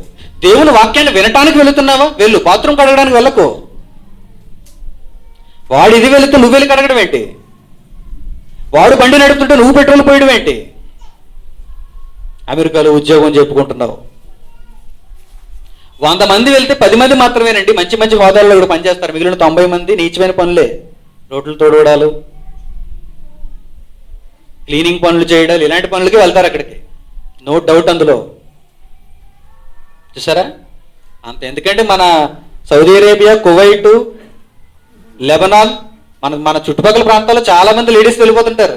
దేవుని వాక్యాన్ని వినటానికి వెళుతున్నావా? వెళ్ళు. బాత్రూమ్ కడగడానికి వెళ్ళకు. వాడు ఇది వెళుతూ నువ్వు వెళ్ళి కడగడం ఏంటి? వాడు బండి నడుపుతుంటే నువ్వు పెట్రోల్ పోయడం ఏంటి? అమెరికాలో ఉద్యోగం చెప్పుకుంటున్నావు. 100 మంది వెళ్తే 10 మంది మాత్రమేనండి మంచి మంచి హోదాల్లో కూడా పనిచేస్తారు. మిగిలిన 90 మంది నీచమైన పనులే. రోడ్లు తోడవడాలు, క్లీనింగ్ పనులు చేయడాలు ఇలాంటి పనులకి వెళ్తారు అక్కడికి, నో డౌట్ అందులో. చూసారా అంత. ఎందుకంటే మన సౌదీ అరేబియా, కువైట్, లెబనాన్, మన చుట్టుపక్కల ప్రాంతాల్లో చాలా మంది లేడీస్ వెళ్ళిపోతుంటారు.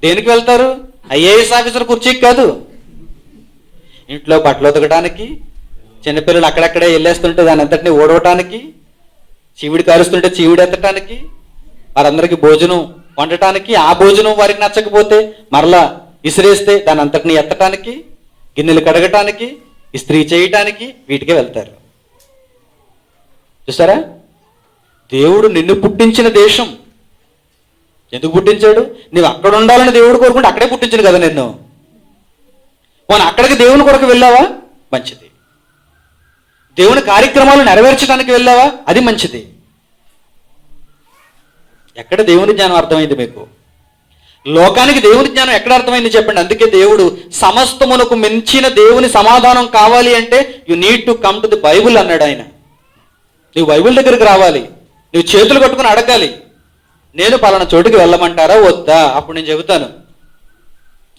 దేనికి వెళ్తారు? ఐఏఎస్ ఆఫీసర్ కుర్చీకి కాదు, ఇంట్లో బట్టలు ఉతకడానికి, చిన్నపిల్లలు అక్కడక్కడే వెళ్ళేస్తుంటే దాని అంతటిని ఓడవటానికి, చీవిడి కారుస్తుంటే చీవిడి ఎత్తటానికి, వారందరికీ భోజనం వండటానికి, ఆ భోజనం వారికి నచ్చకపోతే మరలా ఇసిరేస్తే దాని అంతటిని ఎత్తటానికి, గిన్నెలు కడగటానికి, ఇస్త్రీ చేయటానికి, వీటికే వెళ్తారు. చూసారా? దేవుడు నిన్ను పుట్టించిన దేశం. ఎందుకు పుట్టించాడు? నువ్వు అక్కడ ఉండాలని దేవుడు కోరుకుంటే అక్కడే పుట్టించాడు కదా నిన్ను. మనం అక్కడికి దేవుని కొరకు వెళ్ళావా? మంచిది. దేవుని కార్యక్రమాలు నెరవేర్చడానికి వెళ్ళావా? అది మంచిది. ఎక్కడ దేవుని జ్ఞానం అర్థమైంది మీకు? లోకానికి దేవుని జ్ఞానం ఎక్కడ అర్థమైంది చెప్పండి. అందుకే దేవుడు సమస్తమునకు మించిన దేవుని సమాధానం కావాలి అంటే you need to come to the Bible అన్నాడు ఆయన. నువ్వు బైబిల్ దగ్గరికి రావాలి, నువ్వు చేతులు కట్టుకుని అడగాలి, నేను పలానా చోటుకి వెళ్ళమంటారా వద్దా? అప్పుడు నేను చెబుతాను.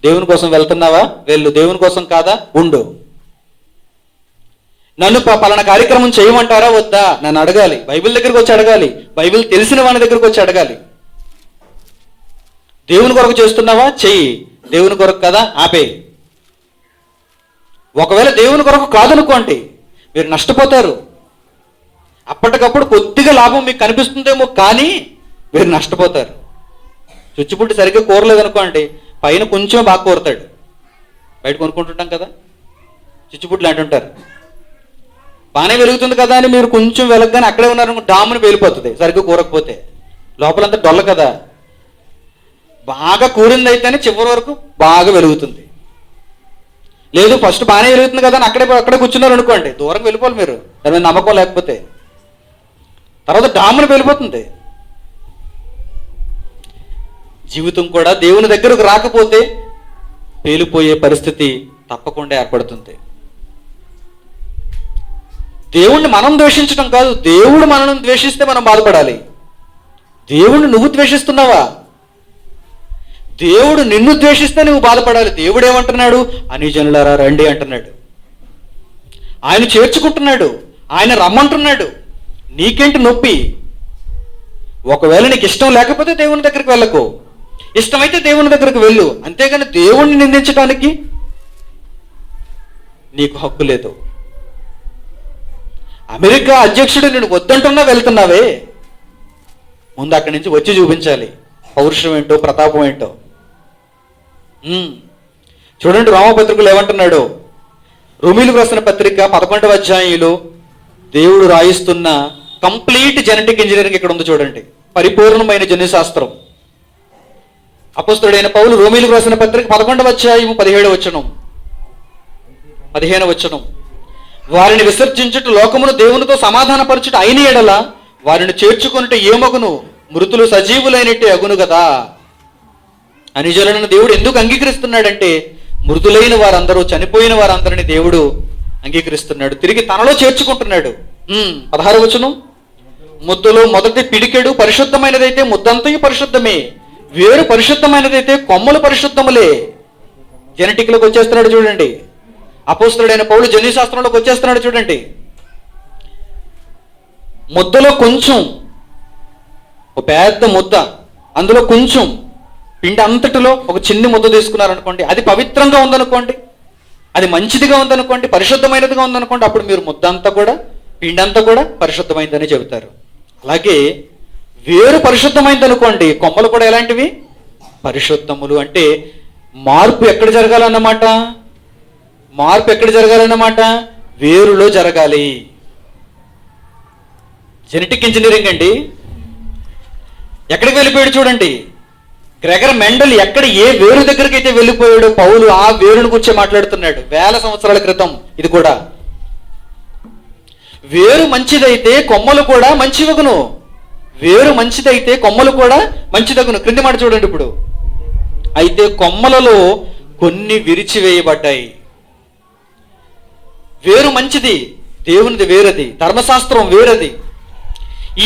దేవుని కోసం వెళ్తున్నావా? వెళ్ళు. దేవుని కోసం కాదా? ఉండు. నన్ను పలానా కార్యక్రమం చేయమంటారా వద్దా? నన్ను అడగాలి. బైబిల్ దగ్గరికి వచ్చి అడగాలి. బైబిల్ తెలిసిన వాని దగ్గరికి వచ్చి అడగాలి. దేవుని కొరకు చేస్తున్నావా? చెయ్యి. దేవుని కొరకు కదా? ఆపేయి. ఒకవేళ దేవుని కొరకు కాదనుకోండి, మీరు నష్టపోతారు. అప్పటికప్పుడు కొద్దిగా లాభం మీకు కనిపిస్తుందేమో, కానీ మీరు నష్టపోతారు. చుచ్చుపుట్టి సరిగ్గా కూరలేదనుకోండి, పైన కొంచెం బాగా కూరతాడు. బయట కొనుక్కుంటుంటాం కదా, చుచ్చుపుట్లు అంటుంటారు. బాగానే వెలుగుతుంది కదా అని మీరు కొంచెం వెలగగానే అక్కడే ఉన్నారనుకో, డాముని వెళ్ళిపోతుంది సరిగ్గా కూరకపోతే. లోపలంతా డొల్ల కదా. బాగా కూరింది అయితేనే చివరి వరకు బాగా వెలుగుతుంది. లేదు ఫస్ట్ బాగానే వెలుగుతుంది కదా అని అక్కడే కూర్చున్నారు అనుకోండి, దూరం వెళ్ళిపోవాలి మీరు, దాని మీద నమ్మకం లేకపోతే. తర్వాత డాముని వెళ్ళిపోతుంది. జీవితం కూడా దేవుని దగ్గరకు రాకపోతే పేలిపోయే పరిస్థితి తప్పకుండా ఏర్పడుతుంది. దేవుణ్ణి మనం ద్వేషించడం కాదు, దేవుడు మనల్ని ద్వేషిస్తే మనం బాధపడాలి. దేవుణ్ణి నువ్వు ద్వేషిస్తున్నావా? దేవుడు నిన్ను ద్వేషిస్తే నువ్వు బాధపడాలి. దేవుడు ఏమంటున్నాడు? అన్యజనులారా రండి అంటున్నాడు. ఆయన చేర్చుకుంటున్నాడు, ఆయన రమ్మంటున్నాడు. నీకేంటి నొప్పి? ఒకవేళ నీకు ఇష్టం లేకపోతే దేవుని దగ్గరికి వెళ్ళకు, ఇష్టమైతే దేవుని దగ్గరికి వెళ్ళు. అంతేగాని దేవుణ్ణి నిందించడానికి నీకు హక్కు లేదు. అమెరికా అధ్యక్షుడు నేను వద్దంటున్నా వెళ్తున్నావే, ముందు అక్కడి నుంచి వచ్చి చూపించాలి పౌరుషం ఏంటో, ప్రతాపం ఏంటో. చూడండి రోమపత్రికలు ఏమంటున్నాడు. రోమీయులకు రాసిన పత్రిక 11వ అధ్యాయంలో దేవుడు రాయిస్తున్న కంప్లీట్ జెనెటిక్ ఇంజనీరింగ్ ఇక్కడ ఉంది చూడండి. పరిపూర్ణమైన జన్యుశాస్త్రం. అపోస్తలుడైన పౌలు రోమీయులకు రాసిన పత్రిక 11వ అధ్యాయం 17వ వచనం, 15వ వచనం. వారిని విసర్జించుట లోకమును దేవునితో సమాధానపరచుట అయిన ఎడల వారిని చేర్చుకొనుట ఏమగును? మృతులు సజీవులైనట్టే అగును కదా. అనిజనులను దేవుడు ఎందుకు అంగీకరిస్తున్నాడంటే మృతులైన వారందరూ, చనిపోయిన వారందరిని దేవుడు అంగీకరిస్తున్నాడు, తిరిగి తనలో చేర్చుకుంటున్నాడు. 16వ వచనం. ముద్దలో మొదటి పిడికెడు పరిశుద్ధమైనదైతే ముద్దంతయు పరిశుద్ధమే, వేరు పరిశుద్ధమైనదైతే కొమ్మలు పరిశుద్ధములే. జెనెటిక్లోకి వచ్చేస్తున్నాడు చూడండి. అపోస్తలుడైన పౌలు జన్యుశాస్త్రంలోకి వచ్చేస్తున్నాడు చూడండి. ముద్దలో కొంచెం, ఒక పెద్ద ముద్ద, అందులో కొంచెం పిండి అంతటిలో ఒక చిన్ని ముద్ద తీసుకున్నారనుకోండి, అది పవిత్రంగా ఉందనుకోండి, అది మంచిదిగా ఉందనుకోండి, పరిశుద్ధమైనదిగా ఉందనుకోండి, అప్పుడు మీరు ముద్ద అంతా కూడా, పిండి అంతా కూడా పరిశుద్ధమైందని చెబుతారు. అలాగే వేరు పరిశుద్ధమైందనుకోండి, కొమ్మలు కూడా ఎలాంటివి? పరిశుద్ధములు. అంటే మార్పు ఎక్కడ జరగాలన్నమాట? మార్పు ఎక్కడ జరగాలన్నమాట? వేరులో జరగాలి. జెనెటిక్ ఇంజనీరింగ్ అండి. ఎక్కడికి వెళ్ళిపోయాడు చూడండి. గ్రెగర్ మెండల్ ఎక్కడ ఏ వేరు దగ్గరికి అయితే వెళ్ళిపోయాడో పౌలు ఆ వేరును గురించి మాట్లాడుతున్నాడు. 1000 సంవత్సరాల క్రితం. ఇది కూడా వేరు మంచిదైతే కొమ్మలు కూడా మంచివగును, వేరు మంచిదైతే కొమ్మలు కూడా మంచిదగును. క్రింది మాట చూడండి ఇప్పుడు. అయితే కొమ్మలలో కొన్ని విరిచివేయబడ్డాయి. వేరు మంచిది, దేవునిది వేరది, ధర్మశాస్త్రం వేరది.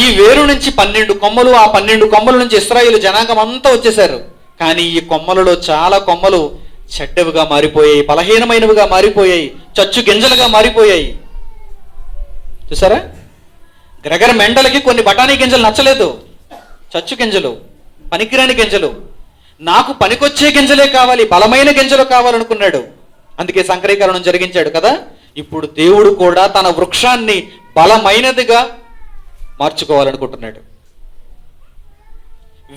ఈ వేరు నుంచి 12 కొమ్మలు, ఆ 12 కొమ్మల నుంచి ఇశ్రాయేలు జనాంగం అంతా వచ్చేసారు. కానీ ఈ కొమ్మలలో చాలా కొమ్మలు చెడ్డవిగా మారిపోయాయి, బలహీనమైనవిగా మారిపోయాయి, చచ్చు గింజలుగా మారిపోయాయి. చూసారా? గ్రెగర్ మెండల్కి కొన్ని బఠానీ గింజలు నచ్చలేదు, చచ్చు గింజలు, పనికిరాని గింజలు. నాకు పనికొచ్చే గింజలే కావాలి, బలమైన గింజలు కావాలనుకున్నాడు. అందుకే సంకరీకరణం జరిగించాడు కదా. ఇప్పుడు దేవుడు కూడా తన వృక్షాన్ని బలమైనదిగా మార్చుకోవాలనుకుంటున్నాడు.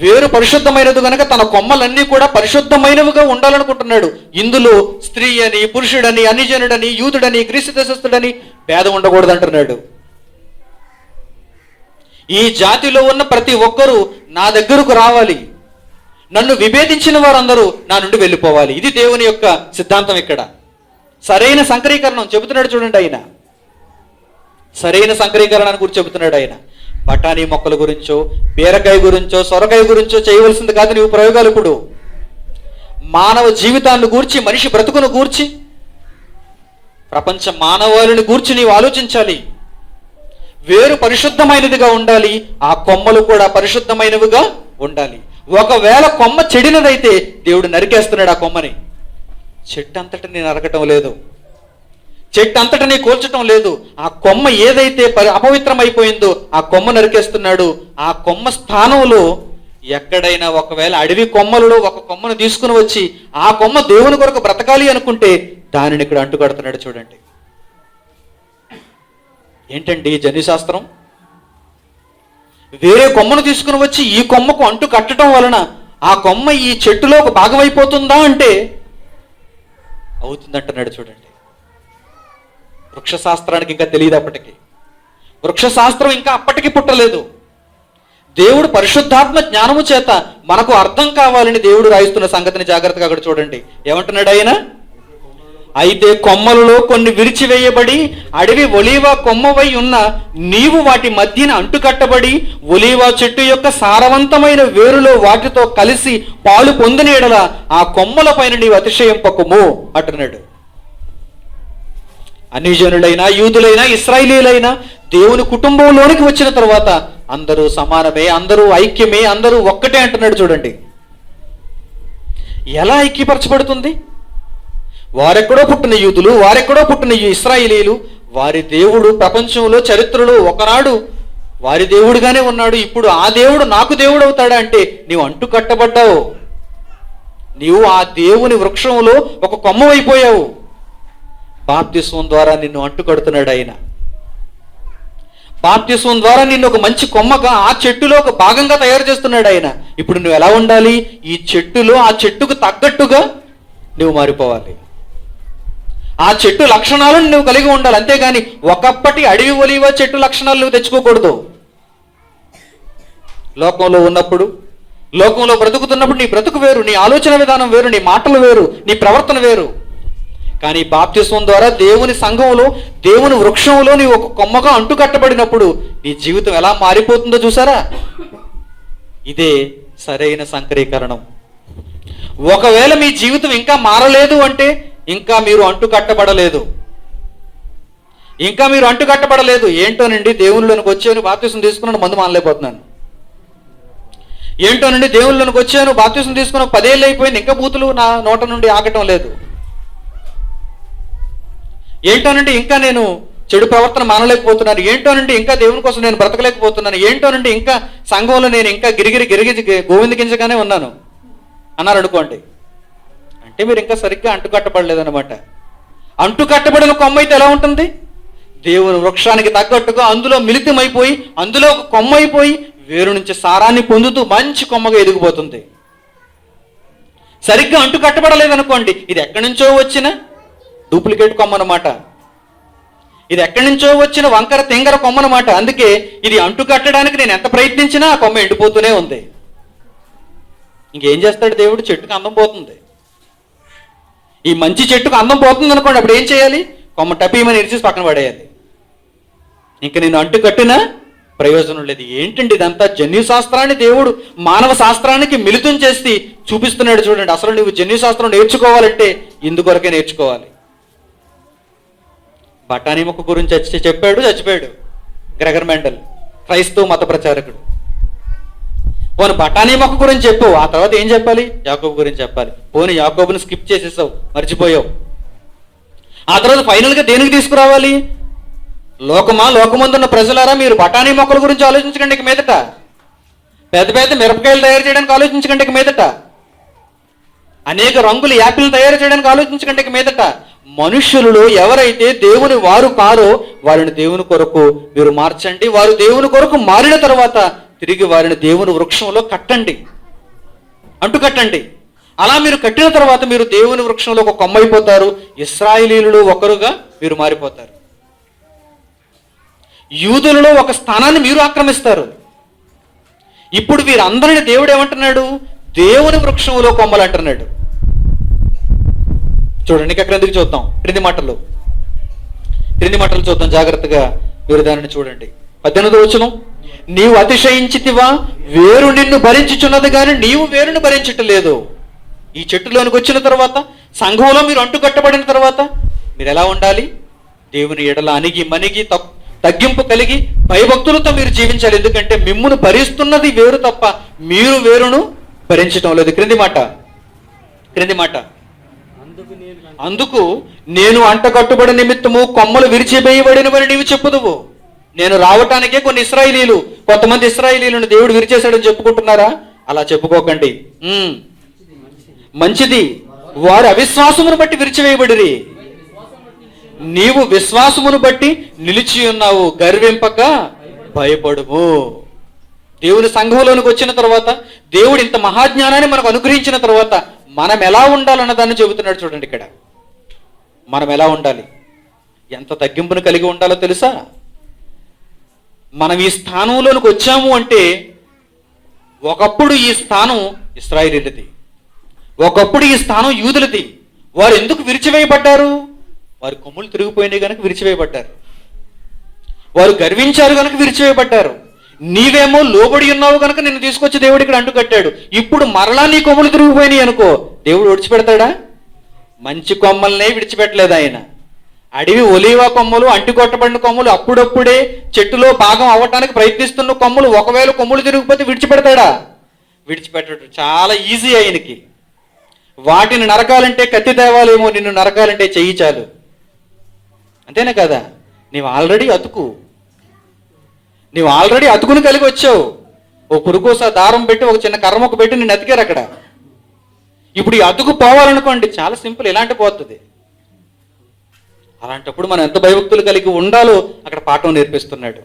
వేరు పరిశుద్ధమైనది కనుక తన కొమ్మలన్నీ కూడా పరిశుద్ధమైనవిగా ఉండాలనుకుంటున్నాడు. ఇందులో స్త్రీ అని, పురుషుడని, అన్యజనుడని, యూదుడని, గ్రీసు దేశస్థుడని భేదం ఉండకూడదు అంటున్నాడు. ఈ జాతిలో ఉన్న ప్రతి ఒక్కరూ నా దగ్గరకు రావాలి, నన్ను విభేదించిన వారందరూ నా నుండి వెళ్ళిపోవాలి. ఇది దేవుని యొక్క సిద్ధాంతం. ఇక్కడ సరైన సంకరీకరణం చెబుతున్నాడు చూడండి. ఆయన సరైన సంకరీకరణాన్ని గురించి చెబుతున్నాడు. ఆయన బఠానీ మొక్కల గురించో, బీరకాయ గురించో, సొరకాయ గురించో చేయవలసింది కాదు నీవు ప్రయోగాలు. ఇప్పుడు మానవ జీవితాన్ని గూర్చి, మనిషి బ్రతుకును గూర్చి, ప్రపంచ మానవాళిని గూర్చి నీవు ఆలోచించాలి. వేరు పరిశుద్ధమైనదిగా ఉండాలి, ఆ కొమ్మలు కూడా పరిశుద్ధమైనవిగా ఉండాలి. ఒకవేళ కొమ్మ చెడినదైతే దేవుడు నరికేస్తున్నాడు ఆ కొమ్మని. చెట్టు అంతటిని నరకటం లేదు, చెట్టు అంతటిని కూల్చటం లేదు. ఆ కొమ్మ ఏదైతే అపవిత్రమైపోయిందో ఆ కొమ్మ నరికేస్తున్నాడు. ఆ కొమ్మ స్థానంలో ఎక్కడైనా ఒకవేళ అడవి కొమ్మలలో ఒక కొమ్మను తీసుకుని వచ్చి ఆ కొమ్మ దేవుని కొరకు బ్రతకాలి అనుకుంటే దానిని ఇక్కడ అంటుకడుతున్నాడు చూడండి. ఏంటండి జన్యుశాస్త్రం? వేరే కొమ్మను తీసుకుని వచ్చి ఈ కొమ్మకు అంటు కట్టడం వలన ఆ కొమ్మ ఈ చెట్టులో ఒక భాగం అయిపోతుందా అంటే అవుతుందంటున్నాడు చూడండి. వృక్షశాస్త్రానికి ఇంకా తెలియదు అప్పటికి, వృక్షశాస్త్రం ఇంకా అప్పటికి పుట్టలేదు. దేవుడు పరిశుద్ధాత్మ జ్ఞానము చేత మనకు అర్థం కావాలని దేవుడు రాయిస్తున్న సంగతిని జాగ్రత్తగా అక్కడ చూడండి. ఏమంటున్నాడు ఆయన? అయితే కొమ్మలలో కొన్ని విరిచివేయబడి అడవి ఒలీవ కొమ్మవై ఉన్న నీవు వాటి మధ్యన అంటుకట్టబడి ఒలీవ చెట్టు యొక్క సారవంతమైన వేరులో వాటితో కలిసి పాలు పొందిన ఎడల ఆ కొమ్మల పైన నీవు అతిశయింపకుము అంటున్నాడు. అన్యజనులైనా, యూదులైనా, ఇశ్రాయేలీలైనా దేవుని కుటుంబంలోనికి వచ్చిన తర్వాత అందరూ సమానమే, అందరూ ఐక్యమే, అందరూ ఒక్కటే అంటున్నాడు చూడండి. ఎలా ఐక్యపరచబడుతుంది? వారెక్కడో పుట్టిన యూదులు, వారెక్కడో పుట్టిన ఇశ్రాయేలీలు, వారి దేవుడు ప్రపంచంలో చరిత్రలో ఒకనాడు వారి దేవుడుగానే ఉన్నాడు. ఇప్పుడు ఆ దేవుడు నాకు దేవుడు అవుతాడా అంటే నీవు అంటు కట్టబడ్డావు, నీవు ఆ దేవుని వృక్షంలో ఒక కొమ్మ అయిపోయావు. బాప్తిస్వం ద్వారా నిన్ను అంటుకడుతున్నాడు ఆయన. బాప్తిస్వం ద్వారా నిన్ను ఒక మంచి కొమ్మగా ఆ చెట్టులో ఒక భాగంగా తయారు చేస్తున్నాడు ఆయన. ఇప్పుడు నువ్వు ఎలా ఉండాలి? ఈ చెట్టులో ఆ చెట్టుకు తగ్గట్టుగా నువ్వు మారిపోవాలి. ఆ చెట్టు లక్షణాలను నువ్వు కలిగి ఉండాలి. అంతేగాని ఒకప్పటి అడవి ఒలీవ చెట్టు లక్షణాలు నువ్వు తెచ్చుకోకూడదు. లోకంలో ఉన్నప్పుడు, లోకంలో బ్రతుకుతున్నప్పుడు నీ బ్రతుకు వేరు, నీ ఆలోచన విధానం వేరు, నీ మాటలు వేరు, నీ ప్రవర్తన వేరు. కానీ బాప్తిస్వం ద్వారా దేవుని సంఘంలో, దేవుని వృక్షంలో నీ ఒక కొమ్మగా అంటుకట్టబడినప్పుడు నీ జీవితం ఎలా మారిపోతుందో చూసారా? ఇదే సరైన సంకరీకరణం. ఒకవేళ మీ జీవితం ఇంకా మారలేదు అంటే ఇంకా మీరు అంటుకట్టబడలేదు, ఇంకా మీరు అంటుకట్టబడలేదు. ఏంటోనండి దేవునిలోనికి వచ్చాను, బాప్తిస్వం తీసుకున్నాను, మందు మానలేకపోతున్నాను. ఏంటోనండి దేవునిలోనికి వచ్చాను, బాప్తిస్వం తీసుకున్న 10 ఏళ్ళు అయిపోయింది, ఇంకా బూతులు నా నోట నుండి ఆగటం లేదు. ఏంటోనండి ఇంకా నేను చెడు ప్రవర్తన మానలేకపోతున్నాను. ఏంటోనండి ఇంకా దేవుని కోసం నేను బ్రతకలేకపోతున్నాను. ఏంటోనండి ఇంకా సంఘంలో నేను ఇంకా గిరిగి గోవింద గింజగానే ఉన్నాను అన్నారు అనుకోండి. అంటే మీరు ఇంకా సరిగ్గా అంటుకట్టబడలేదన్నమాట. అంటుకట్టబడిన కొమ్మ అయితే ఎలా ఉంటుంది? దేవుని వృక్షానికి తగ్గట్టుగా అందులో మిళితమైపోయి, అందులో ఒక కొమ్మ అయిపోయి వేరు నుంచి సారాన్ని పొందుతూ మంచి కొమ్మగా ఎదిగిపోతుంది. సరిగ్గా అంటుకట్టబడలేదనుకోండి, ఇది ఎక్కడి నుంచో వచ్చిన డూప్లికేట్ కొమ్మ అన్నమాట. ఇది ఎక్కడి నుంచో వచ్చిన వంకర తెంగర కొమ్మ అన్నమాట. అందుకే ఇది అంటుకట్టడానికి నేను ఎంత ప్రయత్నించినా ఆ కొమ్మ ఎండిపోతూనే ఉంది. ఇంకేం చేస్తాడు దేవుడు? చెట్టుకు అందం పోతుంది. ఈ మంచి చెట్టుకు అందం పోతుంది అనుకోండి, అప్పుడు ఏం చేయాలి? కొమ్మ టపీమని ఇరిచేసి పక్కన పడేయాలి. ఇంక నేను అంటుకట్టినా ప్రయోజనం లేదు. ఏంటండి ఇదంతా? జన్యుశాస్త్రాన్ని దేవుడు మానవ శాస్త్రానికి మిళితం చేసి చూపిస్తున్నాడు చూడండి. అసలు నువ్వు జన్యుశాస్త్రం నేర్చుకోవాలంటే ఇందుకొరకే నేర్చుకోవాలి. బఠానీ మొక్క గురించి చెప్పాడు, చచ్చిపోయాడు గ్రెగర్ మెండల్, క్రైస్తవ మత ప్రచారకుడు. పోనీ బఠానీ మొక్క గురించి చెప్పు, ఆ తర్వాత ఏం చెప్పాలి? యాకోబు గురించి చెప్పాలి. పోనీ యాకోబుని స్కిప్ చేసేసావు, మర్చిపోయావు. ఆ తర్వాత ఫైనల్గా దేనికి తీసుకురావాలి? లోకమా, లోకమందున్న ప్రజలారా, మీరు బఠానీ మొక్కల గురించి ఆలోచించకండి ఇక మీదట. పెద్ద పెద్ద మిరపకాయలు తయారు చేయడానికి ఆలోచించకండి ఇక మీదట. అనేక రంగుల యాపిల్ తయారు చేయడానికి ఆలోచించకండి ఇక మీదట. మనుష్యులలో ఎవరైతే దేవుని వారు కారో వారిని దేవుని కొరకు మీరు మార్చండి. వారు దేవుని కొరకు మారిన తర్వాత తిరిగి వారిని దేవుని వృక్షంలో కట్టండి, అంటుకట్టండి. అలా మీరు కట్టిన తర్వాత మీరు దేవుని వృక్షంలో ఒక కొమ్మ అయిపోతారు. ఇశ్రాయేలీయులలో ఒకరుగా మీరు మారిపోతారు. యూదులలో ఒక స్థానాన్ని మీరు ఆక్రమిస్తారు. ఇప్పుడు వీరందరిని దేవుడు ఏమంటున్నాడు? దేవుని వృక్షంలో కొమ్మలు అంటున్నాడు. చూడండి, ఇక క్రిందికి చూద్దాం. క్రింది మాటలు చూద్దాం జాగ్రత్తగా. మీరు దానిని చూడండి. 18వ వచనం, నీవు అతిశయించితివా, వేరు నిన్ను భరించుచున్నది కానీ నీవు వేరుని భరించట్లేదు. ఈ చెట్టులోనికి వచ్చిన తర్వాత, సంఘంలో మీరు అంటుకట్టబడిన తర్వాత మీరు ఎలా ఉండాలి? దేవుని ఎడల అణిగి మణిగి తగ్గింపు కలిగి భయభక్తులతో మీరు జీవించాలి. ఎందుకంటే మిమ్మును భరిస్తున్నది వేరు తప్ప మీరు వేరును భరించటం లేదు. క్రింది మాట, అందుకు నేను అంటకట్టుబడి నిమిత్తము కొమ్మలు విరిచివేయబడినవని నీవు చెప్పుదువు. నేను రావటానికే కొంతమంది ఇశ్రాయేలీయులను దేవుడు విరిచేశాడని చెప్పుకుంటున్నారా? అలా చెప్పుకోకండి. మంచిది, వారు అవిశ్వాసమును బట్టి విరిచివేయబడిరి. నీవు విశ్వాసమును బట్టి నిలిచి ఉన్నావు, గర్వింపక భయపడుము. దేవుని సంఘంలోనికి వచ్చిన తర్వాత, దేవుడు ఇంత మహాజ్ఞానాన్ని మనకు అనుగ్రహించిన తర్వాత మనం ఎలా ఉండాలన్న దాన్ని చెబుతున్నాడు. చూడండి ఇక్కడ మనం ఎలా ఉండాలి, ఎంత తగ్గింపును కలిగి ఉండాలో తెలుసా? మనం ఈ స్థానంలోనికి వచ్చాము అంటే, ఒకప్పుడు ఈ స్థానం ఇశ్రాయేలీయులది, ఒకప్పుడు ఈ స్థానం యూదులది. వారు ఎందుకు విరిచివేయబడ్డారు? వారి కొమ్ములు తిరిగిపోయినాయి కనుక విరిచివేయబడ్డారు. వారు గర్వించారు కనుక విరిచివేయబడ్డారు. నీవేమో లోబడి ఉన్నావు కనుక నిన్ను తీసుకొచ్చి దేవుడు ఇక్కడ అంటుకట్టాడు. ఇప్పుడు మరలా నీ కొమ్ములు తిరిగిపోయినాయి అనుకో, దేవుడు విడిచిపెడతాడా? మంచి కొమ్మల్నే విడిచిపెట్టలేదు ఆయన. అడవి ఒలీవా కొమ్మలు, అంటుకొట్టబడిన కొమ్మలు, అప్పుడప్పుడే చెట్టులో భాగం అవ్వటానికి ప్రయత్నిస్తున్న కొమ్మలు ఒకవేళ కొమ్ములు తిరిగిపోతే విడిచిపెడతాడా? విడిచిపెట్టడు. చాలా ఈజీ ఆయనకి. వాటిని నరకాలంటే కత్తి తేవాలేమో, నిన్ను నరకాలంటే చెయ్యి చాలు. అంతేనా కదా? నీవు ఆల్రెడీ అతుకుని కలిగి వచ్చావు. ఓ పురుకోస దారం పెట్టి ఒక చిన్న కర్రముక్క పెట్టి నిన్ను అతికారు అక్కడ. ఇప్పుడు ఈ అతుకు పోవాలనుకోండి, చాలా సింపుల్, ఇలాంటి పోతుంది. అలాంటప్పుడు మనం ఎంత భయభక్తులు కలిగి ఉండాలో అక్కడ పాఠం నేర్పిస్తున్నాడు.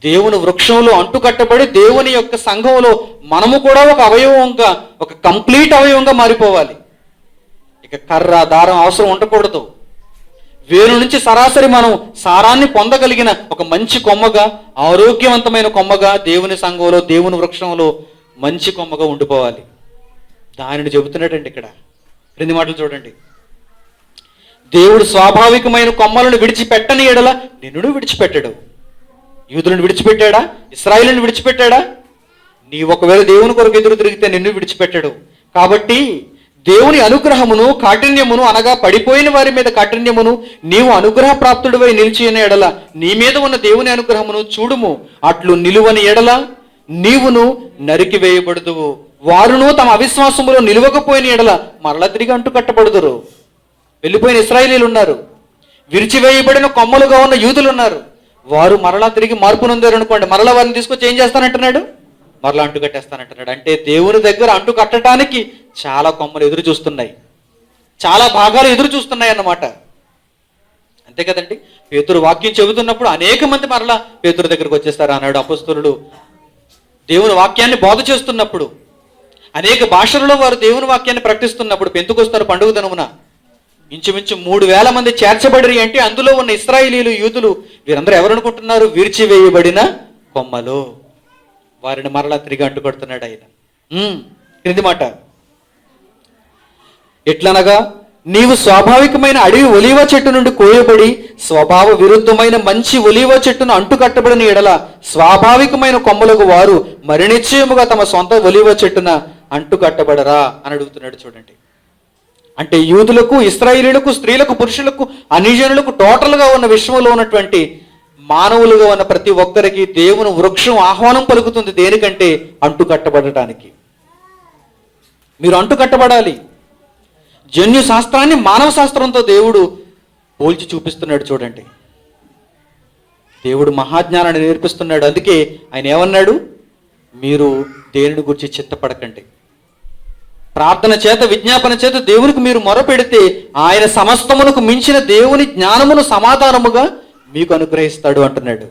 దేవుని వృక్షంలో అంటుకట్టబడి దేవుని యొక్క సంఘంలో మనము కూడా ఒక అవయవంగా, ఒక కంప్లీట్ అవయవంగా మారిపోవాలి. ఇక కర్ర దారం అవసరం ఉండకూడదు. వేరు నుంచి సరాసరి మనం సారాన్ని పొందగలిగిన ఒక మంచి కొమ్మగా, ఆరోగ్యవంతమైన కొమ్మగా దేవుని సంఘంలో, దేవుని వృక్షంలో మంచి కొమ్మగా ఉండిపోవాలి. దానిని చెబుతున్నాడండి ఇక్కడ. 2 మాటలు చూడండి. దేవుడు స్వాభావికమైన కొమ్మలను విడిచిపెట్టని ఎడల నిన్ను విడిచిపెట్టాడు. యూదులను విడిచిపెట్టాడా? ఇశ్రాయేలును విడిచిపెట్టాడా? నీ ఒకవేళ దేవుని కొరకు ఎదురు తిరిగితే నిన్ను విడిచిపెట్టాడు. కాబట్టి దేవుని అనుగ్రహమును, కాఠిన్యమును, అనగా పడిపోయిన వారి మీద కాఠిన్యమును, నీవు అనుగ్రహ ప్రాప్తుడివై నిలిచిన ఎడల నీ మీద ఉన్న దేవుని అనుగ్రహమును చూడుము. అట్లు నిలువని ఎడల నీవును నరికి వేయబడుదువు. వారును తమ అవిశ్వాసములో నిలవకపోయిన ఎడల మరలా తిరిగి అంటు కట్టబడుదురు. వెళ్ళిపోయిన ఇశ్రాయేలీయులు ఉన్నారు, విరిచివేయబడిన కొమ్మలుగా ఉన్న యూదులు ఉన్నారు. వారు మరలా తిరిగి మార్పు నొందారు అనుకోండి, మరలా వారిని తీసుకొచ్చి ఏం చేస్తానంటున్నాడు? మరలా అంటు కట్టేస్తానంటున్నాడు. అంటే దేవుని దగ్గర అంటు కట్టడానికి చాలా కొమ్మలు ఎదురు చూస్తున్నాయి, చాలా భాగాలు ఎదురు చూస్తున్నాయి అన్నమాట. అంతే కదండి. పేతురు వాక్యం చెబుతున్నప్పుడు అనేక మంది మరలా పేతురు దగ్గరకు వచ్చేస్తారు అన్నాడు. అపొస్తలులు దేవుని వాక్యాన్ని బోధ చేస్తున్నప్పుడు, అనేక భాషలలో వారు దేవుని వాక్యాన్ని ప్రకటిస్తున్నప్పుడు, పెంతుకొస్తారు పండుగ దినమున ఇంచుమించు 3000 మంది చేర్చబడిరి. అంటే అందులో ఉన్న ఇశ్రాయేలీయులు, యూదులు, వీరందరూ ఎవరు అనుకుంటున్నారు? విరిచివేయబడిన కొమ్మలు. వారిని మరలా తిరిగి అంటుకొడుతున్నాడు ఆయన. క్రింది మాట, ఎట్లనగా నీవు స్వాభావికమైన అడవి ఒలీవ చెట్టు నుండి కోయబడి స్వభావ విరుద్ధమైన మంచి ఒలీవ చెట్టును అంటుకట్టబడిన ఎడల స్వాభావికమైన కొమ్మలకు వారు మరి నిశ్చయముగా తమ సొంత ఒలీవ చెట్టున అంటుకట్టబడరా అని అడుగుతున్నాడు. చూడండి, అంటే యూదులకు, ఇశ్రాయేలీయులకు, స్త్రీలకు, పురుషులకు, అన్యజనులకు టోటల్గా ఉన్న విశ్వంలో ఉన్నటువంటి మానవులుగా ఉన్న ప్రతి ఒక్కరికి దేవుని వృక్షం ఆహ్వానం పలుకుతుంది. దేనికంటే అంటు కట్టబడటానికి. మీరు అంటు కట్టబడాలి. జన్యు శాస్త్రాన్ని మానవ శాస్త్రంతో దేవుడు పోల్చి చూపిస్తున్నాడు చూడండి. దేవుడు మహాజ్ఞానాన్ని నేర్పిస్తున్నాడు. అందుకే ఆయన ఏమన్నాడు? మీరు దేనిని గురించి చింతపడకండి. ప్రార్థన చేత విజ్ఞాపన చేత దేవునికి మీరు మొరపెడితే ఆయన సమస్తమునకు మించిన దేవుని జ్ఞానమును సమాధానముగా మీకు అనుగ్రహిస్తాడు అంటున్నాడు.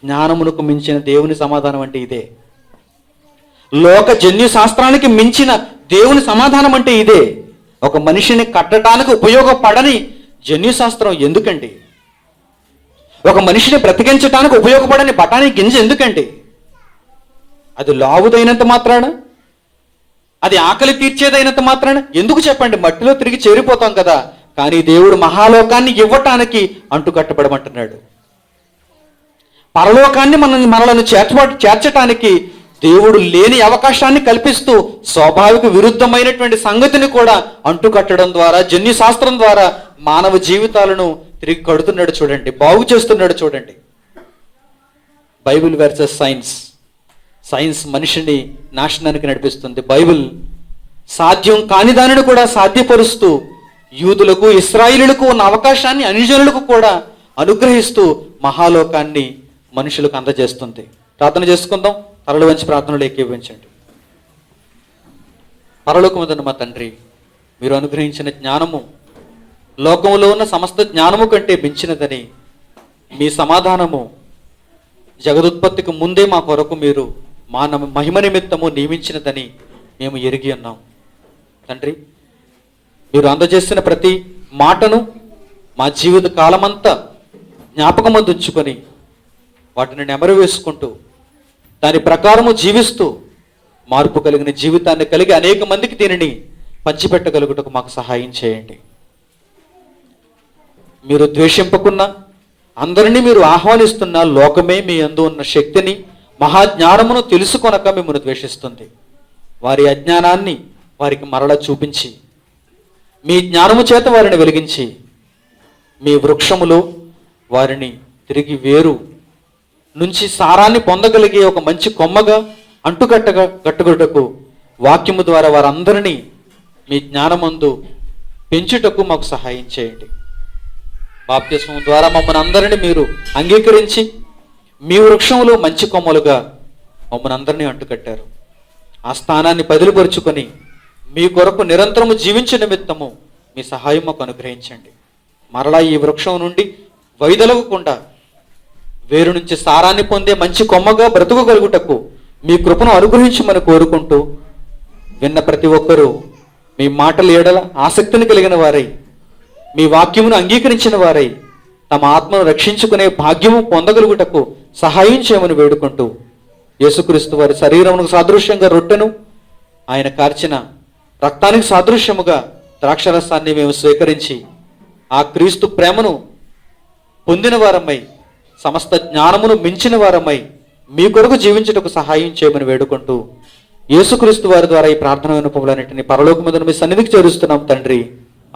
జ్ఞానమునకు మించిన దేవుని సమాధానం అంటే ఇదే. లోక జన్యు శాస్త్రానికి మించిన దేవుని సమాధానం అంటే ఇదే. ఒక మనిషిని కట్టడానికి ఉపయోగపడని జన్యు శాస్త్రం ఎందుకండి? ఒక మనిషిని బ్రతికించడానికి ఉపయోగపడని బఠానీ గింజ ఎందుకండి? అది లావుదైనంత మాత్రాన, అది ఆకలి తీర్చేదైనంత మాత్రాన ఎందుకు చెప్పండి? మట్టిలో తిరిగి చేరిపోతాం కదా. కానీ దేవుడు మహాలోకాన్ని ఇవ్వటానికి అంటు కట్టబడమంటున్నాడు. పరలోకాన్ని మనలను చేర్చటానికి దేవుడు లేని అవకాశాన్ని కల్పిస్తూ స్వాభావిక విరుద్ధమైనటువంటి సంగతిని కూడా అంటు కట్టడం ద్వారా, జన్యు శాస్త్రం ద్వారా మానవ జీవితాలను తిరిగి కడుతున్నాడు చూడండి, బాగు చేస్తున్నాడు చూడండి. Bible versus science. సైన్స్ మనిషిని నాశనానికి నడిపిస్తుంది. బైబిల్ సాధ్యం కాని దానిని కూడా సాధ్యపరుస్తూ యూదులకు, ఇశ్రాయేలులకు ఉన్న అవకాశాన్ని అన్యజనులకు కూడా అనుగ్రహిస్తూ మహాలోకాన్ని మనుషులకు అందజేస్తుంది. ప్రార్థన చేసుకుందాం. తరలు వంచి ప్రార్థనలు ఏకీభవించండి. పరలోకముందున్న మా తండ్రి, మీరు అనుగ్రహించిన జ్ఞానము లోకంలో ఉన్న సమస్త జ్ఞానము కంటే మించినదని, మీ సమాధానము జగదుత్పత్తికి ముందే మా కొరకు మీరు మా మహిమ నిమిత్తము నియమించినదని మేము ఎరిగి ఉన్నాం. తండ్రి, మీరు అందజేసిన ప్రతి మాటను మా జీవిత కాలమంతా జ్ఞాపకమందు ఉంచుకొని వాటిని నెమరు వేసుకుంటూ దాని ప్రకారము జీవిస్తూ మార్పు కలిగిన జీవితాన్ని కలిగి అనేక మందికి దీనిని పంచిపెట్టగలుగుటకు మాకు సహాయం చేయండి. మీరు ద్వేషింపకున్నా, అందరినీ మీరు ఆహ్వానిస్తున్న లోకమే మీ యందు ఉన్న శక్తిని, మహాజ్ఞానమును తెలుసుకొనక మిమ్మల్ని ద్వేషిస్తుంది. వారి అజ్ఞానాన్ని వారికి మరల చూపించి మీ జ్ఞానము చేత వారిని వెలిగించి మీ వృక్షములో వారిని తిరిగి వేరు నుంచి సారాన్ని పొందగలిగే ఒక మంచి కొమ్మగా కట్టుకొటకు వాక్యము ద్వారా వారందరినీ మీ జ్ఞానమందు పెంచుటకు మాకు సహాయం చేయండి. బాప్తిస్మం ద్వారా మమ్మల్ని అందరినీ మీరు అంగీకరించి మీ వృక్షములో మంచి కొమ్మలుగా మమ్మల్ని అందరినీ అంటుకట్టారు. ఆ స్థానాన్ని బదిలిపరుచుకొని మీ కొరకు నిరంతరము జీవించే నిమిత్తము మీ సహాయం మాకు అనుగ్రహించండి. మరలా ఈ వృక్షం నుండి వైదొలగకుండా వేరు నుంచి సారాన్ని పొందే మంచి కొమ్మగా బ్రతుకగలుగుటకు మీ కృపను అనుగ్రహించమని కోరుకుంటూ, విన్న ప్రతి ఒక్కరూ మీ మాటల ఎడల ఆసక్తిని కలిగిన వారై, మీ వాక్యమును అంగీకరించిన వారై తమ ఆత్మను రక్షించుకునే భాగ్యము పొందగలుగుటకు సహాయం చేయమని వేడుకుంటూ, యేసుక్రీస్తు వారి శరీరమునకు సాదృశ్యంగా రొట్టెను, ఆయన కార్చిన రక్తానికి సాదృశ్యముగా ద్రాక్షరసాన్ని మేము స్వీకరించి ఆ క్రీస్తు ప్రేమను పొందిన వారమై, సమస్త జ్ఞానమును మించిన వారమై మీ కొరకు జీవించుటకు సహాయం చేయమని వేడుకుంటూ, యేసుక్రీస్తు వారి ద్వారా ఈ ప్రార్థన విన్నపములన్నింటినీ పరలోకమందున మీ సన్నిధికి చేరుస్తున్నాం తండ్రి.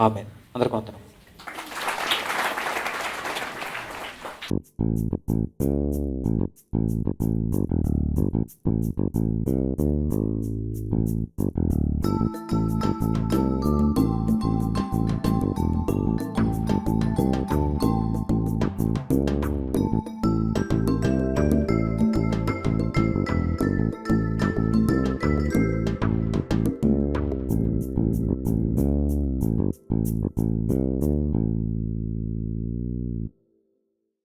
ఆమేన్. అందరికీ వందనాలు.